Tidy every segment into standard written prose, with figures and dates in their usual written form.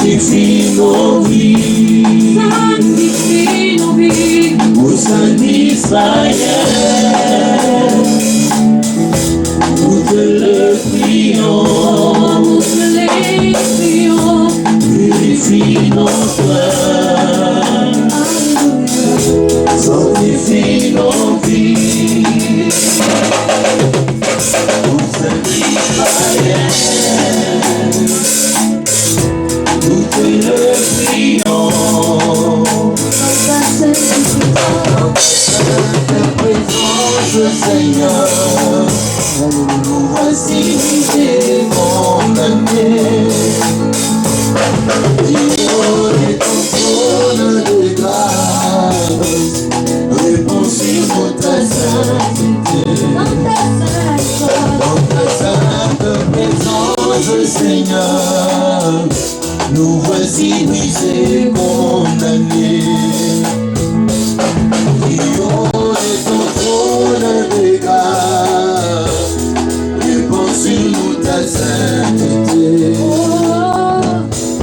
Sanctifie nos vies, sanctifie nos vies, au sein d'Israël. Nous te le prions, nous te les prions, purifie nos cœurs, sanctifie nos vies, au sein d'Israël. Nous te le prions, dans ta présence, Seigneur. Nous voici visés condamnés. Dieu est ton trône de grâce, réponds sur ta sainteté. Dans ta sainte présence, Seigneur, nous voici visés condamnés. Dieu est ton trône de grâce, répands sur nous ta sainteté.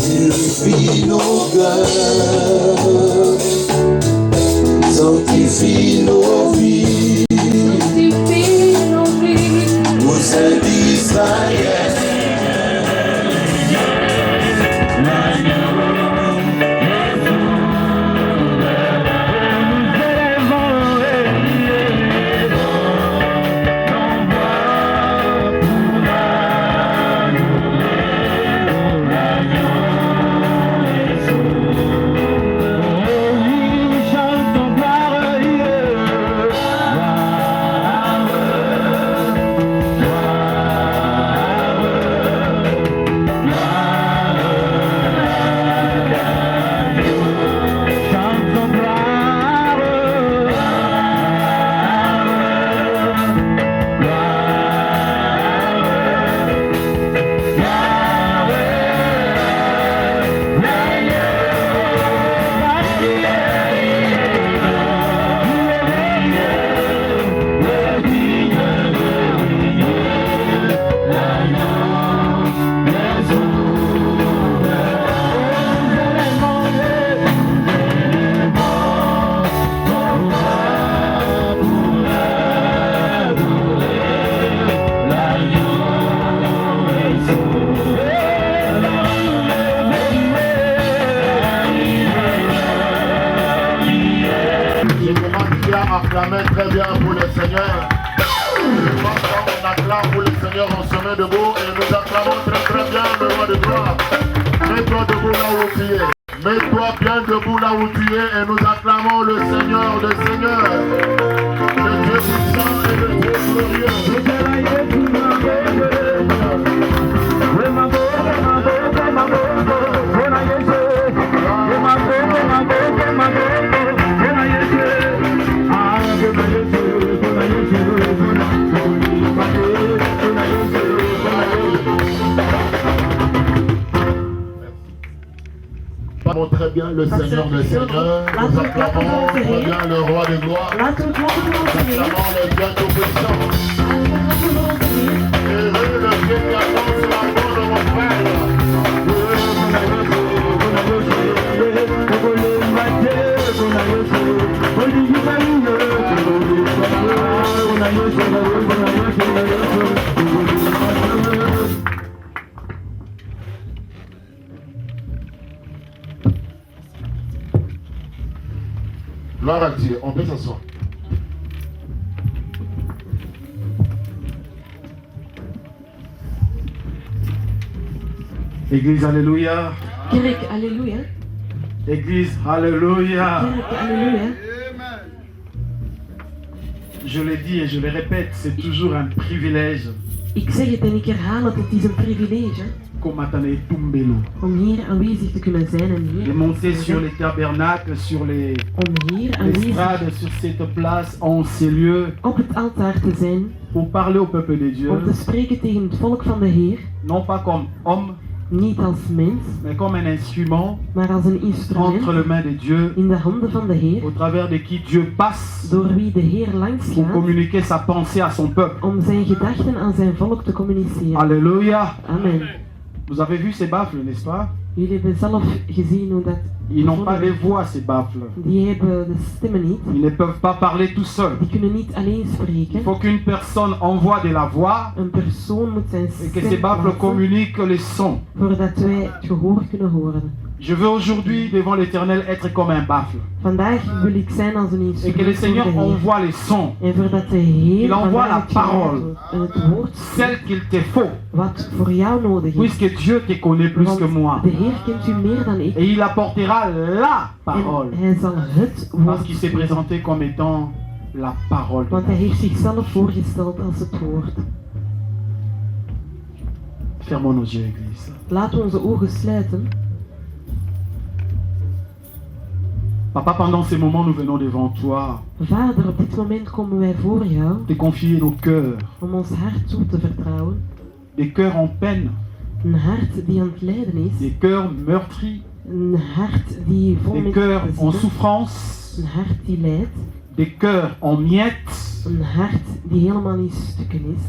Purifie nos cœurs, sanctifie nos vies, au sein d'Israël. Acclamez très bien pour le Seigneur. On acclame pour le Seigneur, on se met debout et nous acclamons très bien le roi de gloire. Mets-toi debout là où tu es. Mets-toi bien debout là où tu es et nous acclamons le Seigneur, le Seigneur. Le Dieu puissant et le Dieu glorieux. Très bien le Seigneur des Seigneurs, nous acclamons très bien le roi des gloires, nous acclamons le Dieu tout-puissant. Heureux le Dieu qui attend sur la voix de mon frère. Gloire à Dieu, on peut s'asseoir. Église, alléluia. Kerk, alléluia. Église, alléluia. Kerk, alléluia. Je l'ai dit et je le répète, c'est toujours un privilège. Ik zeg het en ik herhaal het is een privilege om hier aanwezig te kunnen zijn en de hier monter sur les tabernacles, sur les om hier aanwezig estrades, sur cette place, en ces lieux, op het altaar te zijn, pour parler au peuple de Dieu, om te spreken tegen het volk van de Heer, non pas comme homme, niet als mens, mais comme un instrument maar als een instrument entre les mains de Dieu, in de handen van de Heer, au travers de qui Dieu passe door wie de Heer langs pour gaat, communiquer sa pensée à son peuple. om zijn gedachten aan zijn volk te communiceren. Alléluia. Amen. Vous avez vu ces baffles, n'est-ce pas? Jullie hebben zelf gezien hoe dat... Ils n'ont pas des voix, ces baffles. Die hebben de stemmen niet. Ils ne peuvent pas parler tout seuls. Die kunnen niet alleen Il spreken. faut qu'une personne envoie de la voix Een persoon moet zijn et que stem ces baffles plaatsen communiquent les sons. voordat wij het gehoor kunnen horen. Je veux aujourd'hui, devant l'Éternel, être comme un baffle. Vandaag wil ik zijn als een Et que le instrument voor de Seigneur Heer. envoie les sons, En voordat de Heer Il envoie vandaag la het geluid parole. doet en het woord celle qu'il te faut, wat voor jou nodig is. puisque Dieu te connaît plus Want que moi. de Heer kent u meer dan ik. Et il apportera la parole, En hij zal het parce woord qu'il s'est geven. présenté comme étant la parole de Want hij Dieu. heeft zichzelf voorgesteld als het woord. Fermons nos yeux, Église. Laten we onze ogen sluiten. Papa, pendant ces moments, nous venons devant toi, Vader, op dit moment komen wij voor jou te confier nos cœurs, om ons hart toe te vertrouwen. des cœurs en peine, Een hart die aan het lijden is. des cœurs meurtris, Een hart die vol des met cœurs en ziekte. souffrance, Een hart die lijdt. des cœurs en miettes, Een hart die helemaal in stukken is.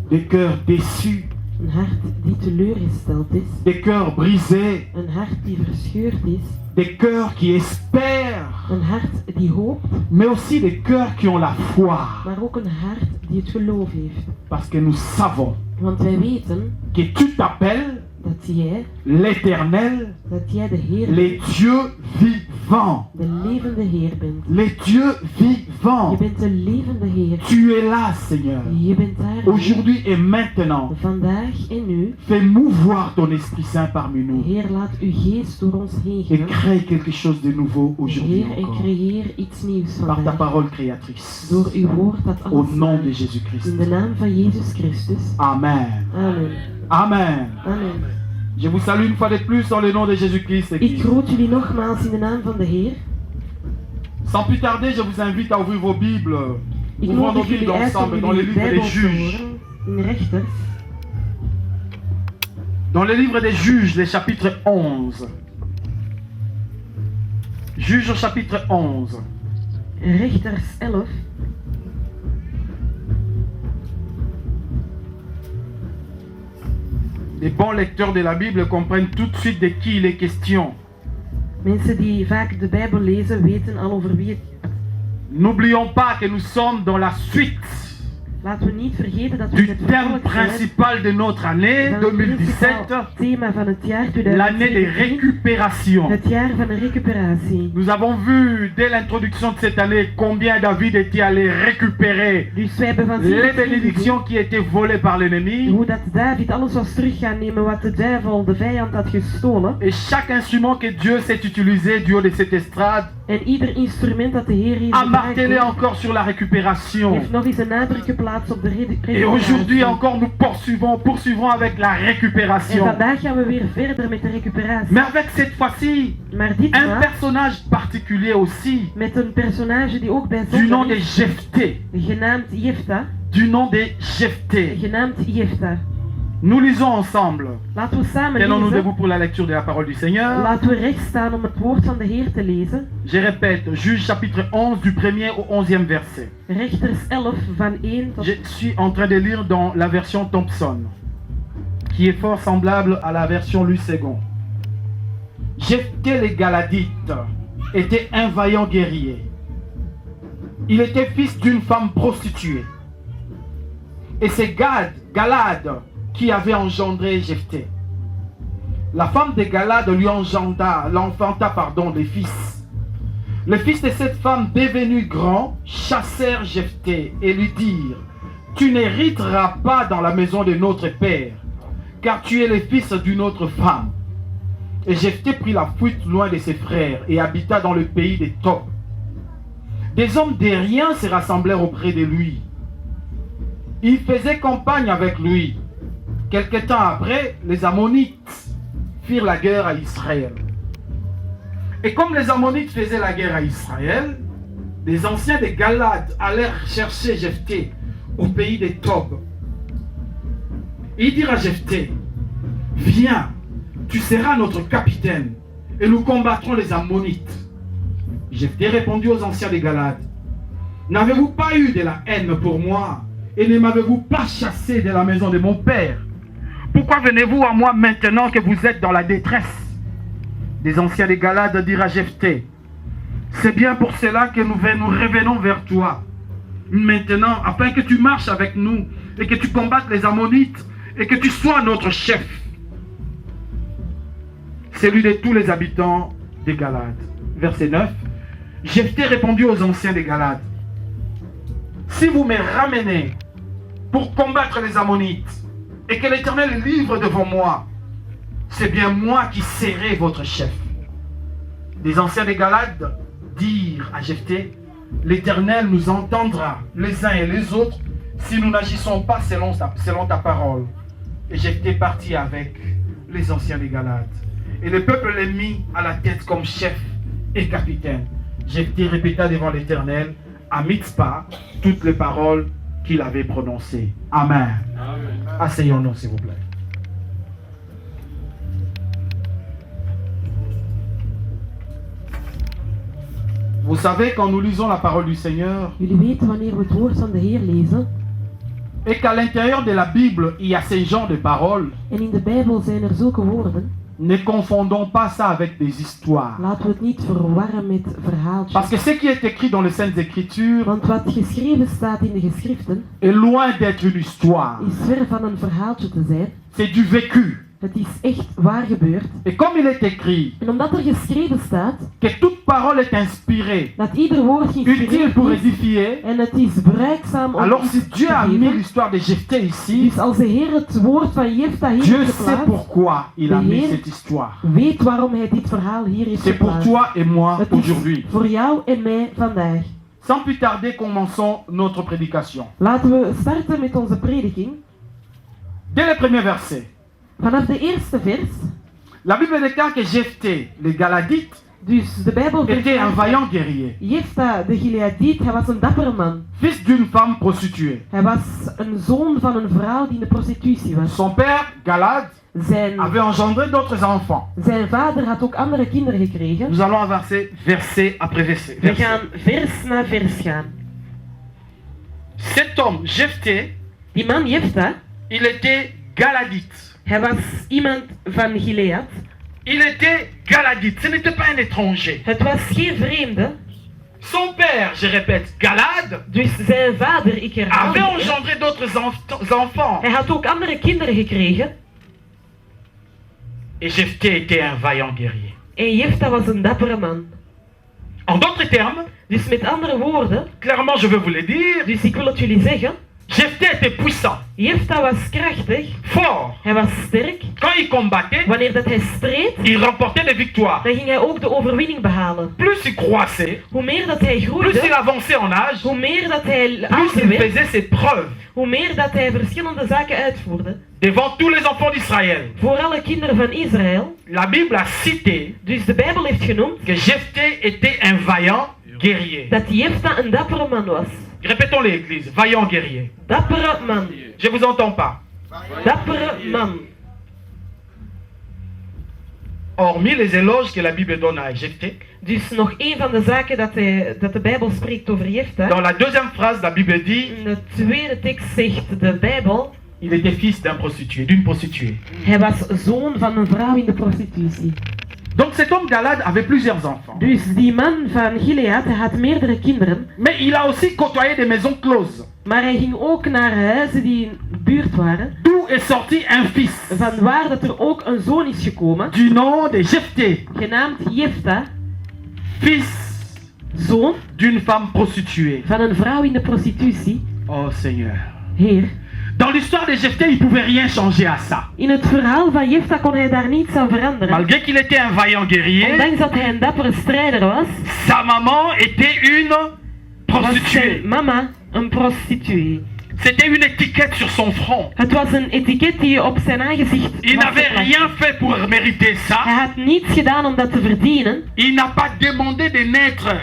des cœurs déçus, Een hart die teleurgesteld is. des cœurs brisés, Een hart die verscheurd is. des cœurs qui espèrent, Een hart die hoopt, mais aussi des cœurs qui ont la foi, maar ook een hart die het geloof heeft. parce que nous savons Want wij weten que tu t'appelles dat jij l'Éternel, de Heer les bent, dieux vivants, de levende Heer bent. les dieux Je vivants. bent de levende Heer. Tu es là, Seigneur, Je bent daar. aujourd'hui et maintenant. Vandaag en nu. Fais mouvoir ton Esprit Saint parmi nous Heer, laat uw geest door ons heen et gaan. crée quelque chose de nouveau aujourd'hui Heer, en encore, creëer iets nieuws par ta vandaag. parole créatrice. Door uw woord dat Au alles nom maakt. de Jésus-Christ. In de naam van Jezus Christus. Amen. Amen. Amen. Amen. Je vous salue une fois de plus dans le nom de Jésus-Christ. Ik Église. groet jullie nogmaals in de naam van de Heer. Sans plus tarder, je vous invite à ouvrir vos Bibles. Ik Ouvrons nos nodig Bibles jullie uit om ensemble dans le jullie livre des Bijbel te Juges. horen. In Rechters. Dans le livre des Juges, le chapitre 11. Juges au chapitre 11. Rechters 11. Les bons lecteurs de la Bible comprennent tout de suite de qui il est question. Mensen die vaak de Bijbel lezen weten al over wie het gaat. N'oublions pas que nous sommes dans la suite Laten we niet vergeten dat we du het thème vervolg zijn principal de notre année van het 2017, principaal thema van het jaar l'année de 2017. récupération. Het jaar van de recuperatie. Nous avons vu dès l'introduction de cette année combien David était allé récupérer Dus wij hebben van les zien bénédictions qui étaient volées par l'ennemi. hoe dat David alles was terug gaan nemen wat de duivel, de vijand, had gestolen. Et chaque instrument que Dieu s'est utilisé du haut de cette estrade En ieder instrument dat de Heer hier a gebruikt martelé heeft, encore sur la récupération. heeft nog eens een nadruk geplaatst op de Et aujourd'hui recuperatie. encore, nous poursuivons avec la En récupération. vandaag gaan we weer verder met de recuperatie. Mais avec cette fois-ci, Maar un ditmaal personnage particulier aussi, met een personage die ook du nom bijzonder de is, Jephthé. genaamd Jefta. Du nom de Jephthé. Genaamd Jefta. Nous lisons ensemble. Laten we samen Tenons-nous lezen. debout pour la lecture de la parole du Seigneur. Laten we recht staan om het woord van de Heer te lezen. Je répète, Juge chapitre 11 du 1er au 11e verset. Rechters 11 van 1 tot... Je suis en train de lire dans la version Thompson, qui est fort semblable à la version Louis II. Jephthé le Galadite était un vaillant guerrier. Il était fils d'une femme prostituée. Et c'est Galad qui avait engendré Jephthé. La femme de Galad lui l'enfanta des fils. Les fils de cette femme devenus grands chassèrent Jephthé et lui dirent: tu n'hériteras pas dans la maison de notre père, car tu es le fils d'une autre femme. Et Jephthé prit la fuite loin de ses frères et habita dans le pays des Tob. Des hommes de rien se rassemblèrent auprès de lui. Ils faisaient campagne avec lui. Quelque temps après, les Ammonites firent la guerre à Israël. Et comme les Ammonites faisaient la guerre à Israël, les anciens de Galad allèrent chercher Jephthé au pays des Tob. Ils dirent à Jephthé: viens, tu seras notre capitaine, et nous combattrons les Ammonites. Jephthé répondit aux anciens de Galad: n'avez-vous pas eu de la haine pour moi, et ne m'avez-vous pas chassé de la maison de mon père? pourquoi venez-vous à moi maintenant que vous êtes dans la détresse? Les anciens des Galades dirent à Jephthé, c'est bien pour cela que nous revenons vers toi maintenant, afin que tu marches avec nous et que tu combattes les Ammonites et que tu sois notre chef. Celui de tous les habitants des Galades. Verset 9. Jephthé répondit aux anciens des Galades, si vous me ramenez pour combattre les Ammonites et que l'Éternel livre devant moi, c'est bien moi qui serai votre chef. Les anciens des Galades dirent à Jephthé, l'Éternel nous entendra les uns et les autres si nous n'agissons pas selon ta parole. Et Jephthé partit avec les anciens des Galades. Et le peuple les mit à la tête comme chef et capitaine. Jephthé répéta devant l'Éternel à Mitzpah toutes les paroles qu'il avait prononcées. Amen. Amen. Asseyons-nous, s'il vous plaît. Vous savez, quand nous lisons la parole du Seigneur, Jullie weten wanneer we het woord van de Heer lezen, et qu'à l'intérieur de la Bible, il y a ces genres de paroles, en in de Bijbel zijn er zulke woorden, ne confondons pas ça avec des histoires. laten we het niet verwarren met verhaaltjes. Parce que ce qui est écrit dans les Saintes Écritures Want wat geschreven staat in de geschriften, est loin d'être une histoire. is ver van een verhaaltje te zijn. C'est du vécu. Het is echt waar gebeurd. Et comme il est écrit En omdat er geschreven staat que toute parole est inspirée, dat ieder woord utile geïnspireerd pour is édifier, en het is bruikzaam om alors iets si te Dieu a mis geven, l'histoire de Jephthé ici, dus als de Heer het woord van Jefta hier Dieu heeft sait geplaatst, pourquoi il a mis cette histoire. weet waarom hij dit verhaal hier heeft C'est pour geplaatst. toi et moi Het is aujourd'hui. voor jou en mij vandaag. Sans plus tarder, commençons notre prédication. Laten we starten met onze prediking. Dès le premier verset, Vanaf de eerste vers, la Bible déclare que Jephthé, le Galadite, dus de Bijbel était un verklaart, vaillant guerrier, Jefta de Gileadiet, hij was een dappere man. fils d'une femme prostituée. Hij was een zoon van een vrouw die in de prostitutie was. Son père, Galad, Zijn, avait engendré d'autres enfants. zijn vader had ook andere kinderen gekregen. Nous allons avancer verset après verset. We gaan vers na vers gaan. Cet homme, Jephthé, Die man Jefta, il était Galadite. hij was iemand van Gilead. Il était Galadite, ce n'était pas un étranger. Het was geen vreemde. Son père, je répète, Galad, Dus zijn vader, ik herhaal avait het, engendré d'autres enfants. hij had ook andere kinderen gekregen. Et Jephthé était un vaillant guerrier. En Jefta was een dappere man. En d'autres termes, Dus met andere woorden, clairement je veux vous le dire, dus ik wil het jullie zeggen, Jephthé était puissant, Jefta was krachtig, fort. hij was sterk. Quand il combattait, Wanneer dat hij streed, il remportait des victoires. dan ging hij ook de overwinning behalen. Plus il croissait, Hoe meer dat hij plus il groeide, avançait en âge, hoe meer dat hij plus ouder il werd, faisait ses preuves hoe meer dat hij verschillende zaken uitvoerde. devant tous les enfants d'Israël. Voor alle kinderen van Israël. La Bible a cité Dus de Bijbel heeft genoemd que Jephthé était un vaillant guerrier. dat Jefta een dappere man was. Répétons l'église, vaillant guerrier. Dappere man. Je vous entends pas. Dappere man. Hormis les éloges que la Bible donne à Jephthé, Dus nog één van de zaken dat de Bijbel spreekt over Jefta. dans la deuxième phrase, la Bible dit In de tweede tekst zegt de Bijbel, il était fils d'un prostitué, d'une prostituée. hij was zoon van een vrouw in de prostitutie. Donc cet homme Galad avait plusieurs enfants. Dus die man van Gilead, hij had meerdere kinderen. Mais il a aussi côtoyé des maisons closes. Maar hij ging ook naar huizen die in de buurt waren. D'où est sorti un fils Van waar dat er ook een zoon is gekomen. du nom de Jephthé, Genaamd Jefta, fils zoon d'une femme prostituée. van een vrouw in de prostitutie. Oh Seigneur. Heer, Dans l'histoire de Jephthé, il ne pouvait rien changer à ça. in het verhaal van Jefta kon hij daar niets aan veranderen. Malgré qu'il était un vaillant guerrier, Ondanks dat hij een dappere strijder was, sa maman était une was prostituée. zijn mama een prostituee. C'était une étiquette sur son front. Het was een etiket die op zijn aangezicht Il was n'avait geplakt. rien fait pour mériter ça. Hij had niets gedaan om dat te verdienen. Il n'a pas demandé de naître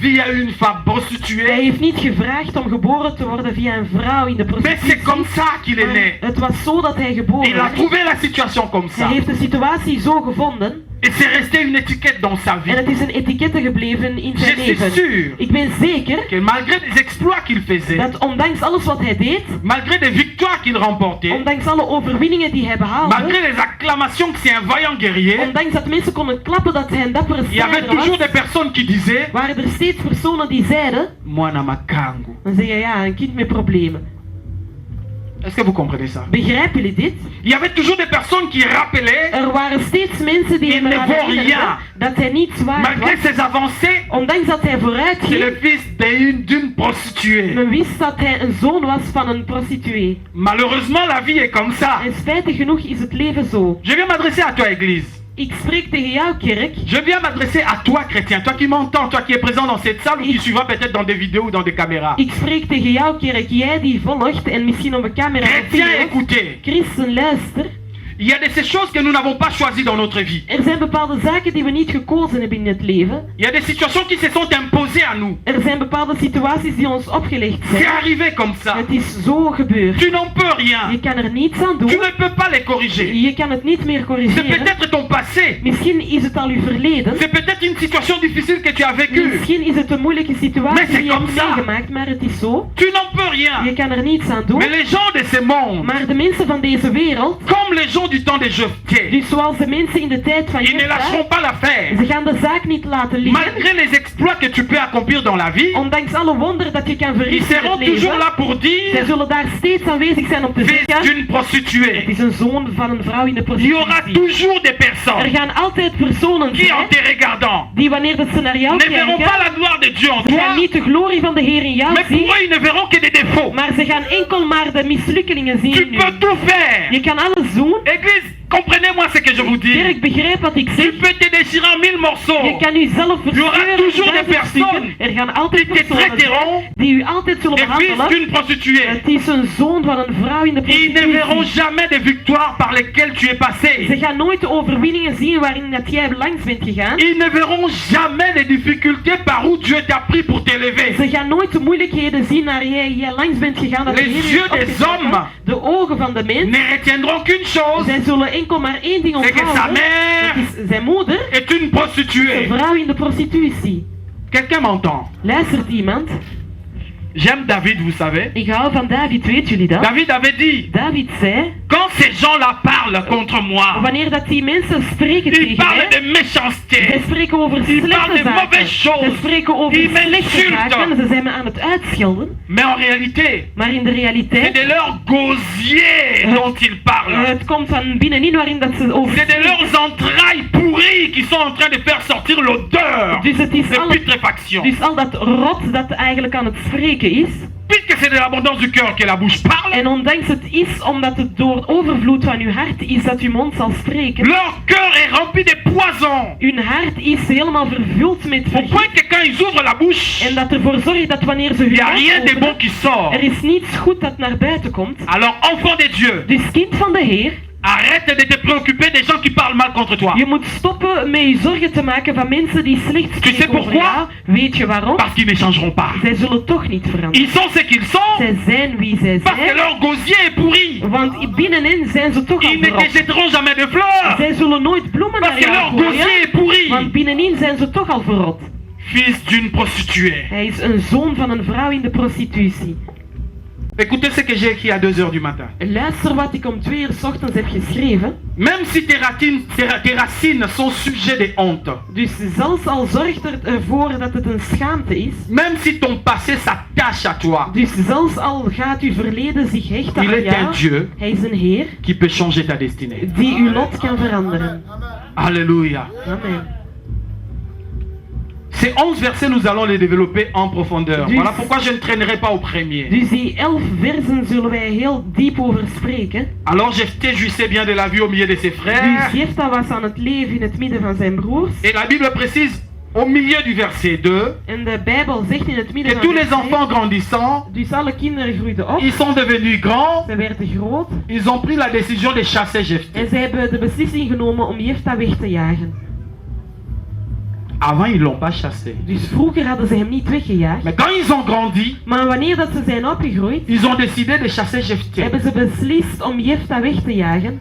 via une femme Hij prostituée. heeft niet gevraagd om geboren te worden via een vrouw in de Mais c'est prostitutie. comme ça qu'il est né. Het was zo dat hij geboren Il a werd. trouvé la situation comme Hij ça. heeft de situatie zo gevonden. Et c'est resté une étiquette dans sa vie. En het is een etikette gebleven in zijn Je suis leven. sûr Ik ben zeker que malgré les exploits qu'il faisait, dat ondanks alles wat hij deed, malgré les victoires qu'il remportait, ondanks alle overwinningen die hij behaalde, malgré les acclamations que c'est un vaillant guerrier, ondanks dat mensen konden klappen dat hij een dappere il y avait strijder toujours was, des personnes qui disaient waren er steeds personen die zeiden, Mwana makangu. dan zeg je ja, een kind met problemen. Est-ce que vous comprenez ça? Begrijpen jullie dit? Il y avait toujours des personnes qui rappelaient, Er waren steeds mensen die Il hem ne eraan vaut rien. herinnerden dat hij niets waard malgré was. ses avancées, Ondanks dat hij vooruit c'est le ging, fils d'une prostituée. men wist dat hij een zoon was van een prostituee. Malheureusement, la vie est comme ça. En spijtig genoeg is het leven zo. Je viens m'adresser à toi, Église. Ik spreek tegen jou, kerk. Je viens m'adresser à toi, chrétien, toi qui m'entends, toi qui es présent dans cette salle ou qui suivras peut-être dans des vidéos ou dans des caméras. Ik spreek tegen jou, kerk. Jij die volgt en misschien op een camera of Chrétien, video. écoutez. Christen, luister. Il y a de ces choses que nous n'avons pas choisies dans notre vie. Er zijn bepaalde zaken die we niet gekozen hebben in het leven. Il y a des situations qui se sont imposées à nous. Er zijn bepaalde situaties die ons opgelegd C'est zijn. arrivé comme ça. Het is zo gebeurd. Tu n'en peux rien. Je kan er niets aan Tu doen. ne peux pas les corriger. Je kan het niet meer C'est corrigeren. peut-être ton passé. Misschien is het al uw verleden. C'est peut-être une situation difficile que tu as vécue. Misschien is het een moeilijke Mais situatie c'est die je comme hebt ça. meegemaakt, maar het is zo. Tu n'en peux Je rien. kan er niets aan doen. Mais les gens de ce monde, Maar de mensen van deze wereld, comme les gens du temps des Jephthé, dus zoals de mensen in de tijd van ils ne lâcheront Jefta, pas l'affaire. ze gaan de zaak niet laten liggen. Malgré les exploits que tu peux accomplir dans la vie, Ondanks alle wonderen dat je kan ils verrichten in seront het leven, toujours là pour zij dire zullen daar steeds aanwezig zijn om te fils zeggen, d'une het prostituée. is een zoon van een vrouw in de Il y aura prostitutie. toujours des Er personnes gaan altijd personen qui, en zijn te regardant, die wanneer dat ze naar jou ne verront pas kijken, la gloire de Dieu en ze gaan toi, niet de glorie van de Heer in jou mais pour zien, eux, ils ne verront que des défauts. maar ze gaan enkel maar de mislukkelingen zien Tu in u. peux tout faire. Je kan alles doen. Église, comprenez-moi ce que je vous dis. Kerk, begrijp wat ik Tu zeg. peux te déchirer en 1000 morceaux. Je kan u zelf Il y aura verscheuren toujours in des 1000 stukken. personnes Er gaan altijd qui te personen zijn traiteront die u altijd zullen des fils behandelen. d'une prostituée. Het is een zoon van een vrouw in de Ils ne verront prostitutie. jamais des victoires par lesquelles tu es Ze passé. gaan nooit de overwinningen zien waarin dat jij langs bent gegaan. Ils ne verront jamais les difficultés par où Dieu t'a pris pour t'élever. Ze gaan nooit de moeilijkheden zien waar jij langs bent gegaan. Dat de Les Heer yeux heeft des opgetrokken. hommes De ogen van de mens. Ne retiendront qu'une chose, Zij zullen enkel maar één ding c'est que sa onthouden. mère Dat is zijn moeder, est une een prostituée. vrouw in de prostitutie. Quelqu'un m'entend? Luistert iemand? J'aime David, vous savez. Ik hou van David, weet jullie dat? David avait dit, David zei, quand ces gens-là parlent contre moi, wanneer dat die mensen spreken ils tegen parlent mij, de méchanceté. zij spreken over Ils slechte parlent de zaken. mauvaises choses. Zij spreken over Ils slechte m'insultent. zaken. Ze zijn me aan het uitschelden. Mais en réalité, Maar in de c'est realiteit, de leur gosier dont ils parlent. het komt van binnenin waarin dat ze over C'est de spreken. leurs entrailles pourries qui sont en train de faire sortir l'odeur Dus het is de al, putréfaction. dus al dat rot dat eigenlijk aan het spreken is. Puisque c'est de l'abondance du cœur que la bouche parle, En ondanks het is omdat het door overvloed van uw hart is dat uw mond zal spreken. leur cœur est rempli de poison. Uw hart is helemaal vervuld met Au vergif. point que quand ils ouvrent la bouche, En dat ervoor zorgt dat wanneer ze il hun n'y a rien mond de bon openen, qui sort. er is niets goed dat naar buiten komt. Alors, enfant de Dieu, Dus kind van de Heer, arrête de te préoccuper des gens qui parlent mal contre toi. je moet stoppen met je zorgen te maken van mensen die slecht Tu sais spreken over pourquoi? jou. Weet je waarom? Parce qu'ils ne changeront pas. Zij zullen toch niet veranderen. Ils sont ce qu'ils sont Zij zijn wie zij parce que zijn, leur gosier est pourri. want binnenin zijn ze toch al Ils ne te verrot. jetteront jamais de fleurs Zij zullen nooit bloemen parce naar que leur jou gooien, gosier est pourri. want binnenin zijn ze toch al verrot. Fils d'une prostituée. Hij is een zoon van een vrouw in de prostitutie. Écoutez ce que j'ai écrit à 2 h du matin. Luister wat ik om 2 uur 's ochtends heb geschreven. Même si tes racines sont sujets de honte, Dus zelfs al zorgt er ervoor dat het een schaamte is. même si ton passé s'attache à toi, Dus zelfs al gaat uw verleden zich hechten il aan est un jou. Dieu Hij is een Heer qui peut changer ta destinée. die uw lot kan veranderen. Alléluia. Amen. Ces 11 versets, nous allons les développer en profondeur. Dus- Voilà pourquoi je ne traînerai pas au premier. Dus die 11 versen zullen wij heel diep over spreken. Alors Jephthé jouissait bien de la vie au milieu de ses frères. Dus Jefta was aan het leven in het midden van zijn broers. Et la Bible précise au milieu du verset 2 En de Bijbel zegt in het midden que van tous les vers enfants grandissant, 2, dus alle kinderen groeiden op. ils sont devenus grands. Ze werden groot. Ils ont pris la décision de chasser Jephthé. En ze hebben de beslissing genomen om Jefta weg te jagen. Avant, ils ne l'ont pas chassé. Dus vroeger hadden ze hem niet weggejaagd. Mais quand ils ont grandi, Maar wanneer dat ze zijn opgegroeid, ils ont décidé de chasser Jephthé. hebben ze beslist om Jefta weg te jagen.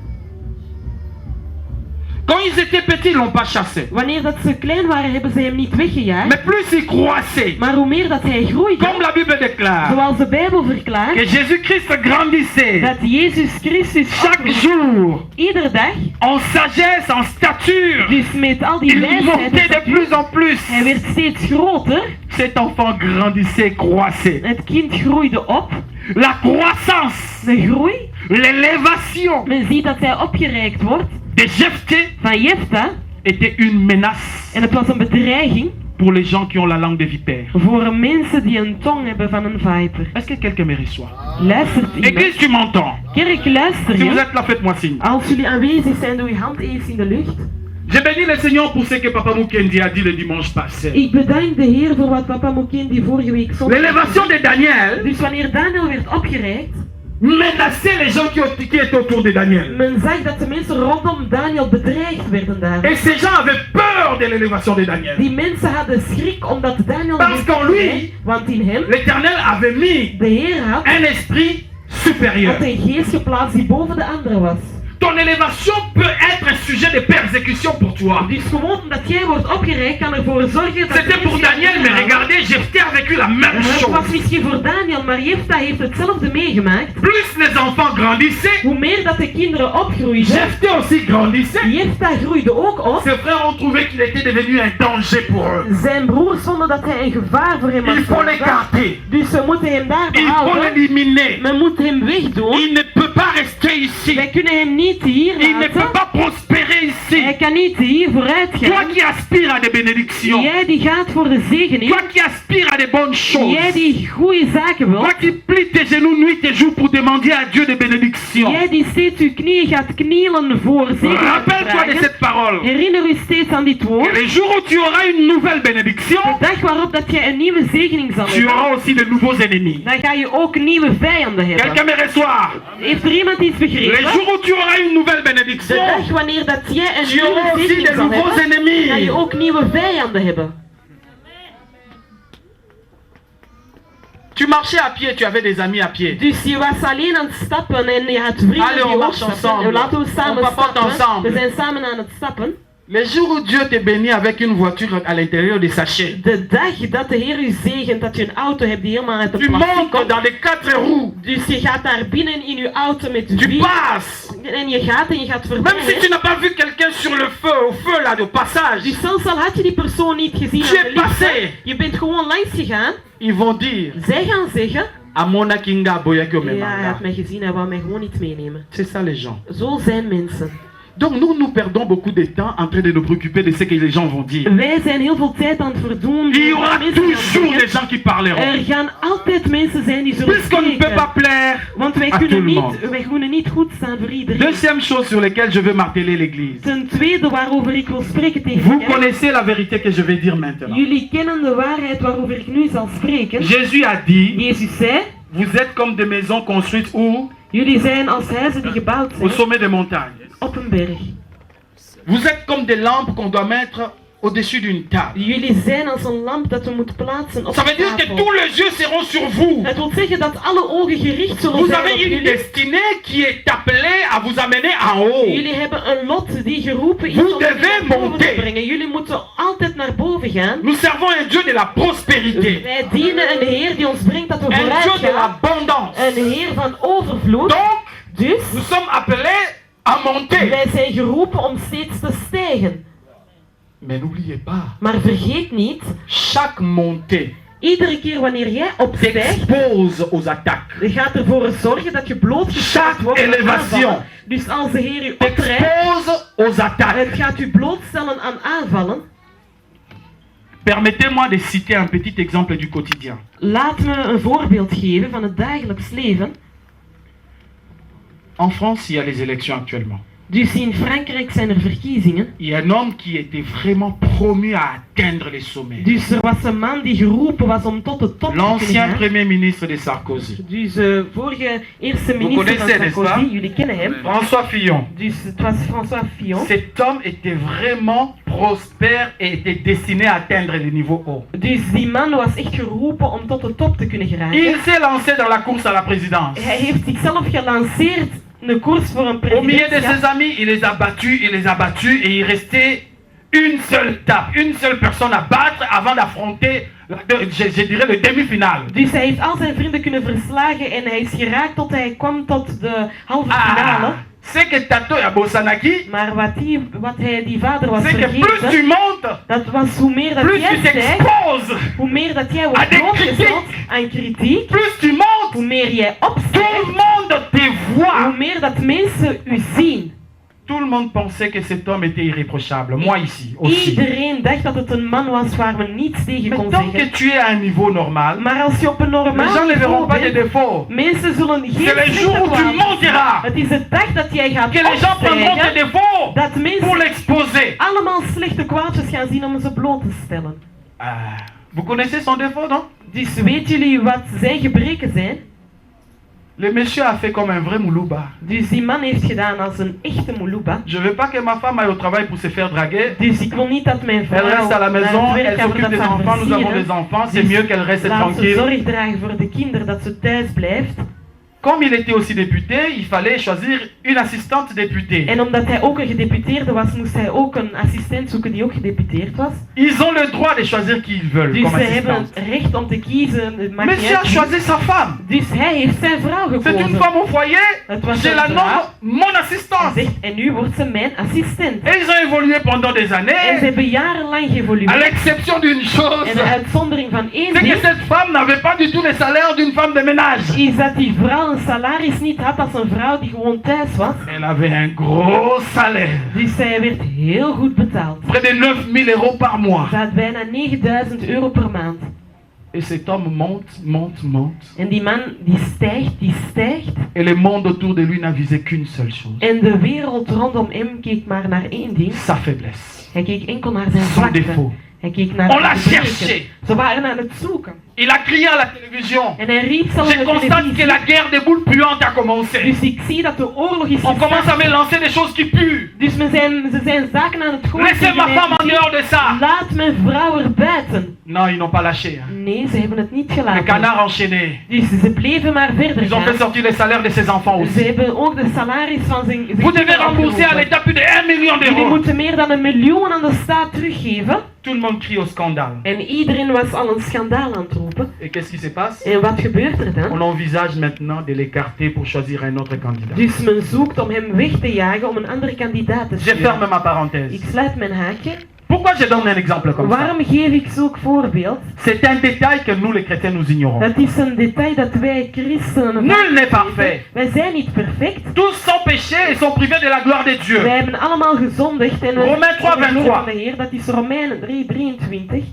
Quand ils étaient petits, ils l'ont pas chassé. Wanneer dat ze klein waren, hebben ze hem niet weggejaagd. Mais plus ils croissaient, Maar hoe meer dat hij groeide, comme la Bible déclare, zoals de Bijbel que verklaart, Jésus-Christ grandissait dat Jezus Christus chaque jour iedere dag, en sagesse, en stature. dus met al die Il wijsheid, montait de plus en plus. hij werd steeds groter. Cet enfant grandissait, croissait. Het kind groeide op. La croissance, De groei, l'élévation men ziet dat hij opgereikt wordt de Jephthé van Jefta. était une menace En het was een bedreiging pour les gens qui ont la langue de vipère. voor mensen die een tong hebben van een viper. Est-ce que quelqu'un me reçoit? Luistert iemand? Église, tu m'entends? Kerk, luister Si vous je. êtes là, faites-moi signe. Als jullie aanwezig zijn, doe je hand eens in de lucht. Je bénis le Seigneur pour ce que Papa Mukendi a dit le dimanche passé. Ik bedank de Heer voor wat papa Mukendi vorige week zondag. L'élévation de Daniel Dus wanneer Daniel werd opgereikt, menaçait les gens qui étaient autour de Daniel. men zag dat de mensen rondom Daniel bedreigd werden daar. Et ces gens avaient peur de l'élévation de Daniel. Die mensen hadden schrik omdat Daniel Parce werd qu'en lui, opgereikt, want in hem, L'Éternel avait mis de Heer had un esprit supérieur. een geest geplaatst die boven de andere was. Ton élévation peut être un sujet de persécution pour toi. Dus gewoon omdat jij wordt opgereikt kan ervoor zorgen dat... C'était pour Daniel, mais regardez, Jephthé a vécu la même Het chose. was misschien voor Daniel, maar Jefta heeft hetzelfde meegemaakt. Plus les enfants grandissaient, Hoe meer dat de kinderen opgroeiden, Jephthé aussi grandissait. Jefta groeide ook op. Ses frères ont trouvé qu'il était devenu un danger pour eux. Zijn broers vonden dat hij een gevaar voor hem was. Il faut l'écarter. Dus we moeten hem daar Il faut behouden. l'éliminer. Men moet hem wegdoen. Il ne peut pas rester ici. Wij kunnen hem niet hier Il ne peut laten. pas prospérer ici. Hij kan niet hier vooruit Toi gaan. qui aspires à des bénédictions. Jij die gaat voor de zegening. Toi qui aspires à des bonnes choses. Jij die goede zaken Toi wil. qui plies tes genoux nuit et jour pour demander à Dieu des bénédictions. Jij die steeds uw knieën gaat knielen voor zegening. Rappelle-toi de cette parole. Herinner u steeds aan dit woord. Le jour où tu auras une nouvelle bénédiction, De dag waarop dat jij een nieuwe zegening zal tu hebben, auras aussi de nouveaux ennemis. dan ga je ook nieuwe vijanden Quelqu'un hebben. me reçoit. Heeft er iemand iets Le begrepen? jour où tu auras une nouvelle De bénédiction, dag wanneer dat jij een tu auras nieuwe aussi zegening de zal nouveaux hebben, ga ennemis. je ook nieuwe vijanden hebben. Tu marchais à pied, tu avais des amis à pied. Dus je was alleen aan het stappen en je had vrienden Allez, on die ook marche stappen. ensemble. Laten we samen On papote stappen. ensemble. We zijn samen aan het stappen. Le jour où Dieu te bénit avec une voiture à l'intérieur des sachets, De dag dat de Heer u zegent dat je een auto hebt die helemaal uit de tu plastic montes komt. dans les 4 roues, Dus je gaat daar binnen in je auto met tu wiel. passes. En je gaat voorbij. Même si tu n'as pas vu quelqu'un sur le feu, au feu là, de passage, Dus zelfs al had je die persoon niet gezien Tu aan es de lichten, passé. je bent gewoon langs gegaan. ils vont dire Zij gaan zeggen, Amona Kinga Boyakyo ja, hij Memanga. had mij gezien, hij wou mij gewoon niet meenemen. C'est ça les gens. Zo zijn mensen. Donc nous perdons beaucoup de temps en train de nous préoccuper de ce que les gens vont dire. Wij zijn heel veel tijd aan het verdoen. Il y aura Mensen gaan toujours zeggen, des gens qui parleront. er gaan altijd mensen zijn die zullen Puisqu'on ne peut pas spreken. plaire Want wij à tout kunnen, le monde. wij kunnen niet goed staan voor iedereen. Deuxième chose sur laquelle je veux marteler l'église. Ten tweede waarover ik wil spreken tegen Vous jij. connaissez la vérité que je vais dire maintenant. Jullie kennen de waarheid waarover ik nu zal spreken. Jésus a dit, Jezus zei, vous êtes comme des maisons construites où? jullie zijn als huizen die gebouwd Au zijn sommet des montagnes. op een berg. Vous êtes comme des lampes qu'on doit mettre au-dessus d'une table. Jullie zijn als een lamp dat we moeten plaatsen op Ça een veut dire que tafel. tous les yeux seront sur vous. Het wil zeggen dat alle ogen gericht zullen Vous zijn op avez une jullie. destinée qui est appelée à vous amener en haut. Jullie hebben een lot die geroepen is Vous om jullie devez naar boven te monter. brengen. Jullie moeten altijd naar boven gaan. Nous servons un Dieu de la prospérité, Wij dienen een Heer die ons brengt dat we un vooruit Dieu de gaan. l'abondance. Een Heer van overvloed. Donc, Dus nous sommes appelés à monter. wij zijn geroepen om steeds te stijgen. Mais n'oubliez pas, Maar vergeet niet, chaque montée iedere keer wanneer jij opstijgt, t'expose aux attaques. gaat ervoor zorgen dat je blootgesteld Chaque wordt aan élévation aanvallen. Dus als de Heer u optrekt, T'expose aux attaques. het gaat u blootstellen aan aanvallen. Permettez-moi de citer un petit exemple du quotidien. Laat me een voorbeeld geven van het dagelijks leven. En France, il y a les élections actuellement. Dus in Frankrijk zijn er verkiezingen. Il y a un homme qui était vraiment promu à atteindre les sommets. Dus er was een man die geroepen was om tot de top te L'ancien kunnen gaan. premier ministre de Sarkozy, Dus vorige eerste minister van connaissez, n'est-ce Sarkozy, pas? jullie kennen hem. François Fillon. Dus het was François Fillon. Cet homme était vraiment prospère et était destiné à atteindre les niveaux hauts. Dus die man was echt geroepen om tot de top te kunnen geraken. Il s'est lancé dans la course à la présidence. Hij heeft zichzelf gelanceerd Een koers voor een Au milieu de presidentschap. ses amis, il les a battus et il restait une seule personne à battre avant d'affronter, je dirais, le demi-finale. Dus hij heeft al zijn vrienden kunnen verslagen en hij is geraakt tot hij kwam tot de halve finale. Ah, c'est que Tato ya Bosanaki, Maar wat die vader was c'est que plus tu vergeten, montes, dat was hoe meer dat plus jij tu stijgt, t'exposes, hoe meer dat jij à wordt des blootgesteld critiques, aan kritiek, plus tu montes, hoe meer jij tout opstijgt, le monde te hoe voit. meer dat mensen u zien. Tout le monde pensait que cet homme était irréprochable. Moi ici aussi. Iedereen dacht dat het een man was waar men niets tegen Mais kon tant que zeggen. tu es à un niveau normal, Maar als je op een les normaal gens ne verront niveau pas tes bent, défauts. mensen zullen geen C'est le jour slechte où tu kwaad. monteras Het is de dag dat jij gaat que les gens prendront tes opstijgen, défauts dat pour mensen l'exposer. allemaal slechte kwaadjes gaan zien om ze bloot te stellen. Vous connaissez son défaut, non? Dus weten jullie wat zijn gebreken zijn? Le monsieur a fait comme un vrai moulouba. Dus die man heeft gedaan als een echte moulouba. Je veux pas que ma femme aille au travail pour se faire draguer. Dus ik wil niet dat mijn Elle vrouw reste à la naar maison, het werk elle gaat voor s'occupe dat des ze haar enfants, nous avons versieren. des enfants, c'est Dus mieux qu'elle reste laat ze tranquille. zorg dragen voor de kinderen, dat ze thuis blijft. Comme il était aussi député, il fallait choisir une assistante députée. En omdat hij ook een gedeputeerde was, moest hij ook een assistent zoeken die ook gedeputeerd was. Ils ont le droit de choisir qui ils veulent Dus comme ze hebben assistante. het recht om te kiezen. het maakt niet Monsieur a uit. choisi sa femme. Dus hij heeft zijn vrouw C'est une gekozen. femme au foyer, Het was je zijn la vrouw. nomme mon Hij assistante. zegt, en nu wordt ze mijn assistent. Et ils ont évolué pendant des En ze années, hebben jarenlang à geëvolueerd. l'exception d'une chose, En de uitzondering van één c'est que ding cette femme n'avait pas du tout le salaire d'une femme de ménage. is dat die vrouw een salaris niet had als een vrouw die gewoon thuis was. Elle avait un gros salaire, Dus zij werd heel goed betaald. près de 9 000 € par mois. Ze had bijna 9000 euro per maand. Et cet homme monte. En die man die stijgt. Et le monde autour de lui n'a visé qu'une seule chose, En de wereld rondom hem keek maar naar één ding. sa faiblesse, Hij keek enkel naar zijn son zwakte. défaut. Hij keek naar On l'a de gebreken. cherché. Ze waren aan het zoeken. Il a crié à la télévision. En hij riep zelfs Je op de constate que televisie. la guerre des boules puantes a commencé. Dus ik zie dat de oorlog is On commence à gestart. me lancer des choses qui puent. Dus ze zijn zaken aan het gooien. Laissez tegen ma mij. femme en dehors de ça. Laat mijn vrouw er buiten. Non, ils n'ont pas lâché. Hein. Nee, ze hebben het niet Le gelaten. canard enchaîné. Dus ze bleven maar verder Ils ont fait gaan. sortir les salaires de ses enfants Ze aussi. hebben ook de salaris van zijn Vous devez rembourser à l'État plus de 1 million Jullie d'euros. moeten meer dan 1 miljoen aan de staat teruggeven. Tout le monde crie au scandale. En iedereen was al een schandaal aan het roepen. Et qu'est-ce qui se passe? En wat gebeurt er dan? On envisage maintenant de l'écarter pour choisir un autre candidat. Dus men zoekt om hem weg te jagen om een andere kandidaat te Je sturen. ferme ma parenthèse. Ik sluit mijn haakje. Pourquoi je donne un exemple comme ça? Waarom geef ik zulk voorbeeld? C'est un détail que nous les chrétiens nous ignorons. Het is een detail dat wij christenen Nul vaak n'est weten. parfait. Wij zijn niet perfect. Tous sont péchés et sont privés de la gloire de Dieu. Wij hebben allemaal gezondigd en we Romains 3, zijn de glorie 23. van de Heer. Dat is Romeinen 3:23.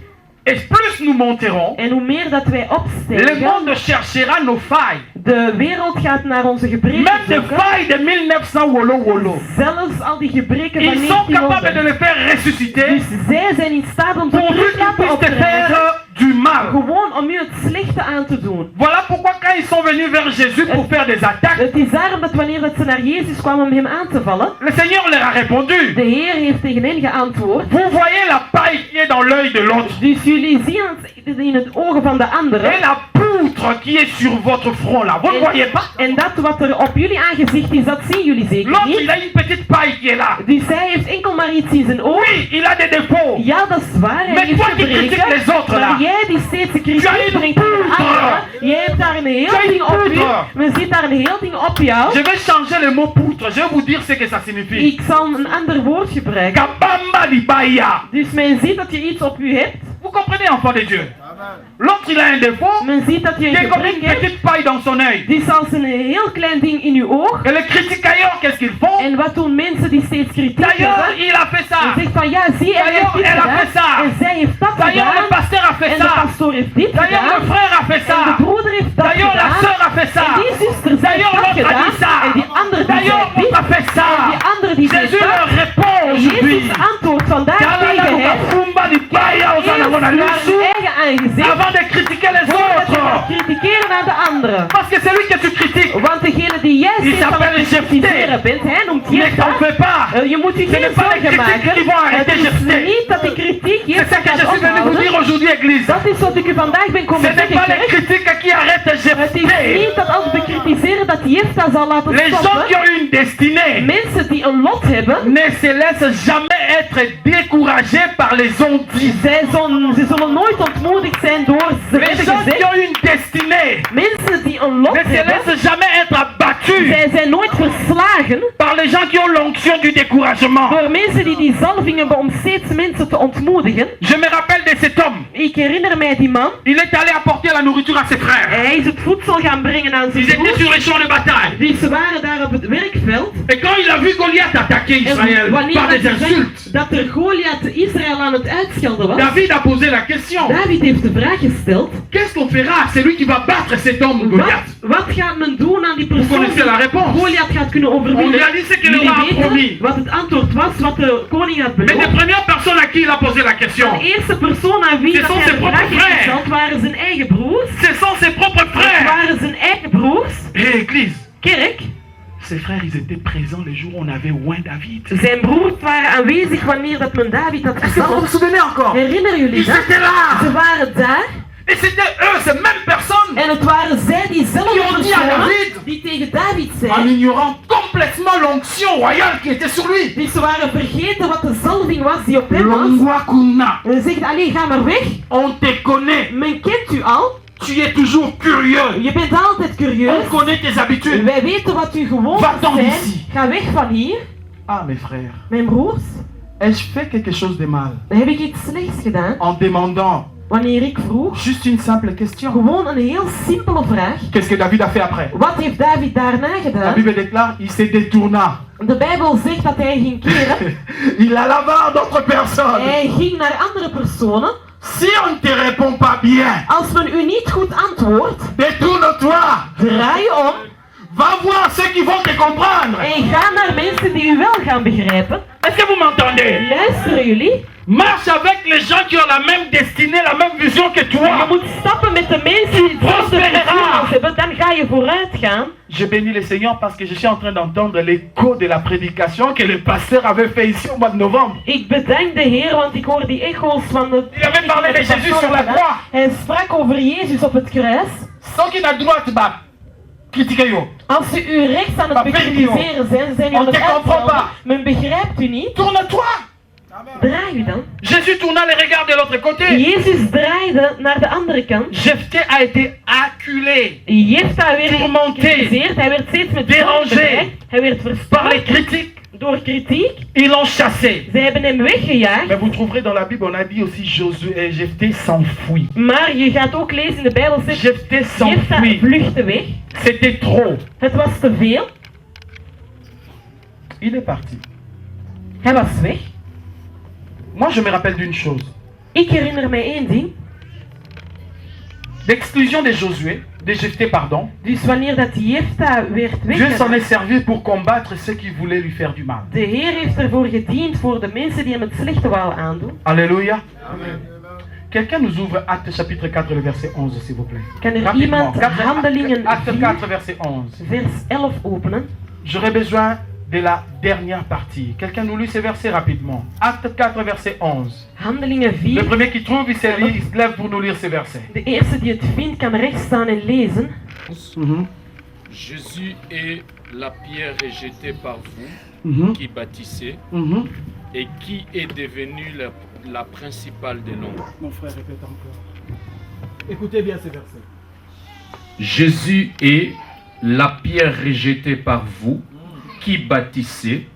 Et plus nous monterons, En hoe meer dat wij le opstijgen, monde cherchera nos failles. de wereld gaat naar onze gebreken Même des zoeken. failles de 1900 Wolo Wolo. Zelfs al die gebreken van Ils sont capables de 1900. le faire ressusciter Dus zij zijn in staat om te pourvu terug qu'ils laten puissent te oprijzen. faire du mal. Gewoon om u het slechte aan te doen. Voilà pourquoi quand ils sont venus vers Jésus pour faire des attaques, Het is daarom dat wanneer dat ze naar Jezus kwamen om hem aan te vallen, le Seigneur leur a répondu. de Heer heeft tegen hen geantwoord. Vous voyez la paille qui est dans l'œil de l'autre Dus jullie zien het in het ogen van de anderen. et la poutre qui est sur votre front là. Vous ne voyez pas? En dat wat er op jullie aangezicht is, dat zien jullie zeker L'autre, il niet. a une petite paille qui est là. Dus hij heeft enkel maar iets in zijn oog. Oui, il a des défauts. Ja, dat is waar. Hij Mais heeft toi qui critiques gebreken. les autres, là. Maar jij die steeds de Tu as kritiek une brengt aan de poudre. anderen, jij hebt daar een Tu heel as une ding op u. poudre. Men ziet daar een heel ding op jou. Je vais changer le mot poutre. Je vais vous dire ce que ça signifie. Ik zal een ander woord gebruiken. Kabamba libaya. Dus men ziet dat je iets op u hebt. Vous comprenez, enfant de Dieu? L'autre, il a un défaut Men ziet dat je qui een est comme une gebrek hebt. petite paille dans son œil. Die is als een heel klein ding in uw oog. Et les critiquailleurs, qu'est-ce qu'ils font? En wat doen mensen die steeds kritiek D'ailleurs, hebben? il a fait En ça. zegt van ja, zie, hij heeft dit Elle a fait ça. gedaan. En zij heeft dat D'ailleurs, le gedaan. pasteur a fait En de ça. pastoor heeft dit D'ailleurs, le gedaan. frère a fait En de ça. broeder heeft dat D'ailleurs, la gedaan. sœur a fait ça. En die zuster heeft D'ailleurs, dat l'autre a gedaan. dit ça. En die andere die D'ailleurs, zei dit. l'autre a fait ça. En die andere die zei Jésus dat. leur répond En aujourd'hui. Jezus antwoordt vandaag Kalala tegen hen. ukafumba libaya Eerst uzanabona naar nusu hun eigen aangezicht. avant de critiquer les Voordat je gaat autres. kritikeren naar de anderen. Parce que celui que tu critiques, Want degene die jij il steeds aan het s'appelle kritiseren Jephthé. bent, hij noemt Ne Jephthé. t'en fais pas. Je moet je Ce geen n'est pas les zorgen critiques maken. qui vont Het arrêter is Jephthé. niet dat die kritiek C'est Jephthé ce que gaat je suis venu vous dire ophouden. aujourd'hui, Église. Dat is wat ik u vandaag ben Ce komen n'est zeggen. pas les kerk. critiques qui arrêtent Het is Jephthé. niet dat als we kritiseren dat Jephthé zal laten Les gens qui stoppen. ont une destinée Mensen die een lot hebben, ne se laissent jamais être découragés par les ondits. ze zullen nooit ontmoedigd zijn door ze Les hebben gens qui gezegd. ont une destinée Mensen die een lot ne se hebben, laissent jamais être abattus zij zijn nooit verslagen par les gens qui ont l'onction du découragement. door mensen die die zalving hebben om steeds mensen te ontmoedigen. Je me rappelle de cet homme. Ik herinner mij die man. Il est allé apporter la nourriture à ses frères. Hij is het voedsel gaan brengen aan zijn Ils étaient broers. sur les champs de bataille. Die ze waren daar op het werkveld. Et quand il a vu Goliath attaquer Israël En par wanneer des dat insultes, dat er Goliath Israël aan het uitschelden was, David a posé la question. David heeft de vraag gesteld: Qu'est-ce qu'on fera? C'est lui qui va battre cet homme Goliath. wat gaat men doen aan die Vous persoon connaissez la réponse. Goliath gaat kunnen On overwinnen? réalise ce que le Jullie roi a promis. weten wat het antwoord was, wat de koning had Mais les beloofd. premières personnes à qui il a posé la question, De eerste persoon aan wie Ce dat sont hij ses de vraag propres heeft frères. gesteld waren zijn eigen broers. ce sont ses propres Het frères. waren zijn eigen broers. Et l'église, Kerk, ses frères, ils étaient présents les jours où on avait oint David. zijn broers waren aanwezig wanneer dat men David had Est-ce que vous vous gezalfd. souvenez encore? Herinneren jullie Ils dat? étaient là. Ze waren daar. Et c'était eux, ces mêmes personnes, En het waren zij Die diezelfde ont dit à personen David. die tegen David en zeiden. ignorant complètement l'onction royale qui était sur lui. Dus ze waren vergeten wat de zalving was die op hem was. Longwa Kuna, En ze zegt, allee, ga maar weg. on te connaît. Men kent u al. Tu es toujours curieux. Je bent altijd curieus. On connaît tes habitudes. Wij weten wat uw gewoonten Va-t'en zijn. d'ici. Ga weg van hier. Ah, mes frères, Mijn broers, ai-je fait quelque chose de mal dan heb ik iets slechts gedaan. en demandant Wanneer ik vroeg, juste une simple question? gewoon een heel simpele vraag. Qu'est-ce que David a fait après? Wat heeft David daarna La gedaan? Bible déclare, il se détourna. De Bijbel zegt dat hij ging keren. Il alla voir d'autres personnes. Hij ging naar andere personen. Si on ne te répond pas bien, Als men u niet goed antwoordt, détourne-toi. draai je om Va voir ceux qui vont te comprendre. en ga naar mensen die u wel gaan begrijpen. Est-ce que vous m'entendez? Luisteren jullie? Marche avec les gens qui ont la même destinée, la même vision que Je toi. moet stappen met de mensen die hetzelfde visie als hebben, dan ga je vooruit gaan. Je bénis le Seigneur parce que je suis en train d'entendre l'écho de la prédication que le pasteur avait fait ici au mois de novembre. Ik bedank de Heer, want ik hoor die echo's van de... Il avait parlé de Jésus sur la croix. Hij sprak over Jezus op het kruis. Sans qu'il n'a droite, bah, critiquez yo. Als ze u rechts aan het Maar bekritiseren zijn, zijn u aan On het te comprend uitvallen. pas. Men begrijpt u niet. Tourne-toi. Draai u dan. Jésus tourna les regards de l'autre côté. Jezus draaide naar de andere kant. Jephthé a été acculé Jefta werd Tourmenté. gecritiseerd. Hij werd steeds met Dérangé. zorg bedreigd. Hij werd par verstoord les critiques. door kritiek. Ils l'ont chassé. Zij hebben hem weggejaagd. Mais vous trouverez dans la Bible, on a dit aussi Josué et Jephthé s'enfuit. Maar je gaat ook lezen in de Bijbel zegt Jephthé Jefta s'enfuit. vluchtte weg. C'était trop. Het was te veel. Il est parti. Hij was weg. Moi, je me rappelle d'une chose. Ik herinner mij één ding. L'exclusion de Josué, de Jephthé, pardon. Dus wanneer dat Jefta werd Dieu s'en weggejaagd, est servi pour combattre ceux qui voulaient lui faire du mal. de Heer heeft ervoor gediend voor de mensen die hem het slechte wouden aandoen. Alléluia. Quelqu'un nous ouvre Acte chapitre 4, le verset 11, s'il vous plaît. Kan er Rapidement. iemand Handelingen Acte 4, 4, verset 11. vers 11 openen? J'aurais besoin de la dernière partie. Quelqu'un nous lit ces versets rapidement. Acte 4, verset 11. Handelingen Le 4. premier qui trouve, il se lève pour nous lire ces versets. De eerste die het vindt kan rechts staan en lezen. Jésus est la pierre rejetée par vous qui bâtissez et qui est devenue la principale des noms. Mon frère, répète encore. Écoutez bien ces versets. Jésus est la pierre rejetée par vous qui bâtissez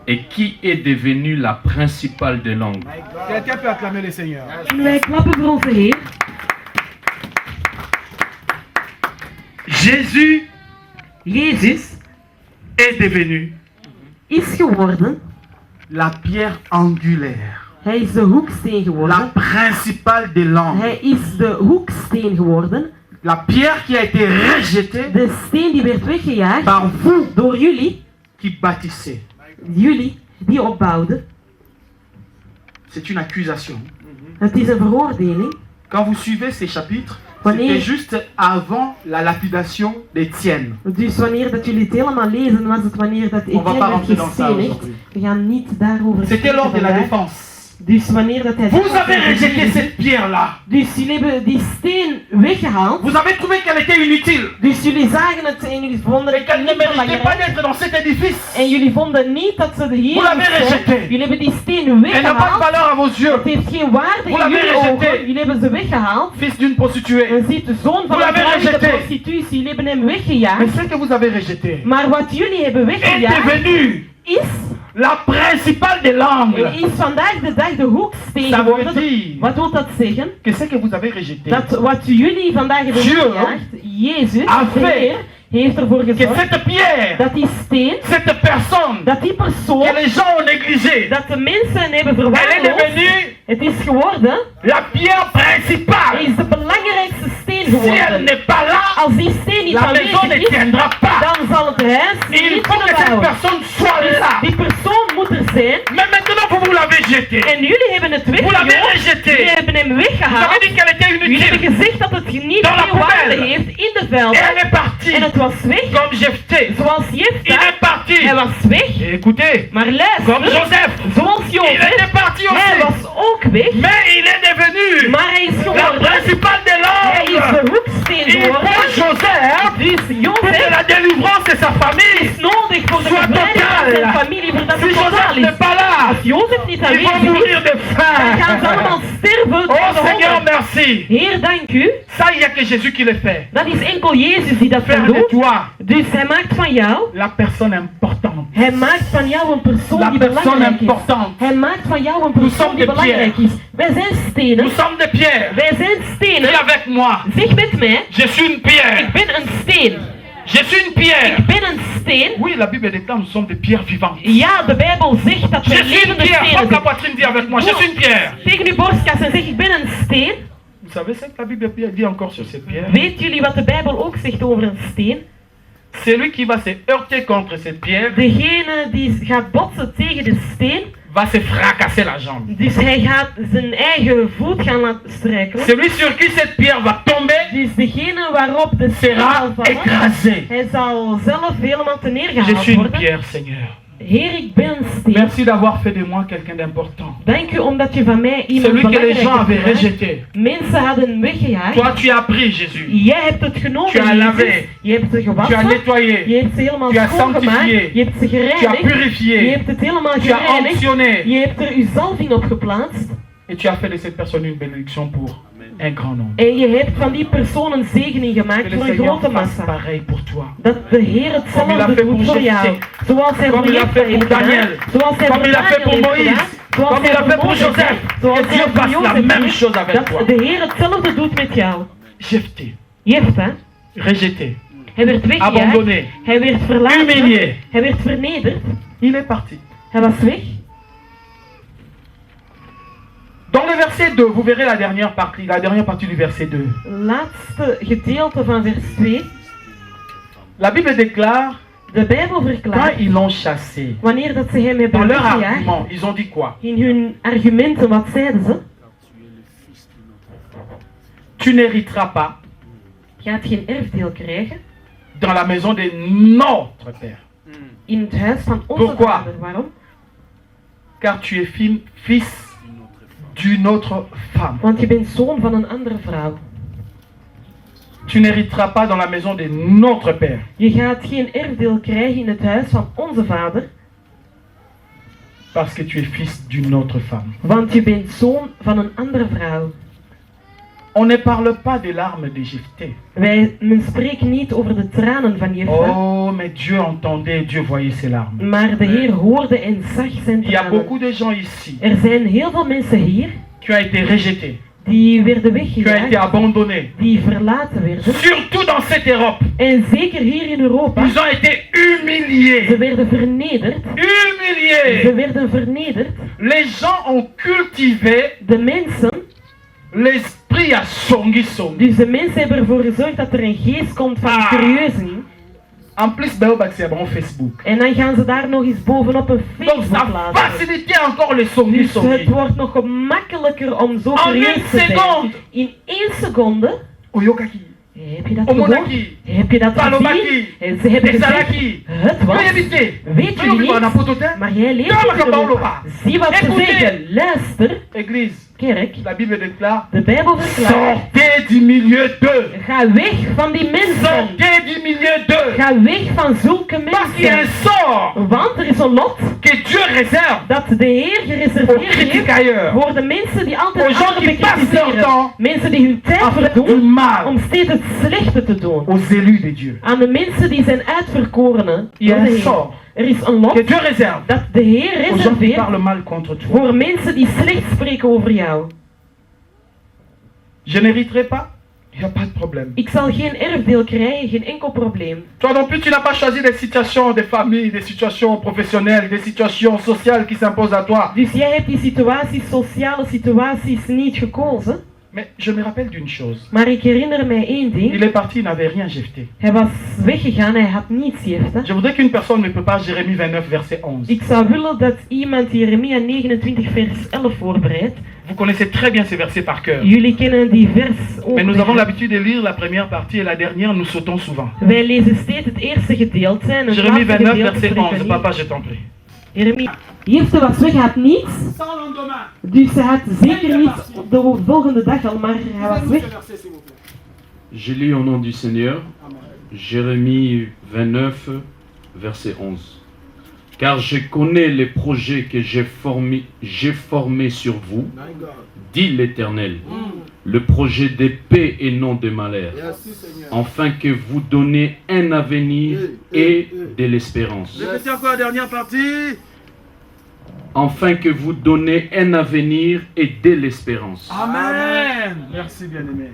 et qui est devenue la principale des langues. Quelqu'un peut acclamer le Seigneur. En wij klappen voor onze Heer. Jésus Jezus est devenu is geworden. la pierre angulaire, Hij is de hoeksteen la geworden. principale des langues, Hij is de hoeksteen geworden. la pierre qui a été rejetée De steen die werd weggejaagd par vous door jullie. qui bâtissez. Jullie die opbouwden. C'est une accusation. Het is een veroordeling. Quand vous suivez ces chapitres, Wanneer- c'était juste avant la lapidation d'Étienne. Dus wanneer dat jullie het helemaal lezen, was het wanneer dat On va pas Etienne werd rentrer dans ça gestenigd. aujourd'hui. We gaan niet daarover C'était lors de la vandaag. défense. Dus wanneer dat hij... Vous avez rejeté cette pierre-là. Dus jullie hebben die steen weggehaald. Vous avez trouvé qu'elle était inutile. Dus jullie zagen het en jullie vonden Et het qu'elle ne niet méritait pas belangrijk. d'être dans cet édifice. En jullie vonden niet dat ze hier Vous l'avez moesten. rejeté. Jullie hebben die steen Elle n'a pas de weggehaald. valeur à vos yeux. Het heeft geen waarde Vous in l'avez jullie rejeté. ogen. Jullie hebben ze weggehaald. Fils d'une prostituée. En ziet de zoon Vous van een l'avez vrouw in de rejeté. prostitutie. Jullie hebben hem Mais weggejaagd. ce que vous avez rejeté Maar wat jullie hebben est weggejaagd devenu is... la principale de l'angle. is vandaag de dag de hoeksteen Ça veut geworden. dire Wat wil dat zeggen? que ce que vous avez rejeté, Dat wat jullie vandaag hebben Dieu weggejaagd, Jezus, a de fait Heer, heeft ervoor que gezorgd cette pierre, dat die steen, cette personne dat die persoon, que les gens ont négligée, dat de mensen hebben elle est verwaarloosd, devenue het is geworden, la pierre principale. is de belangrijkste steen Si elle geworden. n'est pas là, Als die steen niet la maison ne aanwezig is, tiendra pas. dan zal het huis Il niet faut que kunnen cette bouwen. personne soit là. Die persoon moet er zijn. Mais maintenant, vous l'avez jeté. En jullie hebben het Vous l'avez weggehaald. rejeté. Jullie hebben hem Vous avez weggehaald. dit qu'elle était Jullie hebben inutile. gezegd dat het niet Dans la veel waarde poubelle. heeft in de Et velden. elle est partie. En het was weg. Comme Jephthé. Zoals Il Jefta. est parti. Hij was weg. Et écoutez, Maar comme luister. Joseph. Zoals Il Jozef. était parti Hij aussi. was ook weg. Mais il est devenu Maar hij is la geworden. principale de Hij is de l'angle. hoeksteen Il faut geworden. Joseph Dus pour que Jozef la délivrance de sa famille. is nodig voor de Soit bevrijding van totale. zijn familie. Voor dat Si het totaal Joseph is. n'est pas là, Als Jozef niet ils vont aanwezig mourir is, de dan gaan ze faim. allemaal sterven door Oh de Seigneur, honger. merci. Heer, dank u. Ça, il n'y a que Jésus qui le fait. Dat is enkel Jezus die dat kan Faire de doen. toi Dus hij maakt van jou, la personne importante. hij maakt van jou een persoon La die personne belangrijk is. importante. Hij maakt van jou een Nous persoon sommes die des belangrijk is. Wij zijn stenen. Nous sommes des pierres. Wij zijn Dis stenen. avec moi. Zeg met mij, Je suis une pierre. ik ben een steen. Je suis une pierre. Ik ben een steen. Oui, la Bible déclare nous sommes des pierres vivantes. Ja, de Bijbel zegt dat Je wij suis une levende pierre. stenen Frappe la zijn. poitrine, dis avec moi. Je suis une pierre. Tegen uw borstkas en zeg ik ben een steen. Vous savez ce que la Bible dit encore sur cette pierre? Weet jullie wat de Bijbel ook zegt over een steen? Celui qui va se heurter contre cette pierre Degene die gaat botsen tegen de steen, va se fracasser la jambe. dus hij gaat zijn eigen voet gaan laten strijkelen. Celui sur qui cette pierre va tomber Dus degene waarop de steen sera zal vallen, écrasé. hij zal zelf helemaal te Je neergehaald suis une worden. pierre, Seigneur. Heer, ik ben een steen. Merci d'avoir fait de moi quelqu'un d'important. Dank u omdat je van mij iemand Celui que les belangrijk gens hebt avaient gemaakt. rejeté. Mensen hadden weggejaagd. Toi, tu as pris Jésus. Jij hebt het genomen. Tu as Jezus. lavé. Je hebt ze Tu as gewassen. nettoyé. Je hebt ze helemaal Tu as schoongemaakt. sanctifié. Je hebt ze Tu as gereinigd. Je purifié. hebt het helemaal Tu as gereinigd. onctionné. Je hebt er uw zalving op geplaatst. Et tu as fait de cette personne une bénédiction pour un grand nombre. En je hebt van die persoon een zegening Que gemaakt le voor een Seigneur grote fasse massa. pareil pour toi. Dat de Heer Comme il a hetzelfde fait pour doet voor jou. Jephthé. Zoals hij Comme voor il a Jephthé fait pour heeft gedaan. Daniel. Zoals hij Comme voor il a fait Daniel pour heeft Moïse. gedaan. Zoals Comme hij il a voor fait pour Mozes Joseph. heeft. Zoals Que hij Dieu voor fasse la Jozef même heeft. chose avec Dat toi. de Heer hetzelfde doet met jou. Jephthé, Jefta, rejeté, hij werd weggejaagd. abandonné, Hij werd verlaten. humilié. Hij werd vernederd. Il est parti. Hij was weg. Dans le verset 2, vous verrez la dernière partie du verset 2. Laatste gedeelte van vers 2. La Bible déclare, De Bijbel quand verklaart, ils l'ont chassé, wanneer dat ze hem dans hebben leur weggejaagd, argument, ils ont dit quoi? in hun argumenten, wat zeiden ze? Tu n'hériteras pas Je gaat geen erfdeel krijgen dans la maison de notre Père, in het huis van onze Pourquoi? vader. Waarom? car tu es fils d'une autre femme. Want je bent zoon van een andere vrouw. Tu n'hériteras pas dans la maison de notre Père. Je gaat geen erfdeel krijgen in het huis van onze vader, Parce que tu es fils d'une autre femme. want je bent zoon van een andere vrouw. On ne parle pas des larmes de Jephthé. Men spreekt niet over de tranen van Jefta, Oh, mais Dieu entendait, Dieu voyait ses larmes. maar de Heer hoorde en zag zijn Il y a tranen. beaucoup de gens ici Er zijn heel veel mensen hier qui ont été rejetés, die werden qui ont été weggejaagd, abandonnés. die verlaten werden. Surtout dans cette Europe. En zeker hier in Europa, Ils ont été ze humiliés. werden vernederd. Ze Humiliés. werden vernederd. Les gens ont cultivé De mensen, l'esprit à songi songi. dus de mensen hebben ervoor gezorgd dat er een geest komt van curieuzen. En plus, ben, c'est bon Facebook. En dan gaan ze daar nog eens bovenop een Donc Facebook ça plaatsen. facilitait encore le songi Dus het songi. wordt nog gemakkelijker om zo En curieus une te zijn. seconde. In 1 seconde Oyokaki. Heb je dat Omonaki. gehoord? Heb je dat gezien? Palomaki. En ze hebben gezegd, Desalaki. het was. Weet jullie niet? Maar jij leeft in Europa. Zie wat ze zeggen. Luister, Église, kerk. la Bible déclare, De Bijbel verklaart. sortez du milieu d'eux. Ga weg van die mensen. Sortez du milieu d'eux. Ga weg van zulke Parce qu'il y a un mensen. sort Want er is een lot que Dieu réserve dat de Heer aux gereserveerd heeft critiquailleurs, voor de mensen die altijd aux gens anderen qui passent leur bekritiseren. temps Mensen die hun tijd à faire du verdoen mal om steeds het slechte te doen. aux élus de Dieu. Aan de mensen die zijn uitverkorenen Il y a door de un Heer. sort Er is een lot que Dieu réserve dat de Heer aux gens qui reserveert parlent mal contre toi. voor mensen die slecht spreken over jou. Je n'hériterai pas, il n'y a pas de problème. Ik zal geen erfdeel krijgen, geen enkel probleem. Toi non plus, tu n'as pas choisi des situations de famille, des situations professionnelles, des situations sociales qui s'imposent à toi. Dus jij hebt die situaties, sociale situaties niet gekozen. Mais je me rappelle d'une chose. Maar ik herinner mij één ding. Il est parti, il n'avait rien jeté. Hij was weggegaan, hij had niets gegeven. Je voudrais qu'une personne ne peut pas Jérémie 29, verset 11. Ik zou willen dat iemand Jeremia 29 vers 11 voorbereidt. Vous connaissez très bien ces versets par cœur. Jullie kennen die vers ook. Mais nous avons l'habitude de lire la première partie et la dernière, nous sautons souvent. Wij lezen steeds het eerste gedeelte en het Jérémie laatste 29, gedeelte verset 11. spreken Papa, je t'en prie. Jeremia. Jefte was weg, hij had niets. Sans lendemain. Dus hij had zeker niet de volgende dag al, maar hij was weg. Je lis au nom du Seigneur, Jérémie 29, verset 11. Car je connais les projets que j'ai formés sur vous, dit l'Éternel, le projet de paix et non de malheur, afin que vous donnez un avenir et de l'espérance. Répétez encore la dernière partie. Afin que vous donnez un avenir et de l'espérance. Amen. Merci bien-aimé.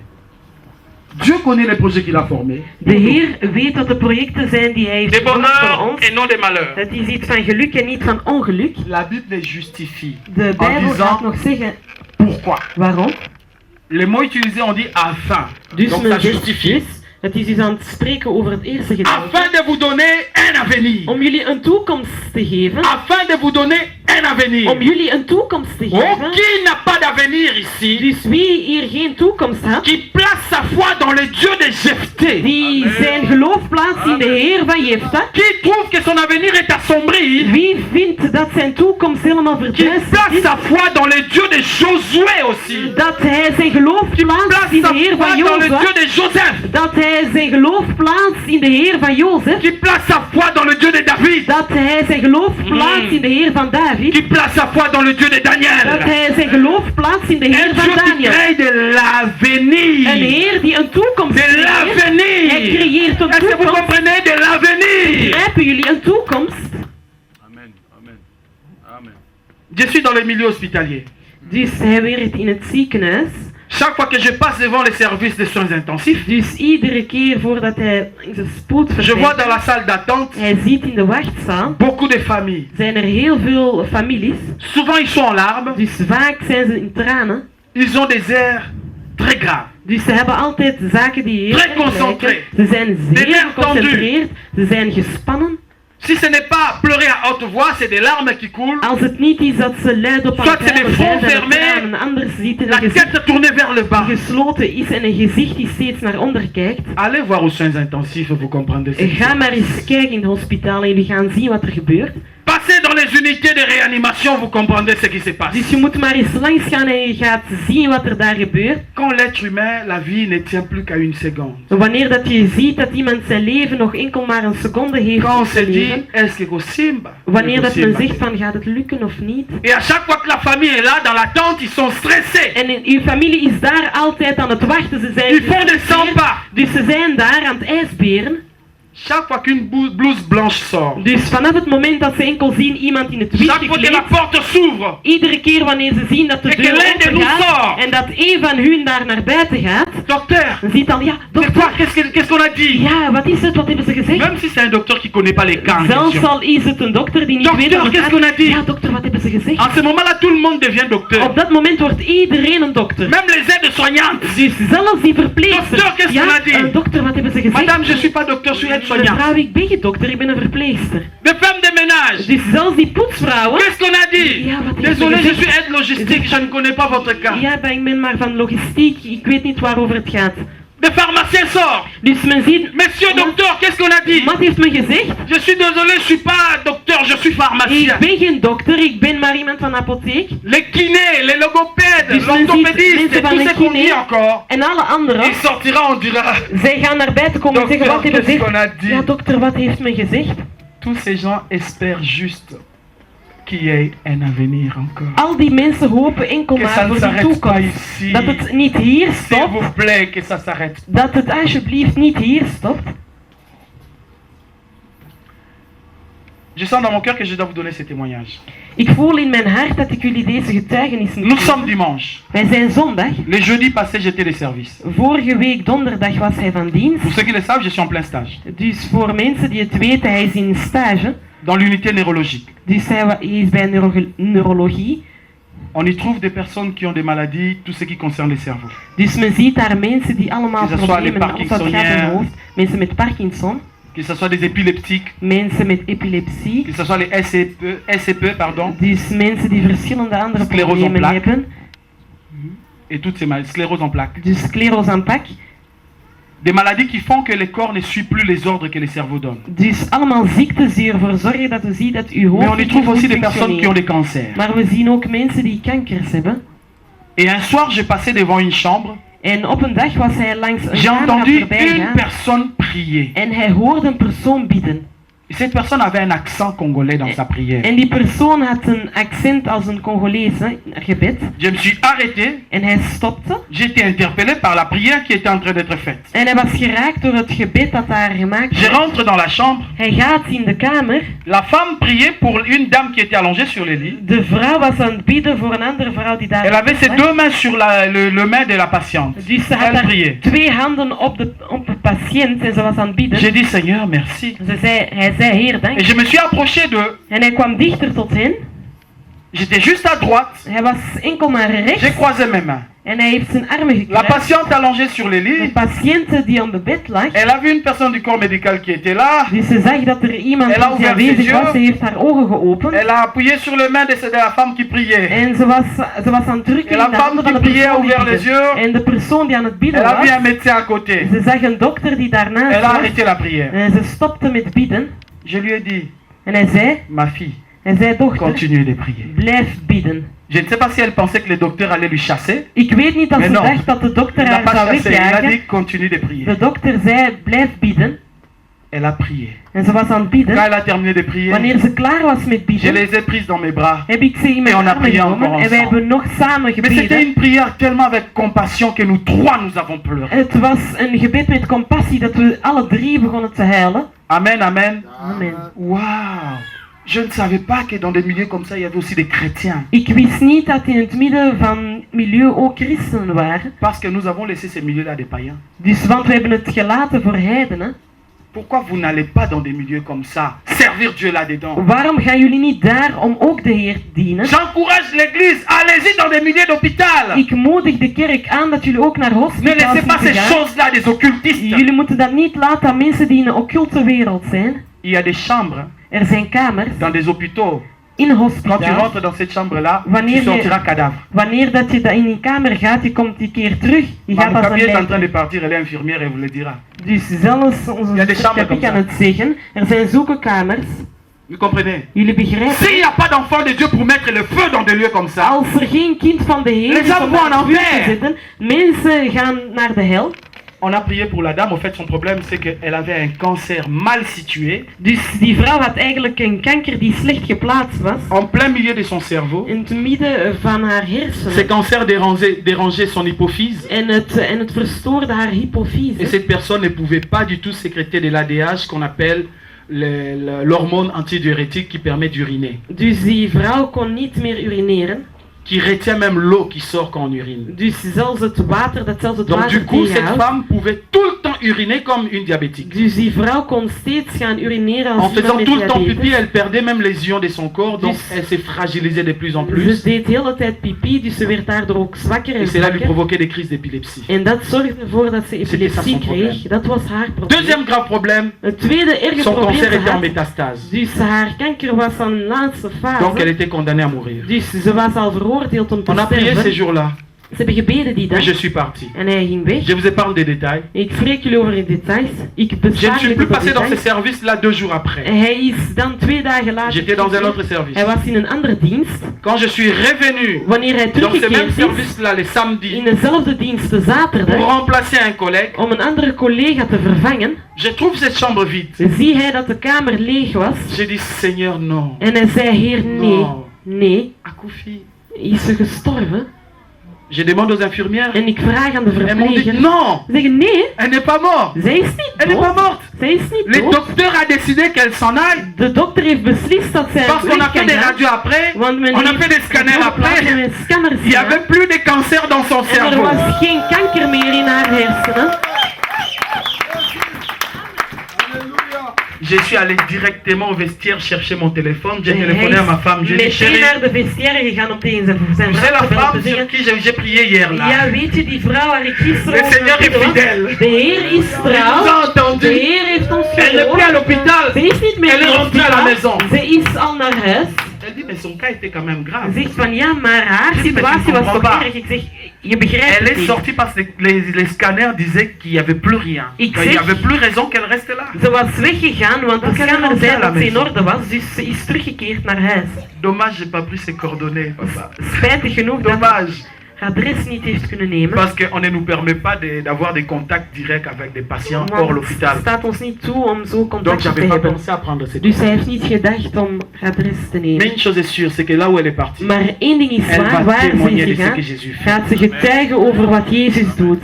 Dieu connaît les projets qu'il a formés. De Heer weet wat de projecten zijn die hij heeft Des gemaakt voor bonheurs ons. et non des malheurs. Het is iets van geluk en niet van ongeluk. La Bible les justifie De en Bijbel gaat disant nog zeggen pourquoi. waarom. Les mots utilisés, on dit afin. Dus Donc ça men zegt justifie. dus, het is dus aan het spreken over het eerste gedeelte. Afin de vous donner un avenir. Om jullie een toekomst te geven. Afin de vous donner un avenir. Om jullie een toekomst te Oh, geven. qui n'a pas d'avenir ici? Dus wie hier geen toekomst had, Qui place sa foi dans le Dieu de Jephthé. die zijn geloof plaatst in de Heer van Jefta. Qui trouve que son avenir est assombri. Wie vindt dat zijn toekomst helemaal Qui verduisterd place is? sa foi dans le Dieu de Josué aussi. Dat hij zijn geloof plaatst Place in sa de Heer van foi dans le Dieu Jozef. de Joseph. Dat hij zijn geloof plaatst in de Heer van Jozef. Qui place sa foi dans le Dieu de David. Dat hij zijn geloof plaatst in de Heer van David. Qui place sa foi dans le Dieu de Dat Daniel. hij zijn geloof plaatst in de Un Heer van Dieu qui Daniel. crée de Een l'avenir. Heer die een toekomst De creëert. Hij l'avenir. creëert een Est-ce que vous toekomst. comprenez de l'avenir? Begrijpen jullie een toekomst? Amen, amen, amen. Je suis dans le milieu hospitalier. Dus hij werkt in het ziekenhuis. Chaque fois que je passe devant les services de soins intensifs, Dus iedere keer voordat hij in zijn spoed je vois vertrekt, dans la salle d'attente hij ziet in de wachtzaal, beaucoup de familles. zijn er heel veel families. Souvent ils sont en larmes, Dus vaak zijn ze in tranen. ils ont des airs très graves. Dus ze hebben altijd zaken die heel Très erg concentré. lijken. Ze zijn Des zeer nerfs geconcentreerd. Ze zijn gespannen. Si ce n'est pas pleurer à haute voix, c'est des larmes qui coulent. Als het niet is dat ze luid op aan Soit het c'est des huilen fronts zijn, zijn het fermés, tranen. Anders ziet er La een gezicht tête tournée vers le bas. gesloten is en een gezicht die steeds naar onder kijkt. Allez voir aux soins intensifs, vous comprendrez ce qui se Ga passe. maar eens kijken in de hospitalen en jullie gaan zien wat er gebeurt. Passez dans les unités de réanimation, vous comprendrez ce qui se passe. Dus je moet maar eens langs gaan en je gaat zien wat er daar gebeurt. Quand l'être humain, la vie ne tient plus qu'à une seconde. Wanneer dat je ziet dat iemand zijn leven nog enkel maar een seconde heeft Quand on te se dit, leven. est-ce que possible? Wanneer dat men Possible. zegt van gaat het lukken of niet. Et à chaque fois que la famille est là, dans l'attente, ils sont stressés. En uw familie is daar altijd aan het wachten. Ze zijn Ils font des 100 gestresseerd. pas. Dus ze zijn daar aan het ijsberen. Chaque fois qu'une blouse blanche sort, Dus vanaf het moment dat ze enkel zien iemand in het wit chaque fois que la gekleed, porte s'ouvre, iedere keer wanneer ze zien dat de Et que deur l'un de nous open gaat sort. en dat een van hun daar naar buiten gaat, docteur, dan ziet dan ja, c'est quoi? dokter, Qu'est-ce qu'on a dit? ja, wat is het, wat hebben ze gezegd? Même si c'est un docteur qui connaît pas les cas en Zelfs question. al is het een dokter die niet Dokter, weet wat qu'est-ce qu'on a dit? Ja, dokter, wat hebben ze gezegd? En ce moment-là, tout le monde devient docteur. Op dat moment wordt iedereen een dokter. Même les aides-soignantes. Dus zelfs die verpleegster. Dokter, qu'est-ce qu'on a dit? Dokter, wat hebben ze gezegd? Madame, je suis pas docteur, je suis aide-soignante. Mevrouw, ik ben geen dokter, ik ben een verpleegster. Les femmes de ménage. Dus zelfs die poetsvrouwen. Qu'est-ce qu'on a dit? Ja, wat hebben ze Désolé, je gezegd? suis aide logistique, je ne connais pas votre cas. Ja, ik ben maar van logistiek, ik weet niet waarover het gaat. Le pharmacien sort. Dus men ziet, Monsieur docteur, qu'est-ce qu'on a dit? wat heeft men gezegd? Je suis désolé, je suis pas docteur, je suis pharmacien. Ik ben geen dokter, ik ben maar iemand van de apotheek. Les kinés, les logopèdes, Dus men ziet l'orthopédiste mensen et van tout de ce qu'on dit kiné encore. en alle anderen. Il sortira, on dira. Zij gaan naar buiten komen en zeggen, Docteur, wat hebben qu'est-ce qu'on gezegd? a dit? Ja dokter, wat heeft men gezegd? Tous ces gens espèrent juste qu'il y ait un avenir encore. Al die mensen hopen enkel Que maar ça ne voor die s'arrête pas toekomst. ici. Dat het niet hier S'il stopt. vous plaît, que ça s'arrête. Dat het alsjeblieft niet hier stopt. Je sens dans mon cœur que je dois vous donner ces témoignages. Ik voel in mijn hart dat ik jullie deze getuigenissen moet Nous sommes geven. dimanche. Wij zijn zondag. Le jeudi passé, j'étais de service. Vorige week donderdag was hij van Pour dienst. ceux qui le savent, je suis en plein stage. Dus voor mensen die het weten, hij is in stage. Dans l'unité neurologique. Dus hij is bij neurologie. On y trouve des personnes qui ont des maladies, tout ce qui concerne le cerveau. Dus men ziet daar mensen die allemaal Que ce soit les problemen hebben als dat gaat in Parkinsoniens. het hoofd. Mensen met Parkinson, Que ce soit des épileptiques, mensen met epilepsie. que ce soit les SCP, pardon, Dus mensen die verschillende andere Sclerose en problemen plaques. hebben. et toutes ces maladies, sclérose en plaques. Dus sclerose en plaques. Des maladies qui font que le corps ne suit plus les ordres que le cerveau donne. Dus allemaal ziektes die ervoor zorgen dat we zien dat uw Mais hoofd on y niet trouve goed aussi des personnes qui ont functioneert. des cancers. Maar we zien ook mensen die kankers hebben. Et un soir, j'ai passé devant une chambre, En op een dag was hij langs een j'ai kamer entendu voorbij une gaan. personne prier. En hij hoorde een persoon bidden. Et cette personne avait un accent congolais dans sa prière. En die persoon had een accent als een Congolese gebed. Je me suis arrêté, En hij stopte. j'ai été interpellé par la prière qui était en train d'être faite. En hij was geraakt door het gebed dat daar gemaakt Je werd. rentre dans la chambre, Hij gaat in de kamer. la femme priait pour une dame qui était allongée sur le lit. De vrouw was aan het bidden voor een andere vrouw die daar Elle avait ses lag. deux mains sur le main de la patiënte. Dus ze had Elle daar priait. 2 handen op de patiënt en ze was aan het bidden. J'ai dit Seigneur, merci. Hij zei, Heer, dank. Et je me suis approché d'eux. En hij kwam dichter tot hen. J'étais juste à droite. Hij was enkel maar J'ai rechts. croisé mes mains. En hij heeft zijn armen La gekruist. patiente allongée sur le De lit, patiënt die aan de bed lag. elle a vu une personne du corps médical qui était là. Dus ze zag dat er iemand Elle a was die ouvert ses aanwezig was. yeux. Ze heeft haar ogen geopend. Elle a appuyé sur le main de la femme qui priait. En ze was aan het drukken Et la in de femme handen van qui de priait a persoon die ouvert les bidde. yeux. En de persoon die aan het bidden Elle a vu un was, médecin à côté. ze zag een dokter die daarnaast Elle a was. arrêté la prière. En ze stopte met bidden. Je lui ai dit, En hij zei, ma fille, dochter, continue de prier. blijf bidden. Je ne sais pas si elle pensait que le docteur allait lui chasser. Ik weet niet of Mais ze non. dacht dat de Il dokter n'a haar pas zou chassé, il a wegjagen. dit continue de prier. De dokter zei, blijf bidden. Elle a prié. En ze was aan het Quand bidden. elle a terminé de prier, Wanneer ze klaar was met je bidden, les ai prises dans mes bras. heb ik ze in mijn Et on a armen prié genomen encore en wij ensemble. hebben nog samen Mais c'était gebeden. une prière tellement avec compassion que nous trois nous avons pleuré. Het was een gebed met compassie dat we alle 3 begonnen te huilen. Amen, amen. Amen. Waouh! Je ne savais pas que dans des milieux comme ça, il y avait aussi des chrétiens. Ik wist niet dat in het midden van milieu ook christenen waren. Parce que nous avons laissé ces milieux-là des païens. Dus, want we hebben het gelaten voor heidenen. Pourquoi vous n'allez pas dans des milieux comme ça, servir Dieu là-dedans? Waarom gaan jullie niet daar om ook de Heer te dienen? J'encourage l'église, allez-y dans des milieux d'hôpital. Ik moedig de kerk aan dat jullie ook naar Ne hospitals laissez pas moeten ces gaan. choses-là des occultistes. Jullie moeten dat niet laten aan mensen die in een occulte wereld zijn. Il y a des chambres Er zijn kamers dans des hôpitaux. in Quand tu hospitals. rentres dans cette chambre-là, Wanneer tu sortiras cadavre. Wanneer dat je dat in die kamer gaat, je komt die keer terug. Je gaat als Mamie een est en lijk. train de partir, elle est infirmière et vous le dira. Dus zelfs Ja, onze de zuster chambre heb ik comme aan ça. het zeggen. Er zijn zulke kamers. Vous comprenez? Jullie begrijpen? S'il n'y a pas d'enfant de Dieu pour mettre le feu dans des lieux comme ça, Als er geen kind van de Heer Les is om enfants naar en het vuur te enfer. zetten, mensen gaan naar de hel. on a prié pour la dame. Au fait, son problème, c'est qu'elle avait un cancer mal situé, Dus die vrouw had eigenlijk een kanker die slecht geplaatst was. en plein milieu de son cerveau. In het midden van haar Ce hersenen. cancer dérangeait son hypophyse. En het verstoorde haar Et hypofyse. cette personne ne pouvait pas du tout sécréter de l'ADH qu'on appelle l'hormone antidiurétique qui permet d'uriner, Dus die vrouw kon niet meer urineren. qui retient même l'eau qui sort quand on urine. Dus zelfs het water, dat zelfs het Donc du water coup, cette tegenhoudt. femme pouvait tout le temps uriner comme une diabétique. Dus die vrouw kon steeds gaan urineren En als iemand faisant met tout le temps pipi, diabetes. elle perdait même les ions de son corps, donc Dus- elle s'est fragilisée de plus en Ze plus. deed de hele tijd pipi, dus ze werd daardoor ook zwakker en Et cela lui zwakker. provoquait des crises d'épilepsie. En dat zorgde ervoor dat ze C'était ça epilepsie son probleem. kreeg. Dat was haar probleem. Deuxième grave problème, Het tweede erge son probleem cancer ze était en had, métastase. dus haar kanker was aan de laatste Donc elle fase. était condamnée à mourir. Dus ze was al veroordeeld om te On a prié ces sterven. jours-là. Ze hebben gebeden die Et dag je suis parti. en hij ging weg. Je vous épargne des détails. Ik spreek jullie over de details. Ik Je ne bespaar suis jullie plus de passé dans ce details. service-là 2 jours après. En hij is dan 2 dagen later J'étais dans un teruggekeerd. autre service. Hij was in een andere dienst. Quand je suis revenu Wanneer hij dans ce même teruggekeerd is, service-là les samedis in dezelfde dienst de pour zaterdag, remplacer un collègue, om een andere collega te vervangen, je trouve cette chambre vide. zie hij dat de kamer leeg was. J'ai dit Seigneur non. En hij zei, Heer, nee, Non. nee, Akoufi. is ze gestorven? Je demande aux infirmières. En ik vraag aan de Elles m'ont dit verpleger. non, Ze zeggen, nee, elle n'est pas morte. zij is niet Elle n'est pas dood. morte. Zij is niet Le dood. docteur a décidé qu'elle s'en aille. De dokter heeft beslist dat zij Parce qu'on a weg fait kan des gaan. radios après. Want men On a heeft fait des scanners geplaatst après. met scanners Il n'y avait gedaan. plus de cancer dans son En er cerveau. was geen kanker meer in haar hersenen. Je suis allé directement au vestiaire chercher mon téléphone. J'ai En hij téléphoné à ma is femme. J'ai dit meteen chérie, naar de vestiaire gegaan om tegen zijn c'est vrouw la te bellen femme te sur zeggen. qui j'ai prié hier là. Ja, weet je, die vrouw waar ik gisteren Le Seigneur est over fidèle. De Heer is Elle nous a trouw. De entendu. Heer heeft ons Elle n'est plus à gehoord. l'hôpital. Ze is niet meer Elle est in rentrée à la maison. Ze is al naar huis. Elle dit mais son cas était quand même Ze grave. zegt van ja, maar haar Je dis, mais situatie tu was comprends toch pas. erg. Ik zeg, je begrijpt Elle het est niet. sortie parce que les scanners disaient qu'il n'y avait plus rien. Ik Il n'y zeg- avait plus raison qu'elle reste là. Ze was weggegaan, want de Parce qu'elle scanner est zei rentrée à la dat ze in maison. orde was, dus ze is teruggekeerd naar huis. Dommage, j'ai pas pris ses coordonnées, papa. Spijtig genoeg dat Dommage. haar adres niet heeft kunnen nemen. Parce qu'on ne nous permet pas d'avoir des contacts directs avec des patients hors Want het l'hôpital. staat ons niet toe om zo Donc contact te j'avais pas hebben. pensé à prendre ces Dus hij heeft niet gedacht om haar adres te Mais nemen. une chose est sûre, c'est que là où elle est partie, Maar één ding is elle waar, va waar ze témoigner is de ce que gegaan, Jésus fait. gaat ze getuigen over wat Jezus doet.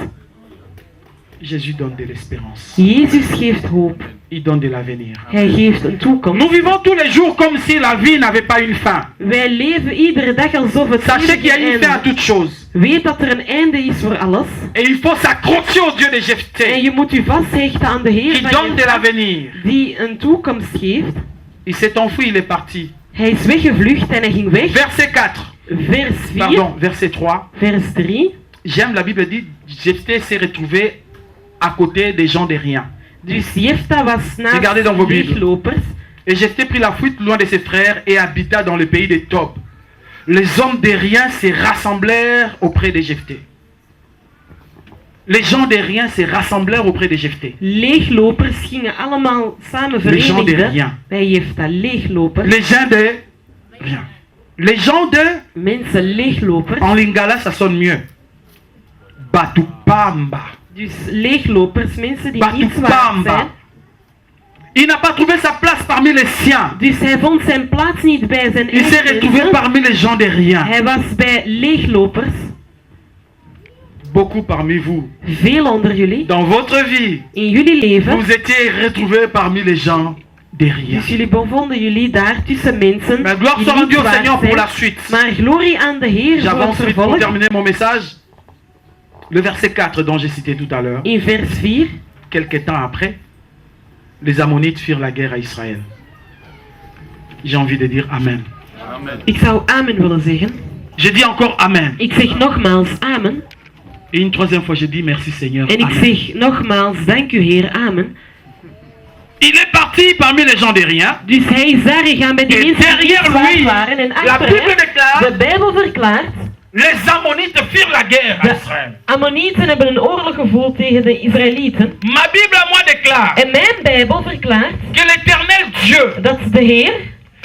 Jésus donne de l'espérance. Jezus geeft hoop. Il donne de l'avenir. Hij geeft een toekomst. Nous vivons tous les jours comme si la vie n'avait pas une fin. Wij leven iedere dag alsof het Sachez qu'il y a une geen fin à einde. toute chose. Weet dat er een einde is voor alles. Et il faut s'accrocher au Dieu de En Jephthé, je moet je vasthechten aan de Heer qui van donne de Jephthah, l'avenir. die een toekomst geeft. Il s'est enfui, il est parti. Hij is weggevlucht en hij ging weg. Verset 4. Vers 4, Pardon, verset 3. vers 3. J'aime, la Bible dit, Jephthé s'est retrouvé à côté des gens de rien. Dus Jephthah was naast Regardez dans vos Bibles. leeglopers. Et Jephthé prit la fuite loin de ses frères et habita dans le pays de Tob. Les hommes de rien se rassemblèrent auprès de Jephthé. Les gens de rien se rassemblèrent auprès de Jephthé. Leeglopers gingen allemaal samen Les gens de verenigden rien. bij Jephthah. Leeglopers. Les gens de rien. Les gens de... Mensen leeglopers. En lingala, ça sonne mieux. Batupamba. Dus leeglopers, mensen die niets waard zijn. Batupamba. Il n'a pas trouvé sa place parmi les siens. Dus hij vond zijn plaats niet bij zijn Il s'est eigen retrouvé mensen. parmi les gens de rien. Hij was bij leeglopers. Beaucoup parmi vous, Veel onder jullie. dans votre vie, In jullie leven. vous étiez retrouvés parmi les gens de rien. Dus jullie bevonden jullie daar tussen mensen Mais gloire die soit niet rendue au waard Seigneur pour zijn. la suite. Maar glorie aan de Heer voor J'avance het vite pour vervolg. terminer mon message. Le verset 4 dont j'ai cité tout à l'heure. In vers 4. Quelques temps après, les Ammonites firent la guerre à Israël. J'ai envie de dire Amen. Ik zou amen willen zeggen. Je dis encore Amen. Ik zeg nogmaals amen. Et une troisième fois, je dis merci Seigneur. En ik Amen. zeg nogmaals dank u Heer, amen. Il est parti parmi les gens de rien. Dus hij is daar gegaan bij die Et mensen die derrière niet waard lui, waren. En la achter Bible hem, déclare, de Bijbel verklaart, les Ammonites firent la guerre à Israël. Ammonieten hebben een oorlog gevoerd tegen de Israëlieten. Ma Bible à moi déclare En mijn Bijbel verklaart que l'Éternel Dieu, dat de Heer,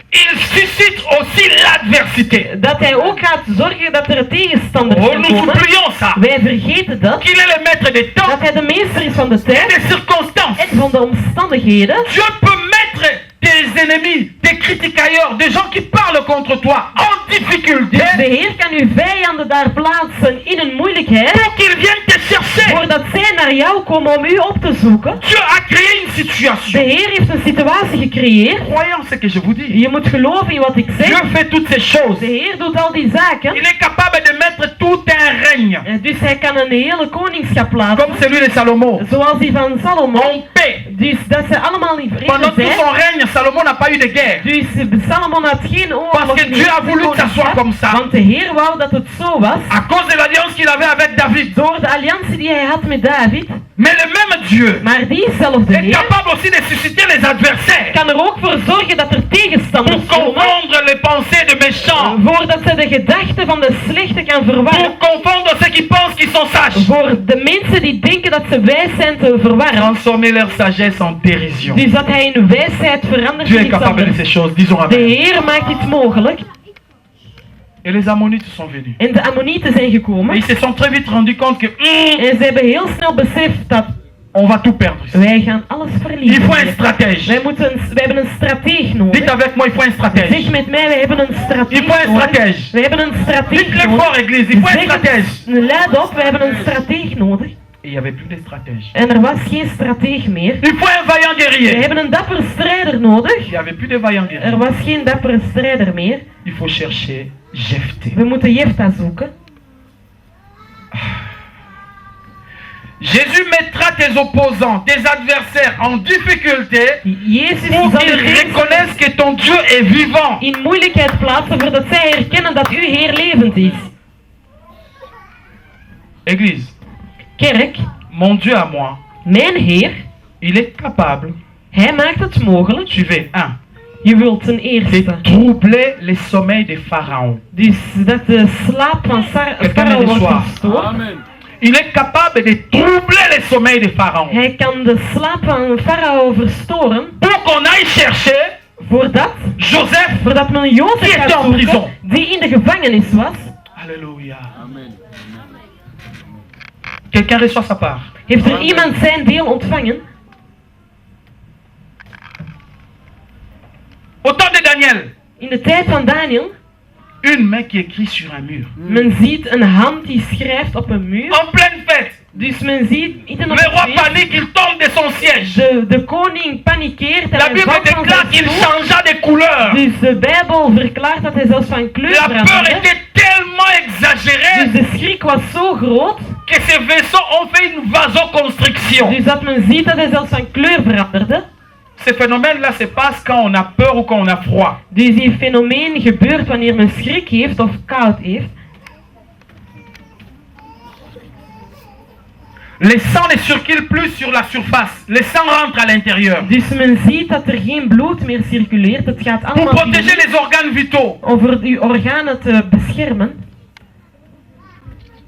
il suscite aussi l'adversité. dat hij ook gaat zorgen dat er tegenstanders Oh, gaan nous komen. oublions ça. Wij vergeten dat. Qu'il est le maître des temps Dat hij de meester is van de et tijd des circonstances. en van de omstandigheden. Dieu peut mettre des ennemis, des critiquailleurs, des gens qui parlent contre toi en difficulté Dus de Heer kan uw vijanden daar plaatsen in een moeilijkheid. pour qu'ils viennent te chercher. Voordat zij naar jou komen om u op te zoeken. Dieu a créé une De situation. Heer heeft een situatie gecreëerd. Croyez en ce que je vous dis. Je moet geloven in wat ik zeg. Dieu fait toutes ces choses. De Heer doet al die zaken. Il est capable de mettre tout un règne, Dus hij kan een hele koningschap plaatsen. comme celui de Salomon, Zoals die van Salomon. en paix. Dus dat ze allemaal in vrede Pendant tout zijn. son règne, Salomon n'a pas eu de guerre. Dus Salomon had geen oorlog. Parce que Dieu a voulu que ça soit comme ça. Want de Heer wou dat het zo was. À cause de l'alliance qu'il avait avec David. Door de alliantie die hij had met David. Mais le même Dieu Maar diezelfde est Heer capable aussi de susciter les adversaires kan er ook voor zorgen dat er tegenstanders pour komen. comprendre les pensées de méchants. Voordat ze de gedachten van de slechte kan verwarren. Pour confondre ceux qui pensent qu'ils sont sages. Voor de mensen die denken dat ze wijs zijn te verwarren. Transformer leur sagesse en dérision. Dus dat hij hun wijsheid verandert Dieu in est iets capable de anders. ces choses. Disons De amen. Heer maakt dit mogelijk. Et les Ammonites sont venus. En de Ammonieten zijn Et gekomen. ils se sont très vite rendus compte que En ze hebben heel snel beseft dat on va tout perdre. ici. wij gaan alles Il verliezen. faut un stratège. Wij hebben een strateeg nodig. Dites avec moi, il faut un Zeg stratège. met mij, wij hebben een Il strateeg faut un nodig. stratège. Wij hebben een strateeg Dites-le nodig. fort, église. Il faut un Zeg stratège. het, luid op, wij hebben een strateeg nodig. Et il n'y avait plus de stratège. En er was geen strateeg meer. Il faut un vaillant We guerrier. hebben een dappere strijder nodig. Il n'y avait plus de vaillant guerrier. Er was geen dappere strijder meer. Il faut chercher Jephthé. We moeten Jefta zoeken. Jésus mettra tes opposants, tes adversaires en difficulté Jezus pour zal qu'ils de mensen reconnaissent que ton Dieu est vivant. in moeilijkheid plaatsen voordat zij herkennen dat uw Heer levend is. Église, Kerk, mon Dieu à moi, mijn Heer, il est capable, Hij maakt het mogelijk. suivez, 1, Je wilt ten de eerste. troubler les sommeils des pharaons. Dus dat de slaap van Farao wordt Amen. verstoord. Il est capable de troubler les sommeils des pharaons. Hij kan de slaap van Farao verstoren. Pour qu'on aille chercher Joseph, Voordat men Jozef qui était gaat en prison. zoeken, die in de gevangenis was. Alléluia. Quelqu'un reçoit sa part. Heeft er iemand zijn deel ontvangen? Au temps de Daniel, In de tijd van Daniel, une main qui écrit sur un mur. men ziet een hand die schrijft op een muur. En pleine fête, Dus men ziet midden op le het roi feest, panique, il tombe de son siège. de koning panikeert en La hij Bible valt van déclare zijn qu'il stoel. changea de couleur. Dus de Bijbel verklaart dat hij zelfs van kleur La peur veranderde. était tellement Dus exagérée de schrik was zo groot, que ces vaisseaux ont fait une vasoconstriction. dus dat men ziet dat hij zelfs van kleur veranderde. Ce phénomène-là se passe quand on a peur ou quand on a froid. Dus die fenomeen gebeurt wanneer men schrik heeft of koud heeft. Le sang ne circule plus sur la surface. Le sang rentre à l'intérieur. Dus men ziet dat er geen bloed meer circuleert. Het gaat Pour allemaal protéger les organes vitaux. over uw organen te beschermen.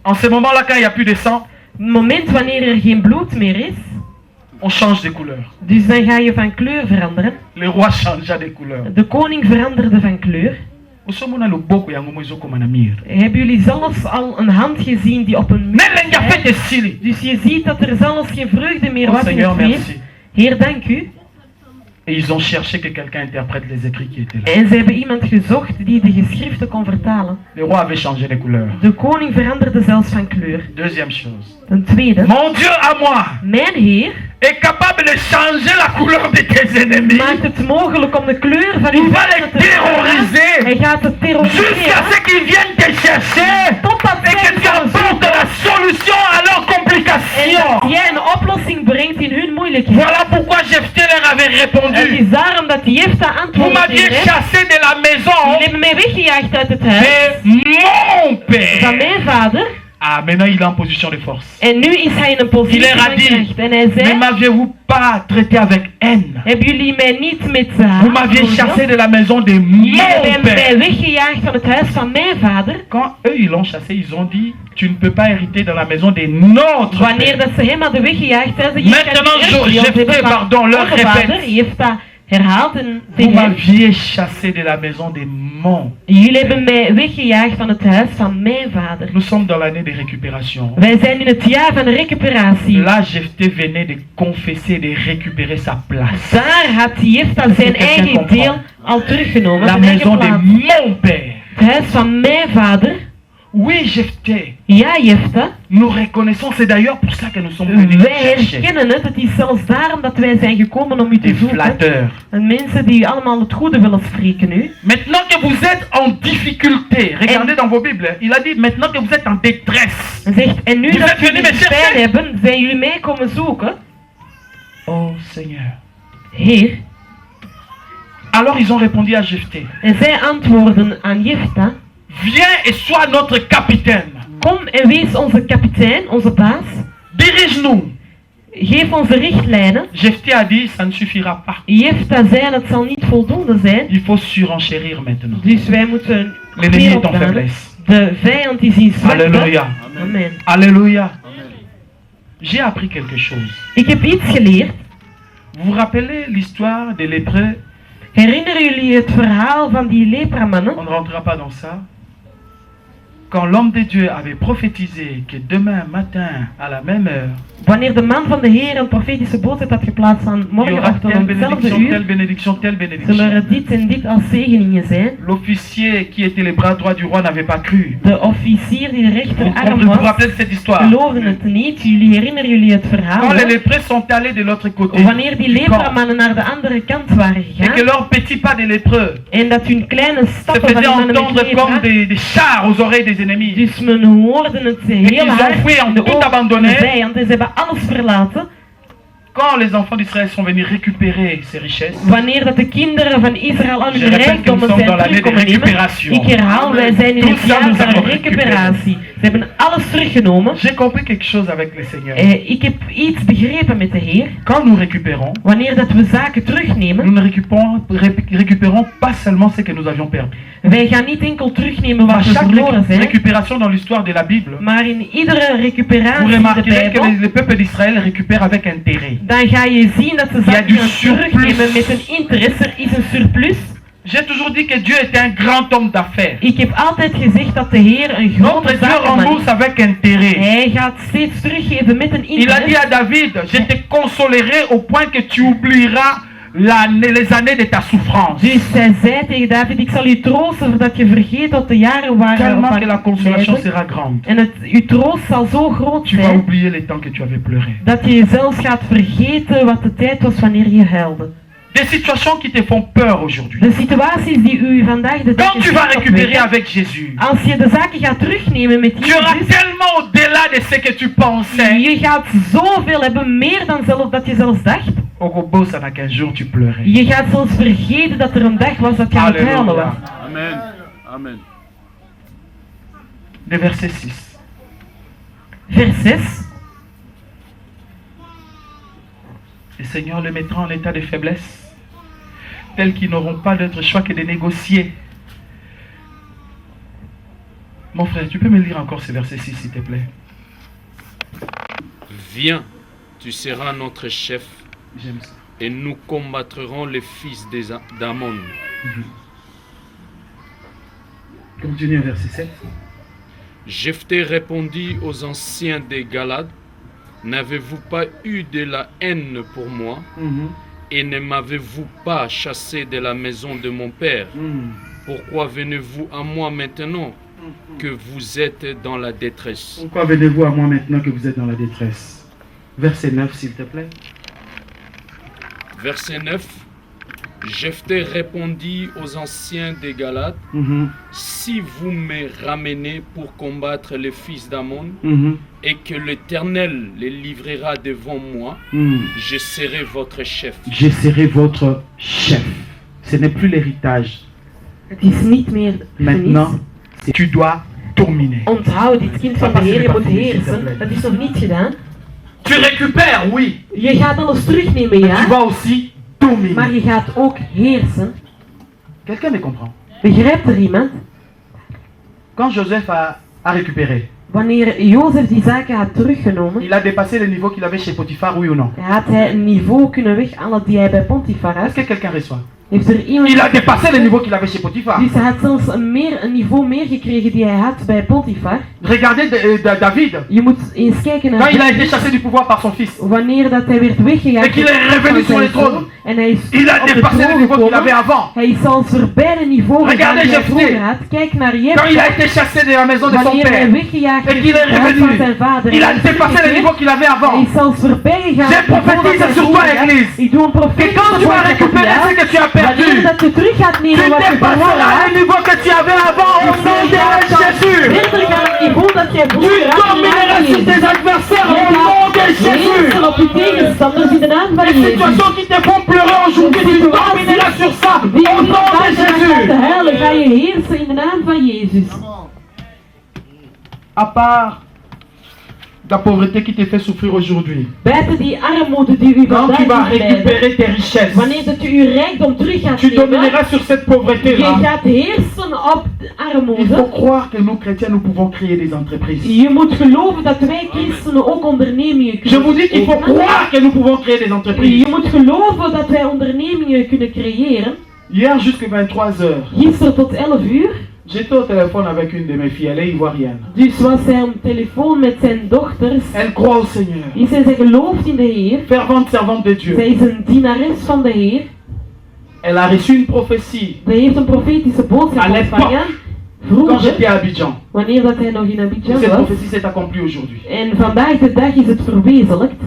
En ce moment-là, quand il n'y a plus de sang, Het moment wanneer er geen bloed meer is, on change de couleur. dus dan ga je van kleur veranderen. Le roi changea de couleur. De koning veranderde van kleur. Hebben jullie zelfs al een hand gezien die op een muur is? Dus je ziet dat er zelfs geen vreugde meer was in Seigneur, het feest. merci. Heer, dank u. Et ils ont cherché que quelqu'un interprète les écrits qui étaient là. En ze hebben iemand gezocht die de geschriften kon vertalen. Le roi avait changé de couleur. De koning veranderde zelfs van kleur. Deuxième chose. Ten tweede, Mon Dieu à moi mijn Heer est capable de changer la couleur de tes ennemis. maakt het mogelijk om de kleur van Il uw va vijanden les te veranderen. terroriser Hij gaat het jusqu'à terroriseren. ce qu'ils viennent te chercher Totdat et zij que tu apportes la solution à leurs en complications. dat jij een oplossing brengt in hun moeilijkheden. Voilà pourquoi Jephthé leur avait Het répondu. is daarom dat Jefta Vous antwoordde. m'aviez chassé de la maison Jullie hebben mij weggejaagd uit het huis de mon van père. mijn vader. Ah, maintenant il est en position de force. En nu is hij in een positie Il leur a van dit, kracht. En hij ne zei, m'aviez-vous pas traité avec haine? hebben jullie mij niet met Vous m'aviez chassé de la maison de Jullie mon hebben mij père. weggejaagd van het huis van mijn vader. Quand eux ils l'ont chassé, ils ont dit tu ne peux pas hériter dans la maison de notre Wanneer père. dat ze hem hadden weggejaagd, zeiden ze, je Maintenant, kan niet Jephthé, hebben van pardon, leur onze répète. vader. Jefta herhaalt en Vous tegen hem, m'aviez chassé de la maison de mon. jullie hebben mij weggejaagd van het huis van mijn vader. Nous sommes dans l'année de récupération. Wij zijn in het jaar van recuperatie. Là, Jephthé venait de confesser, de récupérer sa place. Daar had Jefta zijn Quelqu'un eigen comprend. deel al teruggenomen. La Zijn eigen maison de plaats. mon père. Het huis van mijn vader. Oui, Jephthé. Ja, Jefta. Nous reconnaissons, c'est d'ailleurs pour ça que nous sommes venus Wij chercher. herkennen het. Het is zelfs daarom dat wij zijn gekomen om u te Des zoeken. flatteurs. En mensen die u allemaal het goede willen spreken nu. Maintenant que vous êtes en difficulté, regardez dans vos Bibles, il a dit maintenant que vous êtes en détresse. En zegt, en nu Vous dat êtes venus jullie me chercher? pijn hebben, zijn jullie mij komen zoeken. Oh Seigneur. Heer. Alors ils ont répondu à Jephthé. En zij antwoorden aan Jefta. Viens et sois notre capitaine. Kom en wees onze kapitein, onze baas. Dirige-nous. Geef ons de richtlijnen. Jephthé a dit, ça ne suffira pas. Jefta zei, het zal niet voldoende zijn. Il faut surenchérir maintenant. Dus wij moeten L'ennemi est en opgaan. faiblesse. De vijand is in zwakte. Alléluia. Amen. Alléluia. J'ai appris quelque chose. Ik heb iets geleerd. Vous vous rappelez l'histoire des lépreux? Herinneren jullie het verhaal van die lepramannen? On ne rentrera pas dans ça. Quand l'homme de Dieu avait prophétisé que demain matin, à la même heure, Wanneer de man van de Heer een profetische boodschap had geplaatst van il y aura morgenochtend telle om hetzelfde bénédiction, telle uur, bénédiction, telle zullen bénédiction. er dit en dit als zegeningen zijn. L'officier qui était les bras droits du roi n'avait pas cru. De officier die de rechterarm Vous vous was, rappelez de cette histoire? geloven het niet. Jullie herinneren jullie het verhaal? Quand les hè? lépreux sont allés de l'autre côté, Wanneer die du camp, lepramannen naar de andere kant waren et que gegaan leurs petits pas des lépreux en dat hun kleine se stappen van faisaient die mannen met entendre comme lepra, des chars aux oreilles des ennemis. dus men hoorde het Et heel qu'ils ont hard fui, ont in de tout oren van de abandonné. vijand en ze hebben alles verlaten. Quand les enfants d'Israël sont venus récupérer ces richesses, Wanneer dat de kinderen van Israël aan je hun répète que nous rijkdommen sommes dans zijn l'année de terugkomen nemen, récupération. ik herhaal, wij zijn in Tout het ça, jaar nous van avons recuperatie. Ze hebben alles teruggenomen. J'ai compris quelque chose avec le Seigneur. Ik heb iets begrepen met de Heer. Quand nous récupérons, Wanneer dat we zaken terugnemen, nous ne récupérons pas seulement ce que nous avions perdu. wij gaan niet enkel terugnemen À wat we chaque verloren zijn, récupération dans l'histoire de la Bible, maar in iedere vous recuperatie in de remarquerez que Bijbel, le peuple d'Israël récupère avec intérêt. dan ga je zien dat ze Il y a du zaken gaan terugnemen surplus. met een interesse. Er is een surplus. J'ai toujours dit que Dieu était un grand homme d'affaires. Ik heb altijd gezegd dat de Heer een grote Notre Dieu zakenman rembourse is. avec intérêt. Hij gaat steeds teruggeven met een Il a dit interesse. à David, je te consolerai au point que tu oublieras les années de ta souffrance. Dus hij zei tegen David, ik zal u troosten zodat je vergeet wat de jaren waren. Tellement van que la consolation lijden. sera grande. En uw troost zal zo groot Tu vas zijn, oublier les temps que tu avais pleuré. dat je zelfs gaat vergeten wat de tijd was wanneer je huilde. Des situations qui te font peur aujourd'hui. De situaties die u vandaag de dag Quand tu vas récupérer avec Jésus, als je de zaken gaat terugnemen met tu auras Jezus, tellement au-delà de ce que tu pensais. je gaat zoveel hebben, meer dan zelf, dat je zelfs dacht. Ogobo, ça n'a qu'un jour tu pleurais. Je gaat zelfs vergeten dat er een dag was dat je aan het huilen was. Alléluia. Amen. Amen. De verset 6. Vers 6. Le Seigneur les mettra en état de faiblesse, tels qu'ils n'auront pas d'autre choix que de négocier. Mon frère, tu peux me lire encore ce verset 6, s'il te plaît? Viens, tu seras notre chef, J'aime ça. et nous combattrons les fils d'Ammon. Continue au verset 7. Jephthé répondit aux anciens des Galades, n'avez-vous pas eu de la haine pour moi, et ne m'avez-vous pas chassé de la maison de mon père? Pourquoi venez-vous à moi maintenant que vous êtes dans la détresse? Pourquoi venez-vous à moi maintenant que vous êtes dans la détresse? Verset 9, s'il te plaît. Verset 9. Jephthé répondit aux anciens des Galades, si vous me ramenez pour combattre les fils d'Ammon, et que l'Éternel les livrera devant moi, je serai votre chef. Je serai votre chef. Ce n'est plus l'héritage. Het is niet meer Maintenant, tu dois dominer. Onthoud, dit kind van de Heer, je moet heersen. Dat is nog niet gedaan. Tu récupères, oui. Je gaat alles terugnemen, Mais tu ja. vas aussi dominer. Maar je gaat ook heersen. Quelqu'un me comprend? Begrijpt er iemand? Quand Joseph a récupéré, Wanneer Jozef die zaken had teruggenomen, il a dépassé le niveau qu'il avait chez Potiphar, oui ou non? had hij een niveau kunnen weghalen die hij bij Potifar Est-ce had. que quelqu'un reçoit? Heeft er iemand... Il a dépassé le niveau qu'il avait chez Potiphar. Dus hij had zelfs een niveau meer gekregen die hij had bij Potifar. Regardez David, Je moet eens kijken quand naar il a été David. chassé du pouvoir par son fils. Wanneer dat hij werd weggegaan Et qu'il est revenu sur le trône. en hij is Il a op de dépassé le troon niveau qu'il avait gekomen. avant. Hij is zelfs voorbij de niveau gegaan Regardez die hij Jephthé. vroeger had. Kijk naar Quand il a Jephthé. été chassé de la maison de son Wanneer hij père. weggejaagd Et is qu'il est uit het huis van zijn revenu. vader. Il a Hij is dépassé le teruggekeerd. niveau qu'il avait Hij avant. is zelfs voorbij gegaan. Je prophétise sur toi, Église. Ik doe een Que profetie quand tu vas récupérer ce que tu as perdu, wanneer dat je terug gaat tu nemen wat je verloren dépasseras had. le niveau que tu avais avant au nom de Jésus. Verder gaan op het niveau dat jij Tu vroeger had. domineras sur tes adversaires au nom de Jésus. Heersen op je tegenstanders in de naam van Les Jezus. situations qui te font pleurer aujourd'hui, tu domineras sur ça Die au nom de vandaag gaat te Jésus. huilen, ga je heersen in de naam van Jezus. À part La pauvreté qui te fait souffrir aujourd'hui. Buiten die armoede die u Quand tu vas vandaag doet lijden, récupérer tes richesses, wanneer dat u uw rijkdom terug gaat tu nemen, domineras sur cette je pauvreté-là. gaat heersen op de Il faut armoede. croire que nous chrétiens, nous pouvons créer des entreprises. Je moet geloven dat wij christenen ook ondernemingen Je kunnen vous dis qu'il faut openen. croire que nous pouvons créer des entreprises. Je moet geloven dat wij ondernemingen kunnen creëren. Hier jusqu'à 23 heures, Gisteren tot 11 uur. j'étais au téléphone avec une de mes filles, elle est ivoirienne. Dus was hij aan de telefoon met zijn dochters. Elle croit au Seigneur. Die zei, zij gelooft in de Heer. Fervente servante de Dieu. Zij is een dienares van de Heer. Elle a reçu une prophétie Zij heeft een profetische boodschap À l'époque, ontvangen. quand j'étais Vroeger, à Abidjan. wanneer dat hij nog in Abidjan Cette was. prophétie s'est accomplie aujourd'hui. En vandaag de dag is het verwezenlijkt.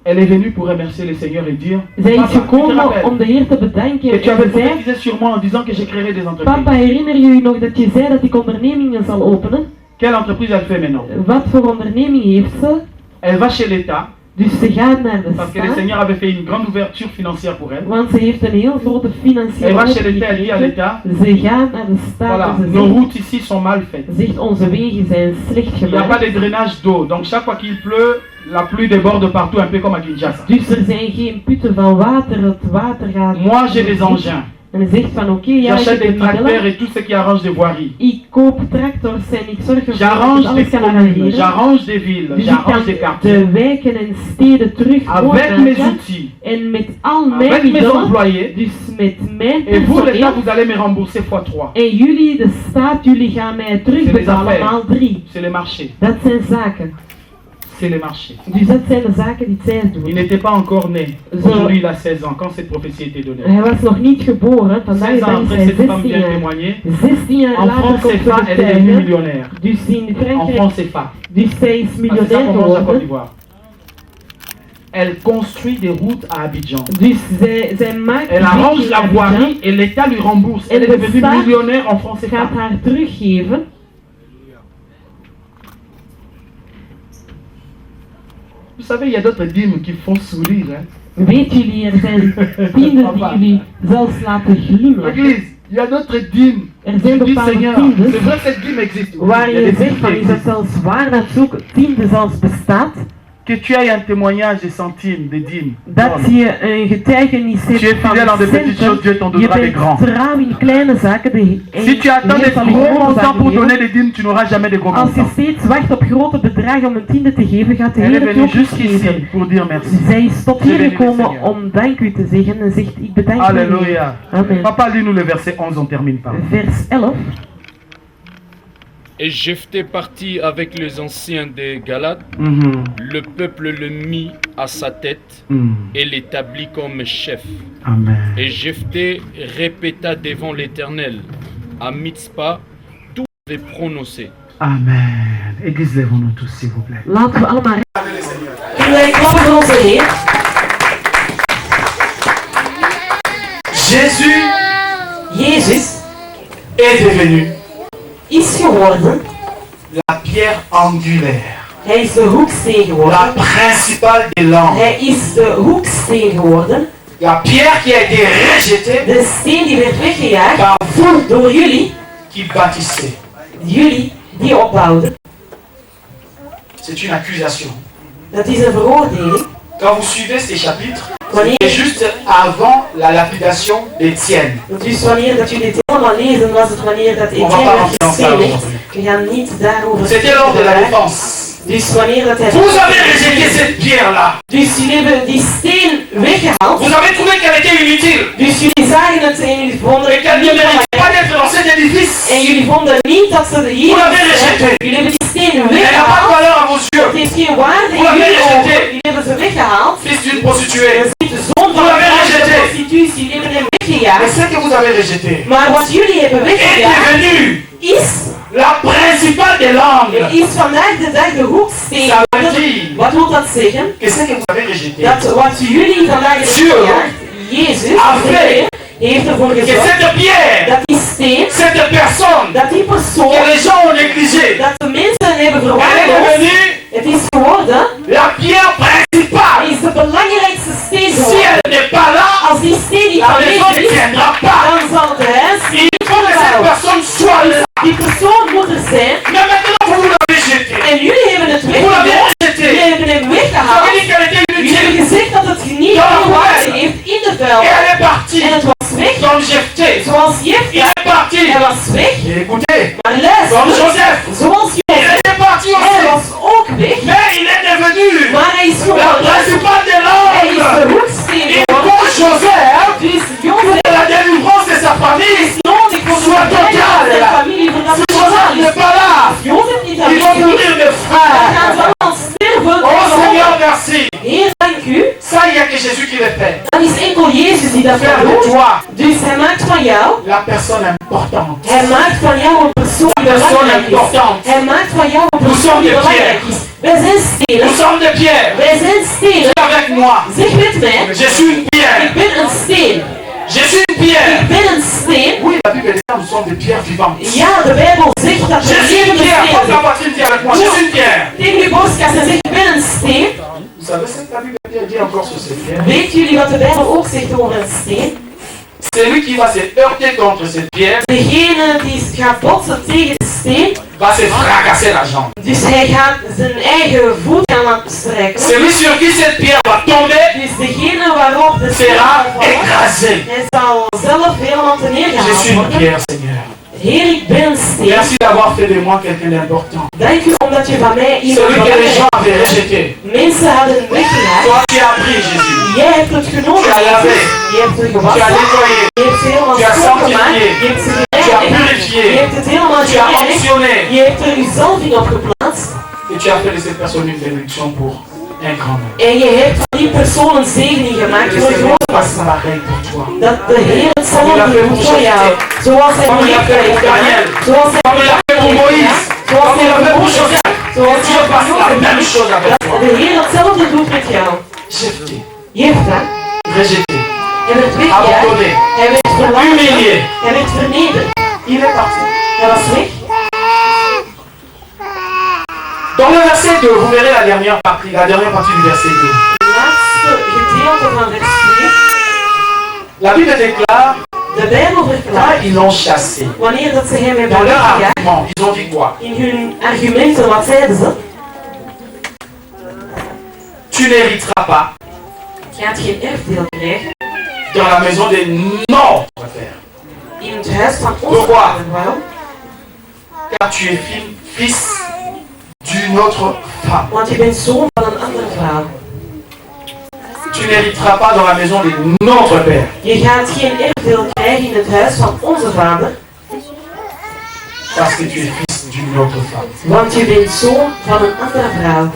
Elle est venue pour remercier le Seigneur et dire, Zij is Papa, tu te gekomen om rappelles de Heer te bedanken. que tu En avais ze zei, prophétisé sur moi en disant que je créerais des entreprises. papa, herinner je je nog dat je zei dat ik ondernemingen zal openen? Quelle entreprise elle fait maintenant? Wat voor onderneming heeft ze? Elle va chez l'État Dus ze gaat naar de parce que le staat. Seigneur avait fait une grande ouverture financière pour elle. Want ze heeft een heel grote financiële Elle va chez l'État, elle dit à opening l'État, gekregen. Ze gaat naar de staat voilà, en ze nos zegt, routes ici sont mal faites. zegt onze wegen zijn slecht Il n'y a pas gemaakt. de drainage d'eau, donc chaque fois qu'il pleut, la pluie déborde partout, un peu comme à Kinshasa. Dus er zijn geen putten van water, het water gaat. Moi j'ai des engins, En hij zegt van oké, ja, ik j'achète heb des tracteurs middelen. et tout ce qui arrange des voiries. Ik koop tractors en ik zorg ervoor dat J'arrange ik des alles kan communes, arrangeren. j'arrange des villes, Dus ik j'arrange kan des quartiers. de wijken en steden terug Avec mes opmaken. outils, En met al mijn avec mes middelen, employés, dus met mijn et vous l'État, personeel. vous allez me rembourser x3. En jullie, de staat, jullie gaan mij C'est les terugbetalen affaires. maal 3. C'est les marchés, Dat zijn zaken. c'est les marchés. Dus dat zijn de zaken die zij Il doen. n'était pas encore né. Aujourd'hui il a 16 ans quand cette prophétie était donnée. Hij was nog niet geboren, vandaag 16 ans is après, hij cette femme 16 vient jaar. témoigner. 16 jaar En later France komt CFA, ze elle est devenue getuigen. millionnaire. Dus in En Frankrijk, France CFA. dus zij is Ah, c'est ça miljonair qu'on mange à Côte geworden. d'Ivoire. Elle construit des routes à Abidjan. Dus zij maakt Elle arrange wegen la in voirie Abidjan, et l'État lui rembourse. Elle est le devenue Staat millionnaire en France CFA. gaat haar teruggeven. Vous savez, il y a d'autres dîmes qui font sourire. Hein. Weet jullie, er zijn tienden die jullie zelfs laten glimlachen. L'église, il y a d'autres dîmes. Er Tu zijn dis, bepaalde Seigneur, tiendes c'est vrai que cette dîme existe. Oui, waar il y a je des zegt dîmes van qui is dat existent. zelfs waar dat zoek tiende zelfs bestaat. Que tu aies un témoignage des centimes, des dîmes. Dat je een getuigenis Tu es hebt van fidèle en de petites choses, Dieu t'en centen. Je donnera des bent grands. trouw in kleine zaken. Si tu attends des gros montants pour donner des dîmes, tu n'auras jamais de gros Als je montants. steeds wacht op grote bedragen om een tiende te geven, gaat de Elle est Heer het venue ook jusqu'ici geven. pour dire merci. Zij is tot Je hier bénis le gekomen Seigneur. om dank u te zeggen en zegt ik bedank u. Alléluia. Amen. Papa, lis-nous le verset 11, on termine par. Vers 11. Et Jephthé partit avec les anciens des Galates, le peuple le mit à sa tête et l'établit comme chef. Amen. Et Jephthé répéta devant l'Éternel à Mitzpah tout ce qu'il avait prononcé. Amen. Église, lèvons-nous tous, s'il vous plaît. Laten we allemaal. Wij klappen voor onze Heer. Jésus Jezus est devenu is geworden. la pierre angulaire, Hij is de hoeksteen geworden. la principale des langues, Hij is de hoeksteen geworden. la pierre qui a été rejetée De steen die werd weggejaagd par vous door jullie, qui bâtissez. jullie die opbouwden. C'est une accusation. Dat is een veroordeling. Quand vous suivez ces chapitres, Wanneer, c'est juste avant la lapidation d'Étienne. dus wanneer dat jullie het allemaal lezen, was het wanneer dat On va pas Etienne rentrer werd dans ça gestenigd. aujourd'hui. We gaan niet daarover C'était lors de la spreken. défense. Dus wanneer dat hij... Vous avez rejeté cette pierre-là. Dus jullie hebben die steen weggehaald. Vous avez trouvé qu'elle était inutile. Dus jullie zagen het en jullie vonden Et het qu'elle ne niet méritait belangrijk. pas d'être dans cet édifice. En jullie vonden niet dat ze hier Vous l'avez rejeté. Jullie hebben die steen Elle n'a pas de weggehaald. valeur à vos Het yeux. heeft geen waarde in Vous l'avez jullie ogen. rejeté. Jullie hebben ze weggehaald. Fils d'une prostituée. Je ziet de zoon van Vous l'avez een rejeté. prostitutie. Jullie hebben hem Mais weggejaagd. ce que vous avez rejeté Maar wat jullie hebben est weggejaagd devenu is... la principale des langues. is vandaag de dag de hoeksteen. Ça veut dire Wat wil dat zeggen? que ce que vous avez rejeté, Dat wat jullie vandaag hebben Dieu weggejaagd, Jezus, a fait heeft ervoor que gezorgd cette pierre, dat die steen, cette personne dat die persoon, que les gens ont négligée, dat de mensen hebben elle est verwaarloosd, devenue het is geworden, la pierre principale. is de belangrijkste steen Si geworden. elle n'est pas là, Als die steen niet la maison aanwezig ne is, tiendra pas. dan zal het huis Il niet faut que cette gebouwd. personne soit là. Die persoon moet er zijn. Mais maintenant, vous l'avez jeté. En jullie hebben het Vous l'avez weggejaagd. rejeté. was weg. Et écoutez, Maar comme luister, Joseph, zoals il Jozef. était parti Hij aussi. was ook weg. Mais il est devenu Maar hij is la geworden. principale de Hij is de l'ordre. hoeksteen Et geworden. pour Joseph, Dus Jozef que la délivrance de sa famille is nodig voor soit totale. zijn familie. Voor dat Si het Joseph totaal n'est is. pas là, Jozef niet ils vont aanwezig is. mourir de Dan gaan ze faim. allemaal sterven. Oh Seigneur, merci. Heer, dank u. Ça, il n'y a que Jésus qui le fait. Dan is enkel Jezus die dat Faire kan de doen. toi Dus hij maakt van jou. la personne importante. Hij maakt van jou een persoon die belangrijk is. importante. Hij maakt van jou een Nous persoon sommes die de belangrijk is. Wij zijn Nous stenen. sommes de pierre. Wij zijn stenen. Dis avec moi. Zeg met mij. Je suis une pierre. Ik ben een steen. Je suis une pierre. Ik ben een steen. Oui, la Bible dit que nous sommes des pierres vivantes. Ja, de Bijbel zegt dat Je we suis une levende pierre. stenen Porte la zijn. poitrine, dis avec moi. Je suis une pierre. Tegen je borstkast en zeg ik ben een steen. Vous savez ce que la Bible dit encore sur ces pierres? Weet jullie wat de Bijbel ook zegt over een steen? Celui qui va se heurter contre cette pierre Degene die gaat botsen tegen de steen, va se fracasser la jambe. dus hij gaat zijn eigen voet aan het strijken. Celui sur qui cette pierre va tomber Dus degene waarop de steen sera gaat vallen, écrasé. hij zal zelf helemaal te Je neergehaald suis une worden. pierre, Seigneur. Heer, ik ben een steen. Merci d'avoir fait de moi quelqu'un d'important. Dank u omdat je van mij iemand Celui que les belangrijk gens avaient rejeté. mensen hadden weggehaald. Toi, tu as pris Jésus. Jij hebt het genomen. Tu as lavé. Je hebt het Tu as gewassen. nettoyé. Je hebt ze helemaal Tu as schoongemaakt. sanctifié. Je hebt ze Tu as gereinigd. purifié. Je hebt het helemaal Tu as gereinigd. fonctionné. Je hebt er uw zalving op geplaatst. Et tu as fait de cette personne une bénédiction pour un grand homme. En je hebt van die persoon een zegening gemaakt Que le voor een Seigneur grote fasse pareil pour toi. dat de Heer hetzelfde doet voor jou. Zoals hij Comme il a voor fait heeft pour gedaan. Daniel. Zoals hij Comme il a fait pour Moïse. Zoals Comme hij il a voor fait pour Mozes. Joseph. Zoals Dieu hij fasse voor la Jozef. même chose avec Dat toi. de Heer hetzelfde doet met jou. Jeté, Jefta, rejeté, hij werd weggejaagd. abandonné. Hij werd verlaten. Humilié. Hij werd vernederd. Il est parti. Hij was weg. Dans le verset 2, vous verrez la dernière partie du verset 2. Het laatste gedeelte van vers 2. La Bible déclare, De Bijbel quand verklaart, ils l'ont chassé, wanneer dat ze hem dans hebben leur weggejaagd, argument, ils ont dit quoi? in hun argumenten, wat zeiden ze? Tu n'hériteras pas Je gaat geen erfdeel krijgen dans la maison de notre père, in het huis van onze Pourquoi? vader. Waarom? car tu es fils d'une autre femme. Want je bent zoon van een andere vrouw. Tu n'hériteras pas dans la maison de notre père, Je gaat geen erfdeel krijgen in het huis van onze vader, parce que tu es fils d'une autre femme. want je bent zoon van een andere vrouw.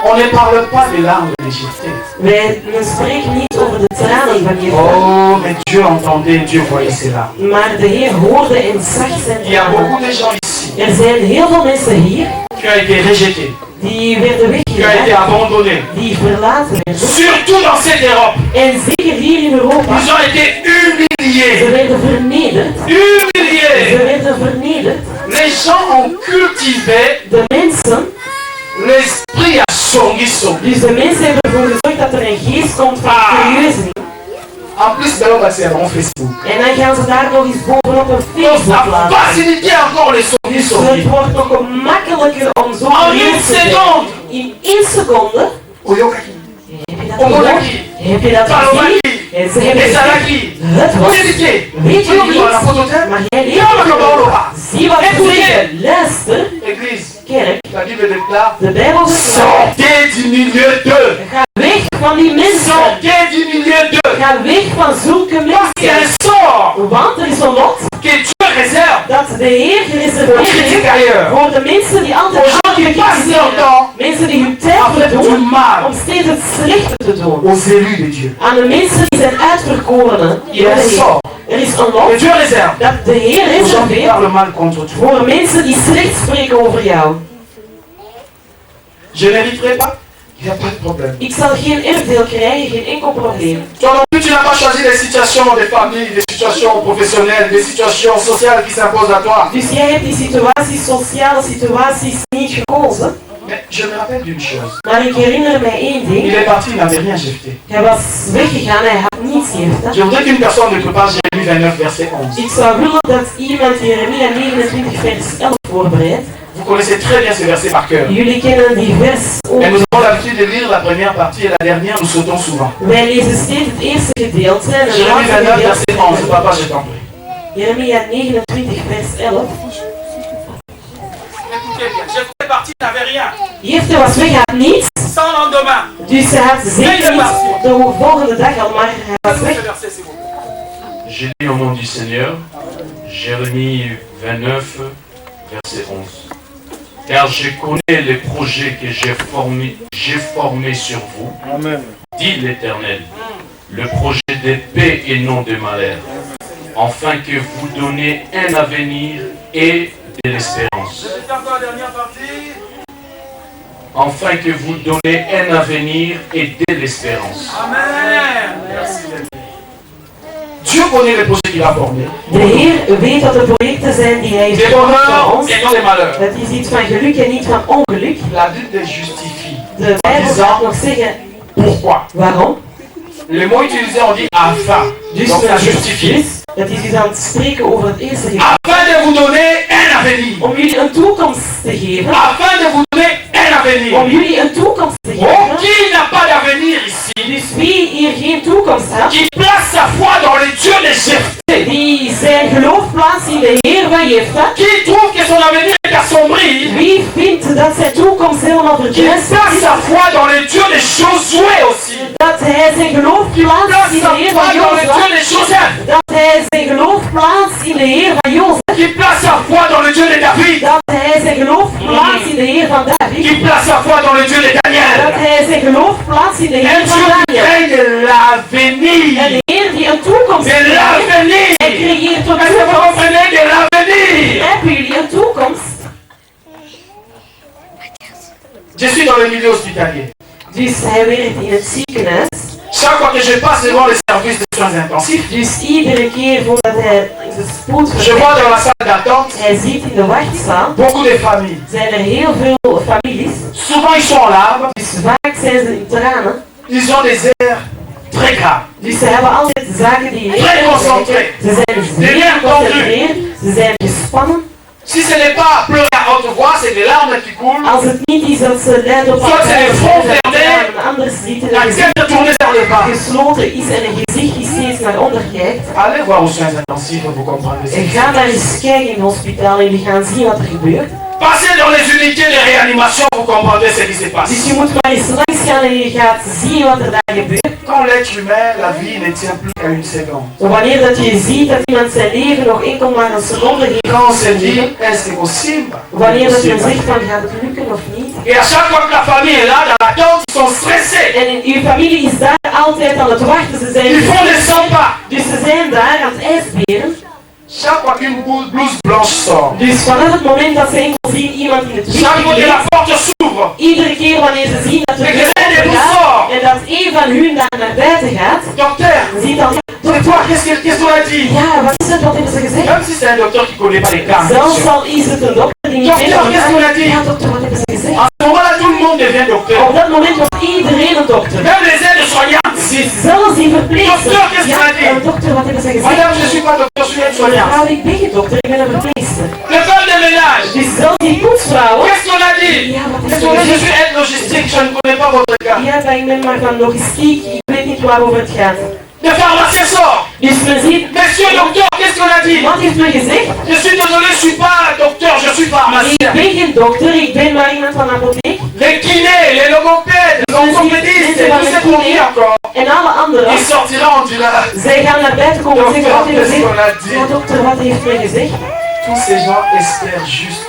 On ne parle pas des larmes de Jéphthé. Men spreken niet over de tranen van Jefta, Oh, mais Dieu entendait, Dieu voyait ces larmes. maar de Heer hoorde en zag zijn Il y a tranen. beaucoup de gens ici. Er zijn heel veel mensen hier Tu as été rejeté, die werden tu as été weggejaagd, abandonné. die verlaten werden. Surtout dans cette Europe, En zeker hier in Europa, ils ont été ze humiliés. werden vernederd. Ze Humiliés. werden vernederd. Les gens ont cultivé De mensen, l'esprit à songiso. dus de mensen hebben ervoor gezorgd dat er een geest komt van curieusing. En plus, maintenant, c'est un Facebook. En dan gaan ze daar nog eens bovenop een Donc, Facebook ça plaatsen. facilite encore les Dus songiso. het wordt nog makkelijker om zo En curieus une te zijn. seconde. In 1 seconde Oyokaki, heb je dat gehoord? Omolaki, Heb je dat gezien? Palomaki, En ze hebben gezegd, Ezalaki. het was. Oyedike. Weet je Oyokaki, la photo niet? tête. Maar jij Viens, leert le Kaboloa. Zie wat ze Écoutez. zeggen. Luister, Église, kerk. la Bible déclare, De Bijbel zegt, sortez du milieu d'eux. ga weg van die mensen. Sortez du milieu d'eux. Ga weg van zulke Il y a un mensen. sort Want er is een lot que Dieu réserve dat de Heer aux gereserveerd critiques heeft ailleurs. voor de mensen die altijd Aux gens qui anderen passent leur kritiseren. temps Mensen die hun tijd à faire du verdoen mal om steeds het slechte te doen. aux élus de Dieu. Aan de mensen die zijn uitverkorenen. Il y a un sort Er is een que lot Dieu réserve dat de Heer aux gens qui reserveert parlent mal contre toi. voor mensen die slecht spreken over jou. Je n'hériterai pas, il n'y a pas de problème. Ik zal geen erfdeel krijgen, geen enkel probleem. Toi non plus, tu n'as pas choisi des situations de famille, des situations professionnelles, des situations sociales qui s'imposent à toi. Dus jij hebt die situaties, sociale situaties niet gekozen. Mais je me rappelle d'une chose. Maar ik herinner mij één Il ding. est parti, il n'avait rien jeté. Hij was weggegaan, hij had niets gegeven. Je voudrais qu'une personne me prépare Jérémie 29, verset 11. Ik zou willen dat iemand Jeremia 29 vers 11 voorbereidt. Vous connaissez très bien ce verset par cœur. Jullie kennen die vers ook. Et nous avons l'habitude de lire la première partie et la dernière, nous sautons souvent. Wij lezen steeds het eerste gedeelte en het Jérémie laatste 29, gedeelte. verset 11. Papa, je t'en prie. Jeremia 29 vers 11. Écoutez bien, je faisais partie, n'avait rien. Jefte was weg, had niets. Sans lendemain. Dus hij had zeker niet de volgende dag al, maar hij was weg. Ce verset, s'il vous plaît. J'ai lu au nom du Seigneur, Jérémie 29, verset 11. Car je connais les projets que j'ai formés sur vous, Amen. dit l'Éternel, le projet de paix et non de malheur, afin que vous donniez un avenir et de l'espérance. Afin que vous donnez un avenir et de l'espérance. Amen. Merci. Dieu connaît les projets qu'il a formés. De Heer weet wat de projecten zijn die hij heeft Des gevormd voor bonheurs ons. et non des malheurs. Dat is iets van geluk en niet van ongeluk. La Bible les justifie. De Bijbel gaat nog zeggen Pourquoi? waarom. Le mot utilisé, on dit afin. Dus Donc ça dat justifie. dat is dus aan het spreken over het eerste gebed. Afin de vous donner un avenir. Om jullie een toekomst te geven. Afin de vous donner un avenir. Om jullie een toekomst te Oh, geven. qui n'a pas d'avenir ici? Dus wie hier geen toekomst had, Qui place sa foi dans le Dieu de Jephthé. die zijn geloof plaatst in de Heer van Jefta. Qui trouve que son avenir est assombri. Wie vindt dat zijn toekomst helemaal Qui vergrijsd place is. sa foi dans le Dieu de Josué aussi. Dat hij zijn geloof plaatst Place in sa de Heer foi van dans le Dieu Jozef. de Joseph. Dat hij zijn geloof plaatst in de Heer van Jozef. Qui place sa foi dans le Dieu de David. Dat hij zijn geloof plaatst in de Heer van Qui David. place sa foi dans le Dieu de Dat Daniel. hij zijn geloof plaatst in de Un Heer van Dieu qui Daniel. crée de l'avenir. Een Heer die een toekomst De creëert. l'avenir. Hij creëert een Est-ce que vous toekomst. comprenez de l'avenir? Hebben jullie een toekomst? Je suis dans le milieu hospitalier. Dus hij werkt in het ziekenhuis. Chaque fois que je passe devant le service de soins intensifs, Dus iedere keer voordat hij de spoed je vois vertrekt, dans la salle d'attente hij ziet in de wachtzaal, beaucoup de familles. zijn er heel veel families. Souvent ils sont en larmes, Dus vaak zijn ze in tranen. ils ont des airs très graves. Dus ze hebben altijd zaken die Très concentrés. Ze zijn zeer geconcentreerd, ze zijn gespannen. Si ce n'est pas pleurer à haute voix, c'est des larmes qui coulent. Als het niet is dat ze luid op Soit c'est le front fermé, anders zitten la er tête tournée vers le bas. gesloten is en een gezicht die steeds naar onder kijkt. Allez voir aux soins intensifs, vous comprendrez. En ga daar eens kijken in het hospitaal en die gaan zien wat er gebeurt. Passez dans les unités de réanimation, vous comprendrez ce qui se passe. Dus je moet maar eens langs gaan en je gaat zien wat er daar gebeurt. Quand l'être humain, la vie ne tient plus qu'à une seconde. Wanneer dat je ziet dat iemand zijn leven nog enkel maar een seconde heeft Quand on se dit, gegeven, est-ce que c'est possible? wanneer dat je zegt van gaat het lukken of niet. Et à chaque fois que la famille est là, dans l'attente, ils sont stressés. En uw familie is daar altijd aan het wachten, ze zijn Ils font des 100 pas. dus ze zijn daar aan het ijsberen. Chaque fois qu'une blouse blanche sort, Dus vanaf het moment dat ze enkel zien iemand in het wit chaque fois que la gekleed, porte s'ouvre, iedere keer wanneer ze zien dat er Et que deur l'un des open vous gaat sort. en dat een van hun daar naar buiten gaat, docteur, ziet dan, c'est toi, qu'est-ce qu'on a dit? ja, wat is het, wat hebben ze gezegd? Même si c'est un docteur qui ne connaît pas les cas. Zelfs al is het een dokter die niet Dokter, weet wat qu'est-ce qu'on a dit? ja, dokter, wat hebben ze gezegd? À ce moment-là, tout le monde devient docteur. Op dat moment wordt iedereen een dokter. Même les aides-soignants. Zelfs die verpleegster. Dokter, qu'est-ce qu'on a dit? Dokter, wat hebben ze gezegd? Madame, je ne suis pas docteur, je suis aide-soignant. Mevrouw, ik ben geen dokter, ik ben een verpleegster. Le femme de ménage. Dus zelfs die poetsvrouwen. Qu'est-ce qu'on a dit? Ja, wat Qu'est-ce hebben qu'on a ze dit? Je gezegd? suis aide logistique, je ne connais pas votre cas. Ja, maar ik ben maar van logistiek, ik weet niet waarover het gaat. Le pharmacien sort. Dus men ziet, Monsieur docteur, qu'est-ce qu'on a dit? wat heeft men gezegd? Je suis désolé, je ne suis pas docteur, je suis Ik pharmacien. ben geen dokter, ik ben maar iemand van de apotheek. Les kinés, les logopèdes, les orthopédistes, et tous ces produits encore. En alle anderen, Il sortira, on dira. zij gaan naar buiten komen en zeggen, wat heeft Qu'est-ce qu'on a gezegd? dit? Ja, dokter, wat heeft men gezegd? Tous ces gens espèrent juste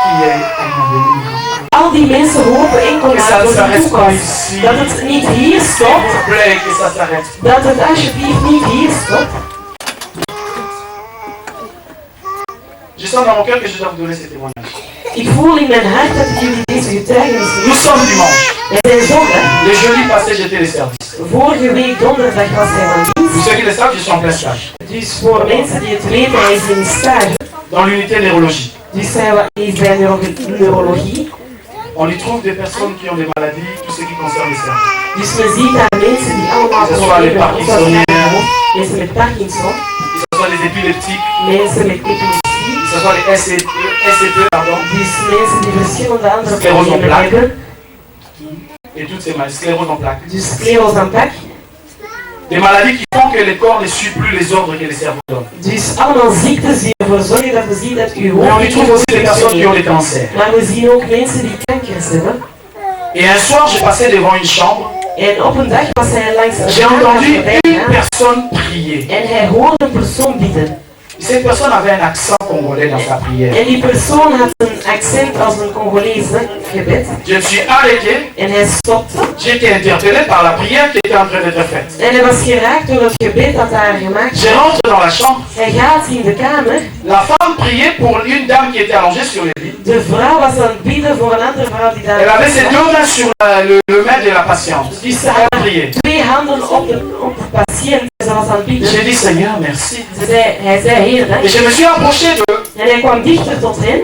qu'il y ait un avenir. Al die mensen hopen enkel Que ça maar ne voor de s'arrête pas toekomst. ici. Dat het niet hier S'il stopt, vous plaît, que ça s'arrête. dat het alsjeblieft niet hier stopt. Je sens dans mon cœur que je dois vous donner ces témoignages. Ik voel in mijn hart dat ik jullie deze getuigenis Nous moet. sommes dimanche. We zijn zondag. Le jeudi passé, j'étais les services. Vorige week donderdag was hij van Pour dienst. ceux qui le savent, je suis en plein stage. Dus voor mensen die het weten, hij is in stage. Dans l'unité neurologie. Dus hij is bij neurologie. On y trouve des personnes qui ont des maladies, tout ce qui concerne les cerveaux. Dus men ziet daar mensen die allemaal Dat is wel problemen een hebben. Parkinson. Mensen met Parkinson, Que ce soit les épileptiques, mensen met epilepsie. que ce soit les SCP, pardon, Dus mensen die verschillende andere Sclerose en problemen plaques. hebben. et toutes ces maladies, sclérose en plaques. Dus sclerose en plaques. Des maladies qui font que le corps ne suit plus les ordres que le cerveau donne. Dus allemaal ziektes die ervoor zorgen dat we zien dat uw Mais on hoofd y trouve aussi des personnes qui ont des cancers. Maar we zien ook mensen die kankers hebben. Et un soir, je passais devant une chambre. En op een dag was hij langs een J'ai kamer entendu voorbij une gegaan. personne prier. En hij hoorde een persoon bidden. Cette personne avait un accent congolais dans sa prière. En die persoon had een accent als een Congolese gebed. Je me suis arrêté. En hij stopte. J'ai été interpellé par la prière qui était en train d'être faite. En hij was geraakt door het gebed dat daar gemaakt Je werd. rentre dans la chambre. Hij gaat in de kamer. La femme priait pour une dame qui était allongée sur le lit. De vrouw was aan het bidden voor een andere vrouw die daar Elle avait ses deux mains sur le main de la patiente. Dus ze Elle had priait. twee handen op de patiënt en ze was aan het bidden. J'ai dit Seigneur, merci. Hij zei Heer, dank. Et je me suis approché d'eux. En hij kwam dichter tot hen.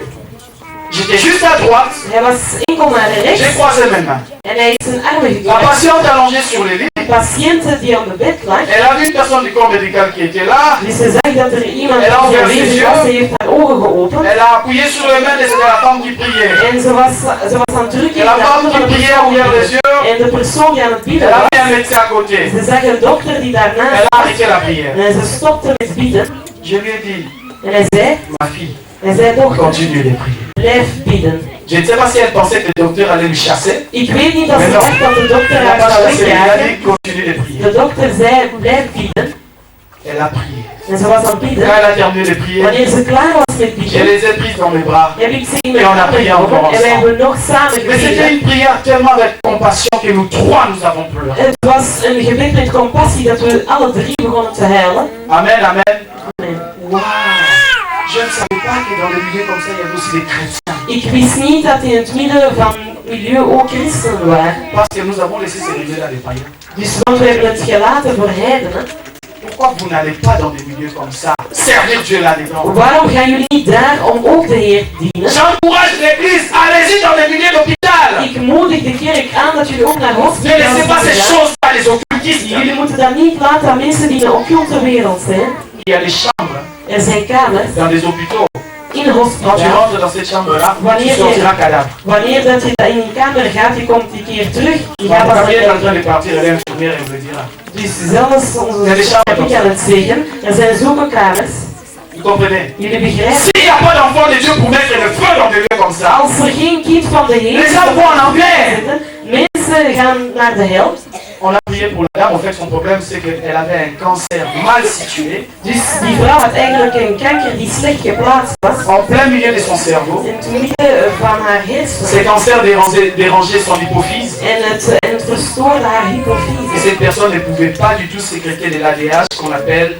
J'étais juste à droite. Hij was enkel naar de rechts. J'ai croisé mes mains. En hij heeft zijn armen La gekruist. patiente allongée sur le lit. De patiënt die op het bed lag. Elle a vu une personne du corps médical qui était là. Dus ze zag dat er iemand Elle a die ouvert aanwezig ses was. yeux. Ze heeft haar ogen geopend. Elle a appuyé sur les mains de la femme qui priait. En ze was aan het drukken Et in la de femme handen qui van de priait a persoon. ouvert les yeux. En de persoon die aan het bidden Elle was. avait un médecin à côté. Ze zag een dokter die daarnaast Elle a was. arrêté la prière. En ze stopte met bidden. Je lui ai dit, En hij zei, dochter, continue de prier. blijf bidden. Je ne sais pas si elle pensait que le docteur allait lui chasser. Ik weet niet of ze Mais non. dacht dat de dokter Elle n'a haar pas zou chassé, elle a wegjagen. dit continue de prier. De dokter zei, blijf bidden. Elle a prié. En ze was aan het Quand bidden. elle a terminé de prier, Wanneer ze klaar was met je bidden, les ai prises dans mes bras. heb ik ze in Et mijn on a armen prié encore genomen en wij ensemble. hebben nog samen Mais c'était gebeden. une prière tellement avec compassion que nous trois nous avons pleuré. Het was een gebed met compassie dat we alle drie begonnen te huilen. Amen, amen. Amen. Waouh! Je ne savais pas que dans les milieux comme ça, il y avait aussi des chrétiens. Ik wist niet dat in het midden van milieu ook christenen waren. Parce que nous avons laissé ces milieux-là des païens. Dus want we hebben het gelaten voor heidenen. Pourquoi vous n'allez pas dans des milieux comme ça? Servir Dieu là-dedans. Waarom gaan jullie niet daar om ook de Heer te dienen? J'encourage l'église, allez-y dans les milieux d'hôpital. Ik moedig de kerk aan dat jullie ook naar Ne hospitalen laissez pas ces gaan. choses-là, les occultistes. Jullie moeten dat niet laten aan mensen die in de occulte wereld zijn. Il y a des chambres Er zijn kamers dans des hôpitaux. in Quand tu hospitalen. rentres dans cette chambre-là, tu Wanneer sortiras cadavre. wanneer dat je in een kamer gaat, je komt die keer terug. Je Quand gaat la als famille est en een train de partir, elle est infirmière et vous le dira. Dus zelfs onze ik aan het zeggen, er zijn zulke kamers. Vous comprenez? Jullie begrijpen? S'il n'y a pas d'enfant de Dieu pour mettre le feu dans des lieux comme ça, Als er geen kind van de Heer les is, gens vont en enfer. mensen gaan naar de hel. On a prié pour la dame, en fait son problème c'est qu'elle avait un cancer mal situé, Dus die vrouw had eigenlijk een kanker die slecht geplaatst was. en plein milieu de son cerveau. In het midden van haar hersenen. Ces cancers dérangeaient son hypophyse. En het verstoorde haar Et hypofyse. cette personne ne pouvait pas du tout sécréter de l'ADH qu'on appelle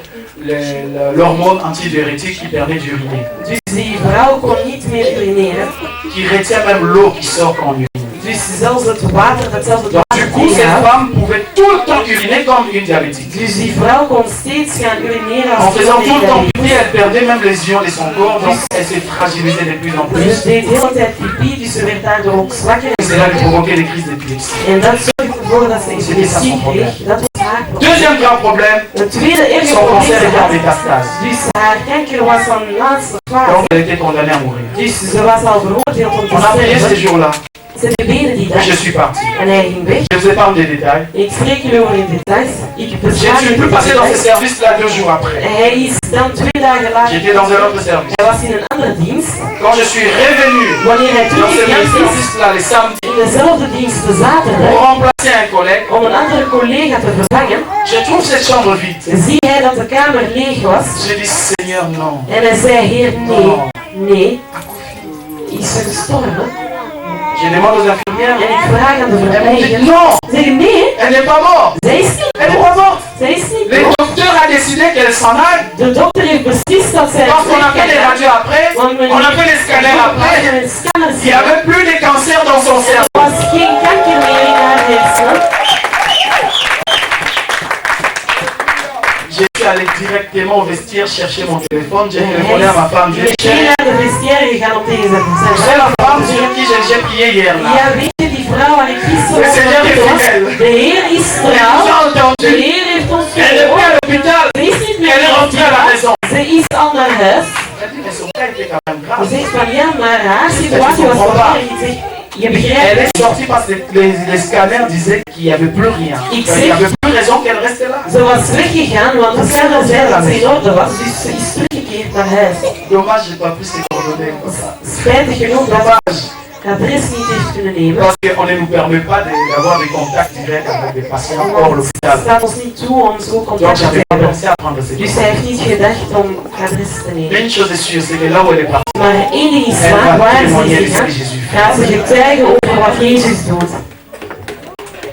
l'hormone antidiurétique qui permet d'uriner. Dus die vrouw kon niet meer urineren. Qui retient même l'eau qui sort quand on urine. Dus zelfs het water, datzelfde Donc du water coup, cette tegenhoudt. femme pouvait tout le temps uriner comme une diabétique. Dus die vrouw kon steeds gaan urineren En als faisant tout le temps iemand pipi, elle perdait même les ions de son corps, donc elle s'est fragilisée de plus en die plus. ze deed de hele tijd pipi, dus ze werd daardoor ook zwakker. Et c'est là que provoquait des crises d'épilepsie. En dat zorgde ervoor dat ze epilepsie kreeg. Dat was haar probleem. Deuxième grand problème, Het tweede erge son probleem cancer était en had, métastase. dus haar kanker was van laatste fase. Donc elle était condamnée à mourir. Dus ze was al veroordeeld om te On a prié ces sterven. jours-là, Ze gebeden die et dag je suis parti. en hij ging weg. Je ne vous épargne des détails. Ik spreek jullie over in details. Ik Je bespraak ne suis plus passé dans ces services-là 2 jours après. Hij is dan 2 dagen later. J'étais dans un autre service. Hij was in een andere dienst. Quand je suis revenu Wanneer hij dans ce même teruggekeerd is, service-là les samedis in dezelfde dienst de pour zaterdag, remplacer un collègue, om een andere collega te vervangen, je trouve cette chambre vide. zie hij dat de kamer leeg was. J'ai dit Seigneur non. En hij zei, Heer, nee, is ze gestorven? Je demande aux infirmières. En ik vraag aan de Elles m'ont dit verpleger. non, Ze zeggen, nee, elle n'est pas morte. zij is niet Elle n'est pas morte. Zij is niet Le dood. docteur a décidé qu'elle s'en aille. De dokter heeft beslist dat zij Quand on a fait les teruggaat. radios après, on a fait les scanners après, Een scanner il n'y avait plus de cancer dans son cerveau. Er was geen kanker meer in haar hersenen. Je suis allé directement au vestiaire chercher mon téléphone. J'ai téléphoné à ma femme. J'ai dit, Ik ben naar de vestiaire gegaan om tegen c'est zijn la femme sur qui j'ai prié hier là. Ja, weet je, die vrouw waar ik gisteren Le Seigneur est over was, fidèle. de Heer is J'ai trouw. De entendu. Heer heeft ons Elle est plus à gehoord. l'hôpital. Ze is niet meer Elle est in rentrée à la het maison. Ze is al naar huis. Elle dit, mais son cas était quand même Ze grave. zegt van ja, maar haar situatie was wel erg. Ik zeg, Je begrijpt Elle het. est sortie parce que les scanners disaient qu'il n'y avait plus rien. Ik Il n'y avait zeg, plus raison qu'elle reste là. ze was weggegaan, want de scanner zei dat ze in orde was, dus ze is teruggekeerd naar huis. Dommage, j'ai pas pu se coordonner comme ça. Spijtig genoeg dat Dommage. adres niet heeft kunnen nemen. Parce qu'on ne nous permet pas d'avoir des contacts directs avec des patients hors Het l'hôpital. staat ons niet toe om zo Donc contact te j'avais pas hebben. pensé à prendre ces Dus contacts. hij heeft niet gedacht om adres te nemen. Une chose est sûre, c'est que là où elle est partie, Maar één ding is elle waar, va waar témoigner ze de is ce que gegaan, Jésus fait. gaat ze getuigen over wat Jezus doet.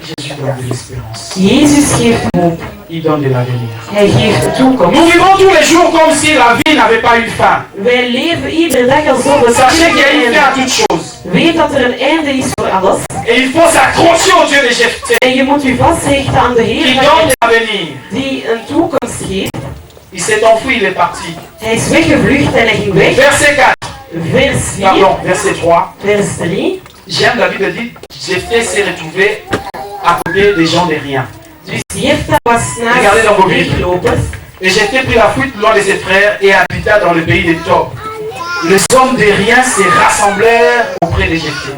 Jésus donne de l'espérance. Jezus geeft hoop. Il donne de l'avenir. Hij geeft de toekomst. Nous vivons tous les jours comme si la vie n'avait pas eu fin. Wij leven iedere dag alsof het Sachez qu'il y a une fin à einde. toute chose. Weet dat er een einde is voor alles. Et il faut s'accrocher au Dieu de Jephthé En je moet je vasthechten aan de qui Heer donne de l'avenir. die een toekomst geeft. Il s'est enfui, il est parti. Hij is weggevlucht en hij ging weg. Verset 4, Vers 4, pardon, verset 3. vers 3. J'aime la Bible dit, Jephthé s'est retrouvé à côté des gens de rien. Dus Jephthah was Regardez dans naast vos Bibles. leeglopers. Et Jephthé prit la fuite loin de ses frères et habita dans le pays de Tob. Les hommes de rien se rassemblèrent auprès de Jephthé.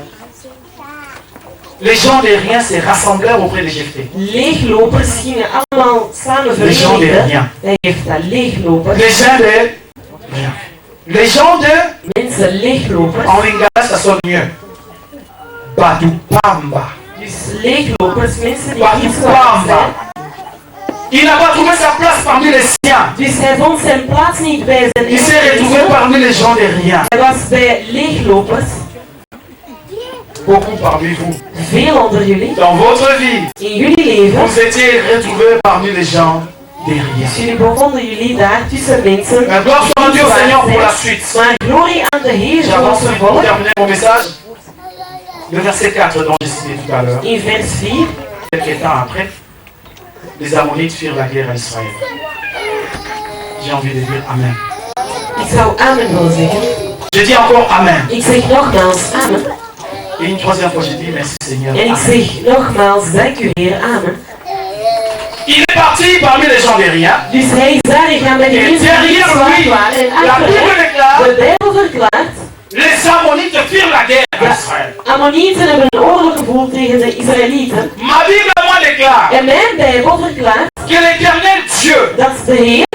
Les gens de rien se rassemblèrent auprès de Jephthé. Leeglopers gingen allemaal samen Les gens de verenigden. rien. Hij heeft dat leeglopers. Les gens de rien. Les gens de... Mensen leeglopers. En lingala, ça sonne mieux. Badupamba. Dus leeglopers, mensen die iets waard Badupamba. zijn. Il n'a pas trouvé sa place parmi les siens. Dus hij vond zijn plaats niet bij zijn Il s'est retrouvé eigen. parmi les gens de rien. Hij was bij leeglopers. Beaucoup parmi vous. Veel onder jullie. Dans votre vie, In jullie leven. vous étiez retrouvés parmi les gens de rien. Dus jullie bevonden jullie daar tussen mensen. Mais gloire soit à Dieu au Seigneur pour la suite. Maar glorie aan de Heer voor J'avance ons vite pour volk. terminer mon message. Le verset 4 dont j'ai cité tout à l'heure. In vers 4. Quelques temps après, les Ammonites firent la guerre à Israël. J'ai envie de dire Amen. Ik zou amen willen zeggen. Je dis encore Amen. Ik zeg nogmaals amen. Et une troisième fois, je dis merci Seigneur. En ik Amen. zeg nogmaals dank u Heer, amen. Il est parti parmi les gens de rien. Dus hij is daar gegaan bij de Et mensen die niet derrière zwaar lui, waren. En la achter Bible hem, déclare, de Bijbel verklaart, les Ammonites firent la guerre à Israël. Ammonieten hebben een oorlog gevoerd tegen de Israëlieten. Ma Bible, moi, déclare En mijn Bijbel verklaart que l'éternel Dieu, dat de Heer,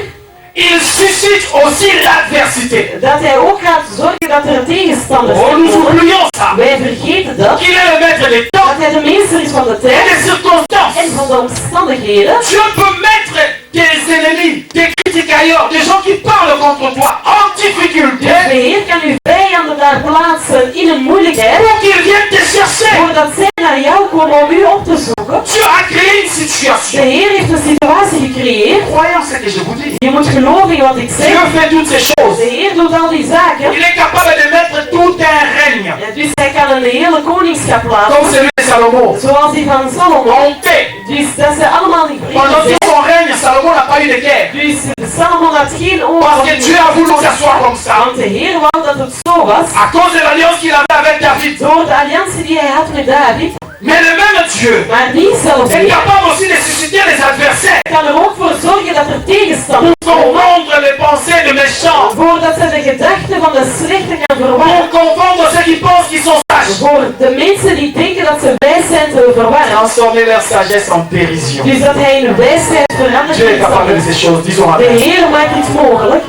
il suscite aussi l'adversité. dat hij ook gaat zorgen dat er tegenstanders Oh, nous komen. oublions ça. Wij vergeten dat. Qu'il est le maître des temps Dat hij de meester is van de et tijd des circonstances. en van de omstandigheden. Dieu peut mettre tes ennemis, tes critiquailleurs, des gens qui parlent contre toi en difficulté De Heer kan uw vijanden daar plaatsen in een moeilijkheid, pour qu'ils viennent te chercher. voordat zij naar jou komen om u op te zoeken. Dieu a créé une De situation. Heer heeft een situatie gecreëerd. Croyez en ce que je vous dis. Je moet geloven in wat ik zeg. Dieu fait toutes ces choses. De Heer doet al die zaken. Il est capable de mettre tout un règne, Ja, dus hij kan een hele koningschap comme plaatsen, celui de Salomon, zoals die van Salomon. en paix. Dus dat ze allemaal niet Pendant vrede tout zijn. son règne, Salomon n'a pas eu de guerre. Dus Salomon had geen Parce que Dieu oorlog. a voulu s'asseoir comme ça. Want de Heer wou dat het zo was. À cause de l'alliance qu'il avait avec David. Door de alliantie die hij had met David. Mais le même Dieu Maar diezelfde est Heer capable aussi de susciter les adversaires kan er ook voor zorgen dat er tegenstanders pour komen. confondre les pensées de méchants, Voordat ze de gedachten van de slechte gaan verwarren. pour confondre ceux qui pensent qu'ils sont sages, Voor de mensen die denken dat ze wijs zijn te verwarren. transformer leur sagesse en dérision. Dus dat hij in wijsheid verandert. Dieu est capable de ces choses, disons De Amen. Heer maakt iets mogelijk.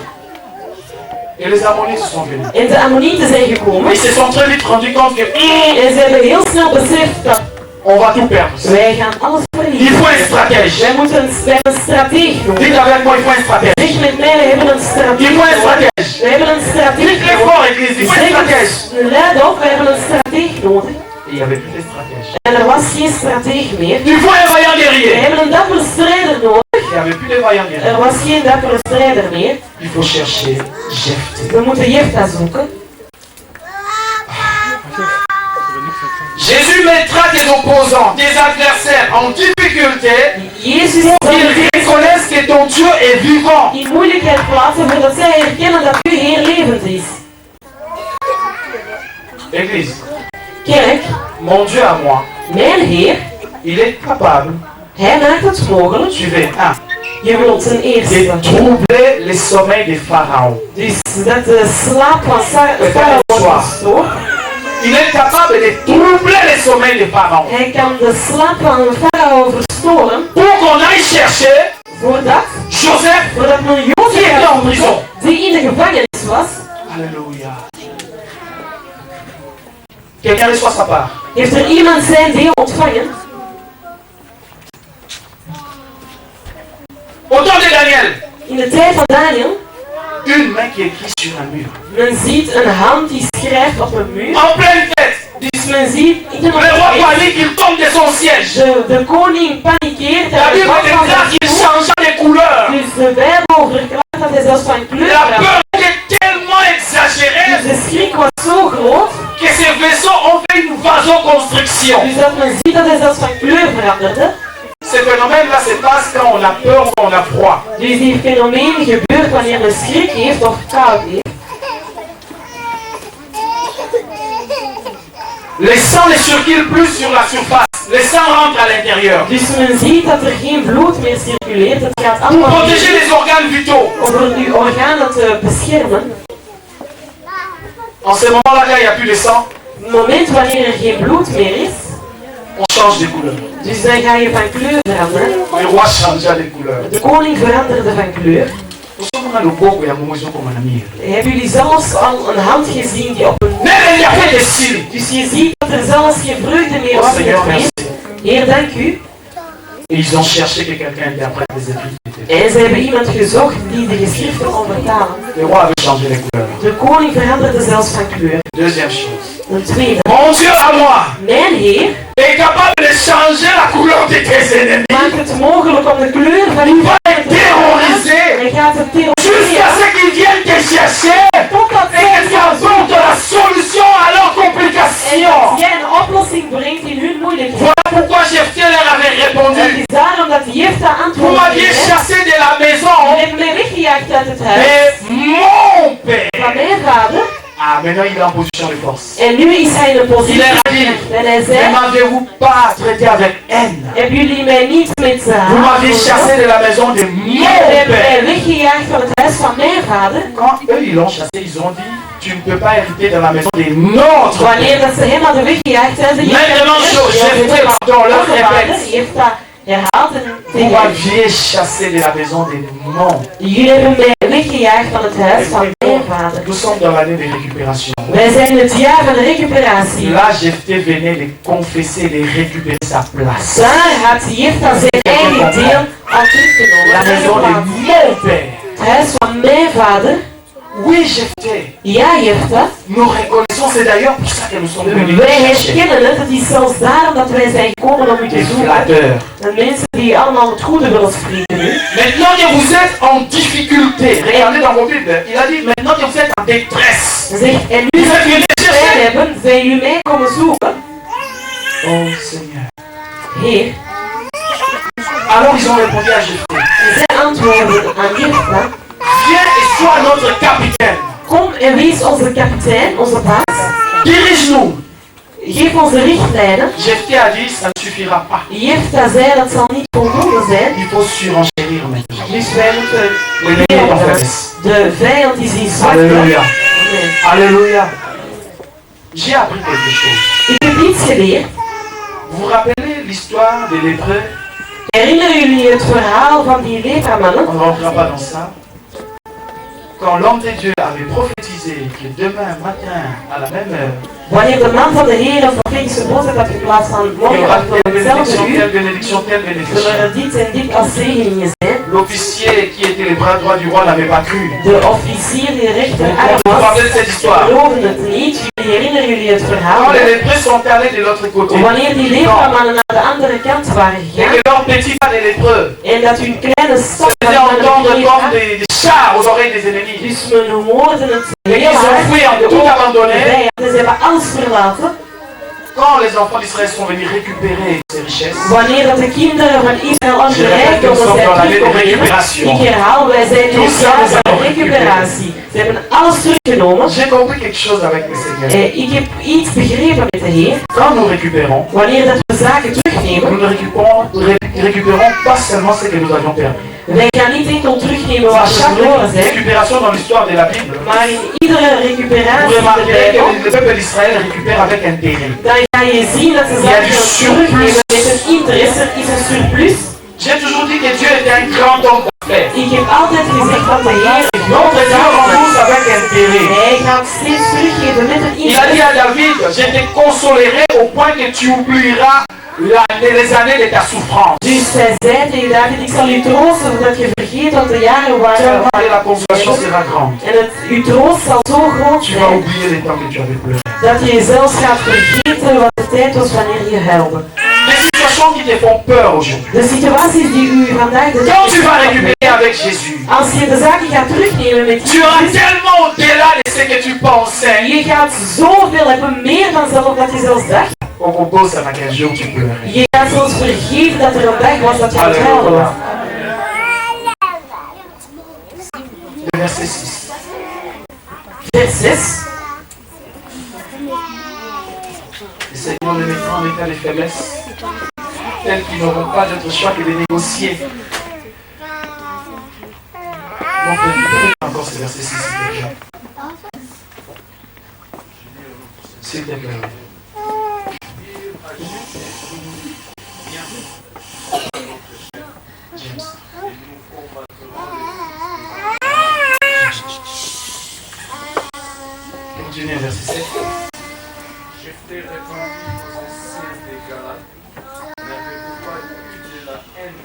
Et les Ammonites sont venus. En de Ammonieten zijn gekomen. Ils se sont très vite rendus compte que En ze hebben heel snel beseft dat on va tout perdre. wij gaan alles Il verliezen. faut un stratège. Wij moeten een strateeg noemen. Dites avec moi, il faut un stratège. Zeg met mij, we hebben een Il strateeg faut un nodig. stratège. We hebben een strateeg Dites très nodig. fort, Église, il faut un stratège. Luid op, we hebben een strateeg nodig. Et il n'y avait plus de stratège. En er was geen strateeg meer. Il faut un vaillant We guerrier. hebben een dappere strijder nodig. Il n'y avait plus de vaillant guerrier. Er was geen dappere strijder meer. Il faut chercher Jephthé. We moeten Jephthah zoeken. Jésus mettra tes opposants, tes adversaires en difficulté Jezus pour zal qu'ils je reconnaissent que ton Dieu est vivant. in moeilijkheid plaatsen voordat zij herkennen dat uw Heer levend is. Église, Kerk, mon Dieu à moi, mijn Heer, il est capable, Hij maakt het mogelijk. suivez, Je wilt ten de eerste. troubler les sommeils des pharaons. Dus dat de slaap van Farao wordt gestoord. Il est capable de troubler les sommeils des parents. Hij kan de slaap van een farao verstoren. Pour qu'on aille chercher Voordat Joseph, men qui Jozef était en gaat prison. zoeken, die in de gevangenis was. Alléluia. Quelqu'un reçoit sa part. Heeft er iemand zijn deel ontvangen? Au temps de Daniel, In de tijd van Daniel, une main qui écrit sur un mur. men ziet een hand die schrijft op een muur. En pleine fête, Dus men ziet, le roi panique, il tombe de son siège. de koning panikeert. La Bible déclare qu'il changea de couleur. Dus de Bijbel verklaart dat hij zelfs van kleur La verandert. peur était tellement exagérée Dus de schrik was zo groot, que ces vaisseaux ont fait une vasoconstriction. dus dat men ziet dat hij zelfs van kleur veranderde. Ce phénomène-là se passe quand on a peur ou on a froid. Dus die fenomeen gebeurt wanneer men schrik heeft of koud heeft. Le sang ne circule plus sur la surface. Le sang rentre à l'intérieur. Dus men ziet dat er geen bloed meer circuleert. Het gaat Pour allemaal protéger les organes vitaux. om uw organen te beschermen. En ce moment-là, quand il n'y a plus de sang, Op het moment wanneer er geen bloed meer is, on change de couleur. dus dan ga je van kleur veranderen. Le roi changea de couleur. De koning veranderde van kleur. Hebben jullie zelfs al een hand gezien die op een Mais il n'y a pas de signe. Dus je ziet dat er zelfs geen vreugde meer Oh was in Seigneur, het merci. feest. Heer, dank u. Et ils ont cherché que quelqu'un interprète les Écritures. En ze hebben iemand gezocht die de geschriften kon vertalen. Le roi avait changé les couleurs. De koning veranderde zelfs van kleur. Deuxième chose. Een tweede. Mon Dieu à moi Mijn Heer est capable de changer la couleur de tes ennemis. maakt het mogelijk om de kleur van uw vijand te Terroriser. veranderen. Hij gaat het Jusqu'à terroriseren. ce qu'ils viennent te chercher. Totdat Et que tu apportes la solution à leurs complications. jij een oplossing brengt in hun moeilijkheden. Voilà pourquoi Jephthé leur avait Het répondu. is daarom dat Jefta Vous antwoordde. m'aviez chassé de la Je maison hebt mij weggejaagd uit het huis de mon père. van mijn vader. Ah, maintenant il est en position de force. En nu is hij in een positie. Il a dit, En hij ne zei, m'avez-vous pas traité avec haine? hebben jullie mij niet met Vous m'avez chassé de la maison de Je mon hebt mij père. weggejaagd van het huis van mijn vader. Quand eux ils l'ont chassé, ils ont dit, tu ne peux pas hériter dans la maison des nôtres. Wanneer dat ze hem hadden weggejaagd, zeiden ze, Maintenant, Jephthé, pardon, leur répète. Je heeft dat herhaald en Vous tegen m'aviez chassé de la maison des mon. jullie hebben mij weggejaagd van het huis van mijn vader. Nous sommes dans l'année de récupération. Wij zijn in het jaar van de recuperatie. Là, Jephthé venait de confesser, de récupérer sa place. Daar had Jefta zijn eigen deel al teruggenomen. La maison de mon père. Het huis van mijn vader. Oui, Jephthé. Ja, Jefta. Nous reconnaissons, c'est d'ailleurs pour ça que nous sommes venus. Wij herkennen het. Het is zelfs daarom dat wij zijn gekomen om u te Des zoeken. flatteurs. De mensen die allemaal het goede willen spreken nu. Maintenant que vous êtes en difficulté, regardez dans vos Bibles, il a dit maintenant que vous êtes en détresse. Zegt, en nu dat jullie pijn hebben, zijn jullie mij komen zoeken. Oh Seigneur. Heer, Alors ils ont répondu à Jephthé. en zij antwoorden aan Jefta. Viens et sois notre capitaine. Kom en wees onze kapitein, onze baas. Dirige-nous. Geef onze richtlijnen. Jephthé a dit ça ne suffira pas. Jefta zei dat zal niet voldoende zijn. Il faut surenchérir maintenant. Dus wij moeten L'ennemi est en faiblesse. de vijand die zien zwak. Alléluia. Amen. Alléluia. J'ai appris quelque chose. Ik heb iets geleerd. Vous vous rappelez l'histoire des lépreux? Herinneren jullie het verhaal van die lepramannen? On ne rentrera pas dans ça. Quand l'homme de Dieu avait prophétisé que demain matin, à la même heure, Wanneer de man van de Heer een profetische boodschap had geplaatst van il y morgen aura op telle hetzelfde bénédiction, uur, telle bénédiction, telle bénédiction. zullen er dit en dit als zegeningen zijn. L'officier qui était le bras droit du roi n'avait pas cru. De officier die rechterarm Vous vous was, rappelez de cette histoire? geloofde het niet. Jullie herinneren jullie het verhaal? Quand les lépreux sont allés de l'autre côté, Wanneer die lepramannen naar de andere kant waren et gegaan que leur petit pas des lépreux en dat hun kleine stap se faisait entendre comme des chars aux oreilles des ennemis. dus men hoorde het Et heel ils ont hard fui en de tout oren van de abandonné. vijand. Ze hebben alles verlaten. Quand les enfants d'Israël sont venus récupérer ces richesses, Wanneer dat de kinderen van Israël onze je répète, nous rijkdommen sommes dans zijn l'année de teruggekomen, récupération. ik herhaal, wij zijn nu Tout ça, nous in avons de recuperatie. Ze hebben alles teruggenomen. J'ai compris quelque chose avec le Seigneur. Ik heb iets begrepen met de Heer. Quand nous récupérons, Wanneer dat we zaken nous terugnemen, ne récupérons pas seulement ce que nous avions perdu. wij gaan niet enkel terugnemen À wat we chaque verloren zijn, récupération dans l'histoire de la Bible, maar in iedere vous recuperatie in de remarquerez Bijbel, que le peuple d'Israël récupère avec intérêt. dan ga je zien dat ze zaken terugnemen met een interesse, er is een surplus. J'ai toujours dit que Dieu était un grand homme d'affaires. Ik heb altijd gezegd dat de Heer een Notre grote Dieu zaak rembourse avec intérêt. Hij gaat steeds teruggeven met een Il a dit interesse. à David, je te consolerai au point que tu oublieras les années de ta souffrance. Dus hij zei tegen David, ik zal u troosten zodat je vergeet wat de jaren waren. Et la consolation sera grande. En uw troost zal zo groot Tu vas zijn, oublier les temps que tu avais pleuré. dat je zelfs gaat vergeten wat de tijd was wanneer je huilde. Les situations qui te font peur aujourd'hui. De situaties die u vandaag de Quand tu vas dag récupérer avec Jésus, als je de zaken gaat terugnemen met tu auras Jezus, tellement au-delà de ce que tu pensais. je gaat zoveel hebben, meer dan zelf dat je zelfs dacht. Au Congo, ça n'a qu'un jour tu pleurais. Je gaat zelfs vergeten dat er een dag was dat je aan het huilen was. Le verset 6. Vers 6. Le Seigneur les mettra en état de faiblesse, tels qu'ils n'auront pas d'autre choix que de négocier. Donc, encore ce verset 6, s'il te plaît. S'il te plaît. James. Continuez, verset 7. Je t'ai répondu aux anciens des Galates, n'avez-vous pas eu de la haine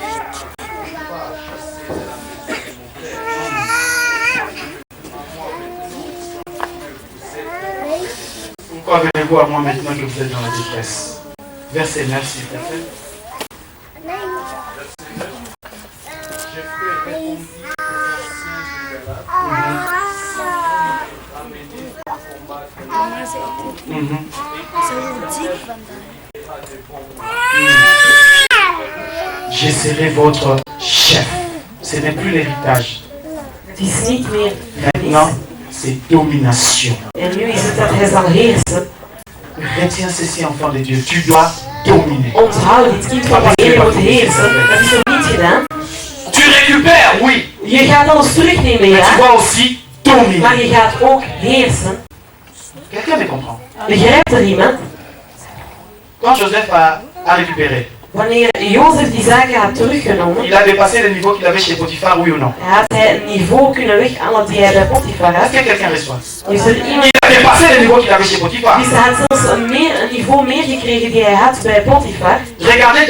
n'avez-vous pas chassé de la maison de mon père? Pourquoi venez-vous à moi maintenant que vous êtes dans la détresse? Verset 9, s'il te plaît. Je t'ai répondu aux anciens des Galates, amenez à combattre Je serai votre chef. Ce n'est plus l'héritage. Het is niet meer Maintenant, c'est domination. en nu is het dat hij zal heersen. Retiens ceci, enfant de Dieu. Tu dois dominer. Onthoud dit kind van de Heer, je moet heersen. Dat is nog niet gedaan. Tu récupères, oui. Je gaat alles terugnemen, Mais tu ja. dois aussi dominer. Maar je gaat ook heersen. Quelqu'un me comprend? Begrijpt er iemand? Quand Joseph a récupéré, Wanneer Jozef die zaken had teruggenomen, il a dépassé le niveau qu'il avait chez Potiphar, oui ou non? had hij het niveau kunnen weghalen die hij bij Potifar had. Est-ce que quelqu'un reçoit? Is er iemand Il a dépassé le niveau qu'il avait chez Potiphar. die had zelfs een niveau meer gekregen die hij had bij Potifar. Regardez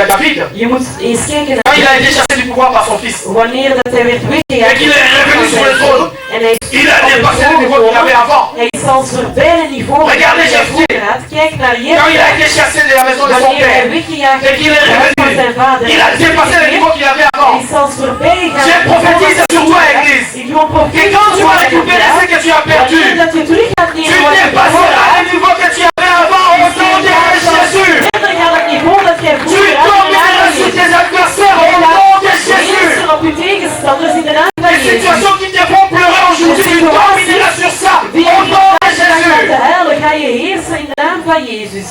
David. Je moet eens kijken Quand il a naar été chassé du pouvoir par son fils, wanneer dat hij werd weggejaagd et qu'il est revenu sur le trône, en hij il a dépassé le niveau qu'il avait avant. Hij is zelfs voorbij het niveau dat Regardez hij Jephthé. vroeger had. Kijk naar Quand il a Jephthé. été chassé de la maison de son Wanneer hij père, weggejaagd et qu'il est werd van revenu, zijn vader, il a dépassé le niveau qu'il avait hij avant. is zelfs voorbij gegaan. J'ai prophétisé sur toi, Église. Ik wil Et quand tu vas récupérer ce que tu as perdu, dat je terug gaat tu nemen wat je verloren dépasseras hebt. le niveau que tu avais avant au nom de Jésus. Verder gaat het niveau dat jij Tu vroeger had. domineras sur tes adversaires au nom de Jésus. Heersen op je tegenstanders in de naam van Les Jezus. situations qui te font pleurer aujourd'hui, tu domineras sur ça Die au je nom de gaat laten Jésus. huilen, ga je heersen in de naam van Jezus.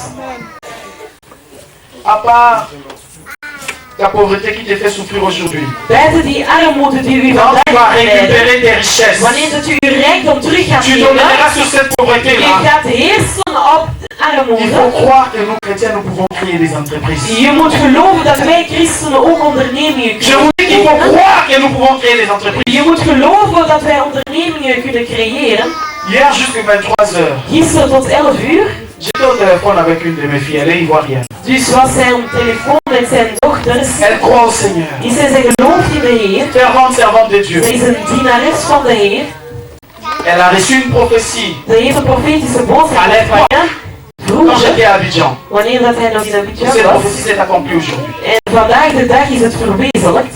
À part ta pauvreté qui te fait souffrir aujourd'hui, Buiten die armoede die u quand vandaag tu vas bereidt, récupérer tes richesses, wanneer dat u uw rijkdom terug gaat tu nemen, domineras sur cette je pauvreté-là. gaat heersen op Il faut armoede. croire que nous chrétiens, nous pouvons créer des entreprises. Je moet geloven dat wij christenen ook ondernemingen Je vous dis qu'il faut kunnen. croire que nous pouvons créer des entreprises. Je moet geloven dat wij ondernemingen kunnen creëren. Hier jusqu'à 23h, Gisteren tot 11 uur. j'étais au téléphone avec une de mes filles, elle est ivoirienne. Dus was hij op telefoon met zijn dochters. Elle croit au Seigneur. Die zei, zij gelooft in de Heer. Fervente servante de Dieu. Zij is een dienares van de Heer. Elle a reçu une prophétie Ze heeft een profetische boodschap ontvangen. quand Vroeger, j'étais à Abidjan. wanneer dat hij nog in Cette Abidjan was. prophétie s'est accomplie aujourd'hui. En vandaag de dag is het verwezenlijkt.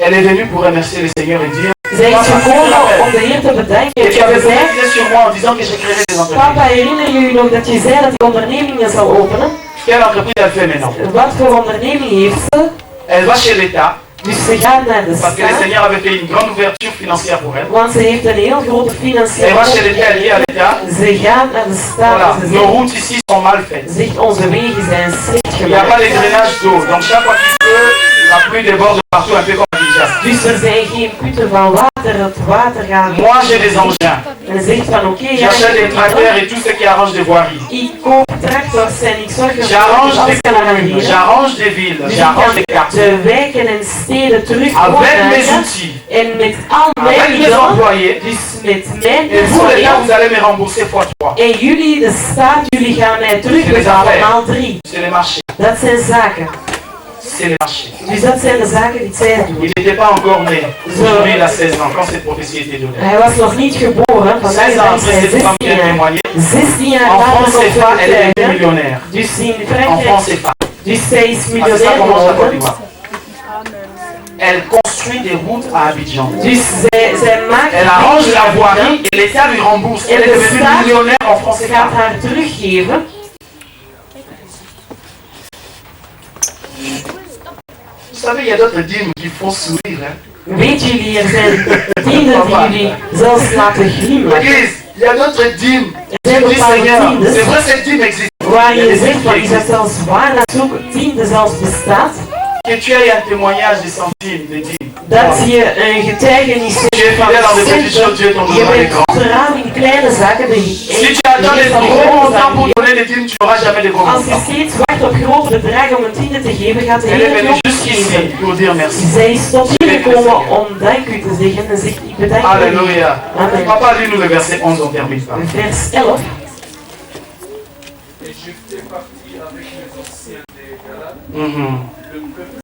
Elle est venue pour remercier le Seigneur et dire Zij is gekomen om de Heer te bedanken. et tu avais En zei, profité sur moi en disant que je créerais des entreprises. papa, herinner je u nog dat je zei dat hij ondernemingen zal openen? Quelle entreprise elle fait maintenant? Wat voor onderneming heeft ze? Elle va chez l'État Dus ze gaat naar de parce que le staat, Seigneur avait fait une grande ouverture financière pour elle. want ze heeft een heel grote Elle financiële va chez l'État, elle dit à l'État, Ze gaat naar de staat voilà, en ze nos routes ici sont mal faites. zegt onze wegen zijn slecht Il n'y a pas les gemaakt. drainages d'eau. Donc chaque fois qu'il pleut, la pluie déborde partout, un peu comme à Kinshasa. Dus er zijn geen putten van water, het water gaat. Moi, j'ai des engins. En ze zegt van oké, ja, J'achète des tracteurs et tout ce qui arrange des voiries. ik koop tractors en ik zorg ervoor dat J'arrange alles des kan communes, arrangeren. j'arrange des villes, Dus ik j'arrange des kan quartiers. de wijken en steden terug Avec mes opmaken. outils, En met al avec mijn mes middelen, employés. dus met mijn Et vous, l'État, personeel. vous allez me rembourser x3. En jullie, de staat, jullie gaan mij terugbetalen maal 3. C'est les marchés. Dat zijn zaken. C'est les marchés. Dus dat zijn de zaken die zij doen. Il n'était pas encore né. Aujourd'hui, il a 16 ans quand cette prophétie était donnée. Hij was nog niet geboren, vandaag 16 ans is après, hij cette femme 16 vient jaar. témoigner. 16 jaar En later France nog CFA, elle est devenue getuigen. millionnaire. Dus in En Frankrijk, France CFA. dus zij is Parce que ça miljonair commence à Côte geworden. d'Ivoire. Elle construit des routes à Abidjan. Dus zij maakt Elle arrange la voirie et l'État lui rembourse. Elle est devenue millionnaire en France Ze CFA. gaat haar teruggeven. Vous savez, il y a d'autres dîmes qui font sourire. Hein. Weet jullie, er zijn tienden die jullie zelfs laten glimlachen. Église, il y a d'autres dîmes. Er zijn Tu dis, bepaalde Seigneur, c'est tiendes vrai, cette dîme existe. waar Il y a je des zegt dîmes van qui is dat existent. zelfs waar dat zo'n tiende zelfs bestaat. Que tu aies un témoignage des centimes, des dîmes. Dat je een getuigenis Tu es hebt van fidèle dans des petites choses, Dieu centen. t'en Je donnera des bent grands. trouw in kleine zaken. Si tu attends des gros montants pour donner des dîmes, tu n'auras jamais des gros Als je montants. steeds wacht op grote bedragen om een tiende te geven, gaat de Elle est Heer venue nog jusqu'ici geven. pour dire merci. Zij is tot hier gekomen om dank u te zeggen en zegt ik bedank u. Alléluia. Amen. Papa, lis-nous le verset 11, on termine par. Vers 11. Et j'étais parti avec les anciens des Galates, Mhm. le peuple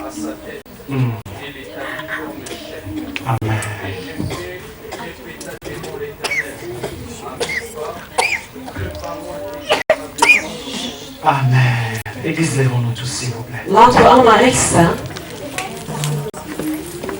à sa tête, Mhm. et l'établit comme chef. Amen. Et j'ai fait répéter devant l'Éternel, prépare-moi que Amen. Église, lèvons-nous tous, s'il vous plaît. Laten we allemaal recht staan.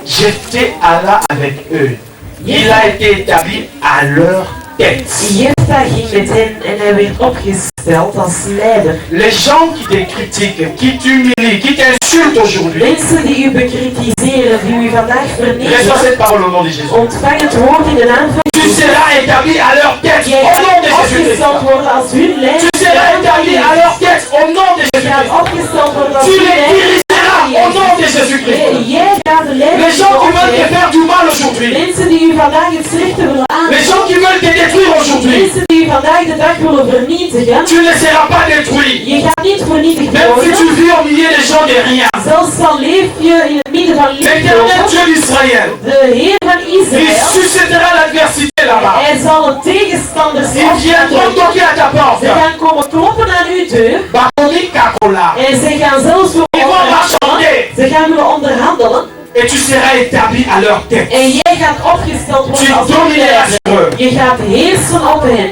J'étais Allah avec eux. Il a été établi à leur tête. Jefta ging met hen en hij werd opgesteld als leider. Les gens qui te critiquent, qui t'humilient, qui t'insultent aujourd'hui, Mensen die u bekritiseren, die u vandaag reçois vernietigen, cette parole au nom de Jésus. ontvang het woord in de naam van Tu Jezus. seras établi à leur tête Jij au nom de gaat Jésus-Christ. opgesteld worden als hun leider. Tu seras établi à leur tête au nom de Je gaat Jésus-Christ. opgesteld worden als Tu hun les leider. dirigeras au nom de Jésus-Christ. Jij gaat de leider Les gens qui veulent te opnemen. faire du mal aujourd'hui, Mensen die u vandaag het slechte willen les gens qui veulent te détruire aujourd'hui, Mensen die u vandaag de dag willen vernietigen. tu ne seras pas détruit. Je gaat niet vernietigd Même si tu worden. vis au milieu des gens de rien. Zelfs al leef je in het midden van L'Éternel liefde. Dieu d'Israël, De Heer van il Israël. suscitera l'adversité là-bas. Hij zal de tegenstanders Ils viendront opnemen. toquer à ta porte. Ze gaan komen kloppen aan uw deur. Bakoni Kakola. En ze gaan zelfs willen Ils vont onderhandelen. marchander. Ze gaan willen onderhandelen. Et tu seras établi à leur tête. En jij gaat opgesteld Tu worden als hun domineras leider. sur eux. Je gaat heersen op hen.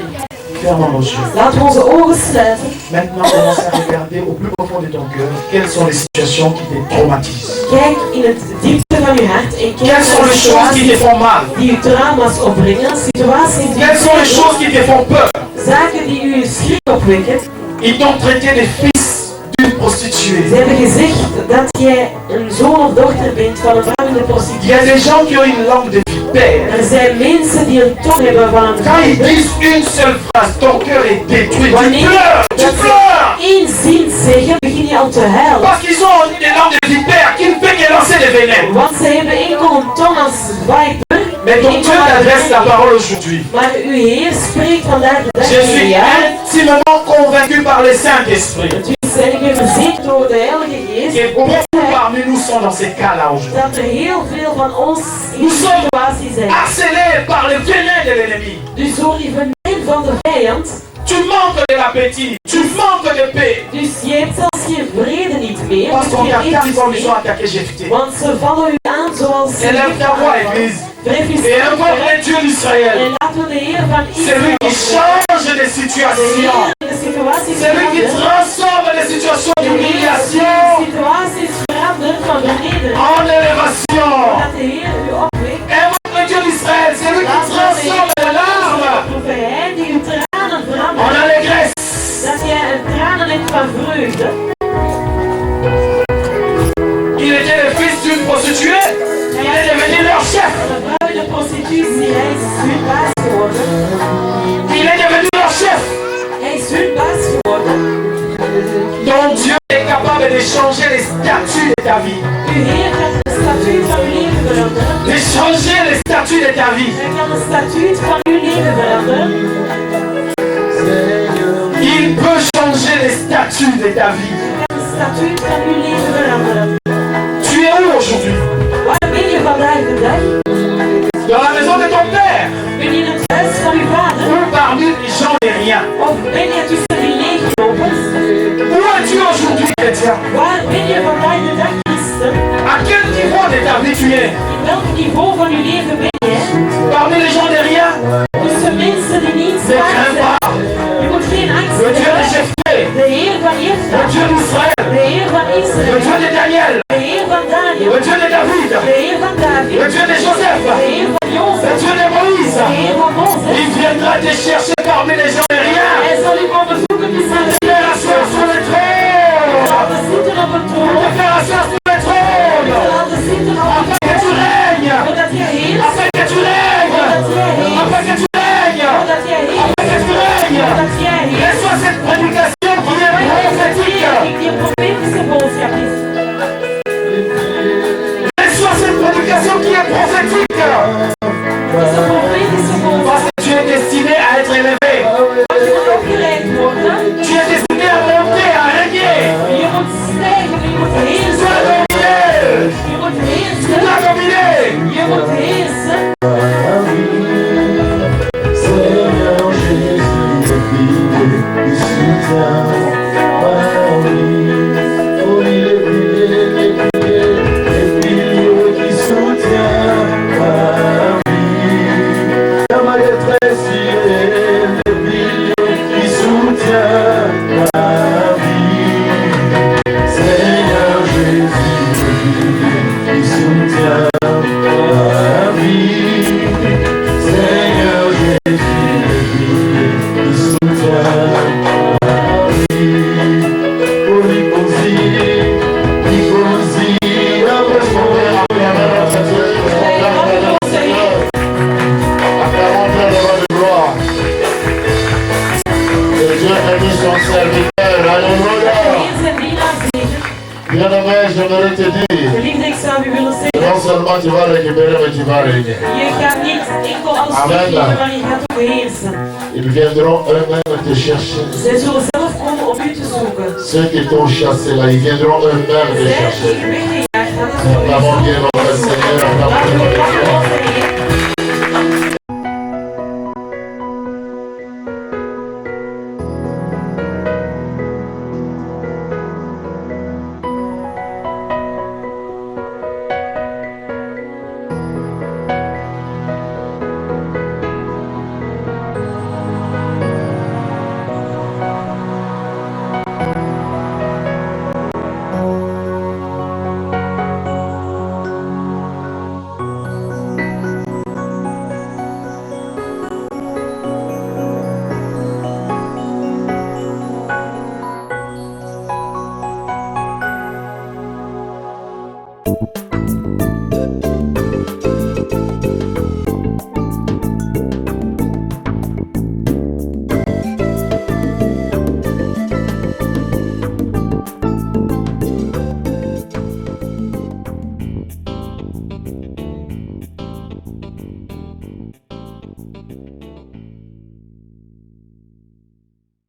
Fermons nos yeux. Laten we onze ogen sluiten. Maintenant, commence à regarder au plus profond de ton cœur quelles sont les situations qui te traumatisent. Kijk in het diepte van uw hart en kijk Quelles sont naar les choses qui te situaties font mal. die u trauma's opbrengen. Situaties die Quelles sont les u choses qui te font peur. zaken die u schrik opwekken. Ils t'ont traité de fils d'une Ze prostituée. hebben gezegd dat jij een zoon of dochter bent van een vrouw in de Il y a prostitutie. des gens qui ont une langue de vipère. Er zijn mensen die een tong hebben van een Quand ils viper. disent une seule phrase, ton cœur est détruit. Tu Wanneer pleures, tu dat ze pleures. één zin zeggen, begin je al te huilen. Parce qu'ils ont une langue de vipère qui ne fait que lancer des venin. Want ze hebben enkel een tong als viper. Mais ton enkel Dieu maar t'adresse la viper. parole aujourd'hui. Maar uw Heer spreekt vandaag de dag Je in suis jou. intimement convaincu par le Saint-Esprit Dus ik ben verzekerd door de Heilige Geest que beaucoup parmi nous sont dans ces cas-là aujourd'hui. dat er heel veel van ons in Nous die sommes situatie zijn. harcelés par le venin de l'ennemi. Dus door die venijn van de vijand. Tu manques de l'appétit, tu manques de paix. Dus je hebt zelfs geen vrede niet meer. Parce Dus qu'on je t'a eet carrément niet ils ont meer. attaqué Jephthé. Want ze vallen u aan zoals ze Élève ta voix, Église. Verhef uw Et stem, invoque le Dieu en d'Israël. laten we de Heer van Celui Israël qui change des situations. de situatie Celui qui verandert. transforme des situations De Heer die d'humiliation situaties verandert van vernedering en élévation. ta vie. Hij kan een statuut van uw leven veranderen. Il peut changer les statuts de ta vie. Hij kan een statuut van uw leven veranderen. Tu es où aujourd'hui? Waar ben je vandaag de dag? Dans la maison de ton père? Ben je in het huis van uw vader? Ou parmi les gens de rien? Of ben je tussen die leeglopers? Où es-tu aujourd'hui, chrétien? Waar ben je vandaag de dag, christen? À quel niveau de ta vie tu es? In welk niveau van uw leven ben je? Parmi les gens de rien? Tussen mensen die niet Ne staan crains zijn. pas. Je moet geen angst Le Dieu de hebben. Jephthé, De Heer van le Jefta, Dieu d'Israël, de Heer van le Israël, Dieu de Daniel, de Heer van Daniel, le Dieu de David, de Heer van David, le Dieu de Joseph, de Heer van le Jozef, Dieu de Moïse. de Heer van Mozes. Il viendra te chercher parmi les gens de rien. Hij zal u komen zoeken tussen de Te faire asseoir sur le trône. laten zitten op het Te troon, faire asseoir sur le te trône. laten zitten op het Afin que tu règnes. troon, zodat jij heerst, Afin que tu règnes. Afin que tu règnes. zodat jij heerst, Afin que tu règnes. zodat jij heerst. Reçois cette prédication qui est prophétique. Die een profetische boodschap is. Reçois cette prédication qui est prophétique. Het is een profetische boodschap. Parce que tu es destiné à être élevé. Want je moet opgeleid worden, Tu es destiné à monter, à régner. je moet stijgen, je moet Tu heersen, dois dominer. je moet Tu heersen, dois dominer. je moet heersen. Seigneur Jésus, qui soutient ma vie. Oh, il est pilier qui soutient ma vie. Dans ma détresse, il est le pilier qui soutient ma vie. Seigneur Jésus, qui soutient ma vie. Seigneur Jésus, qui soutient ma vie. Oh, Nicosie, après mon Acclamons le roi de gloire. Que Dieu bénisse son serviteur. Alléluia. Heer zijn dienaar zegen. Bien-aimé, j'aimerais te dire, Geliefde, ik zou u willen zeggen, non seulement tu vas récupérer, mais tu vas régner. je gaat niet enkel alles Amen. teruggeven, maar je gaat ook heersen. Ils viendront eux-mêmes te chercher. Zij zullen zelf komen om u te zoeken. Ceux qui t'ont chassé là, ils viendront eux-mêmes te Zij die chercher. je weggejaagd hadden, zullen u Acclamons bien zoeken. notre Seigneur. Acclamons bien notre Dieu.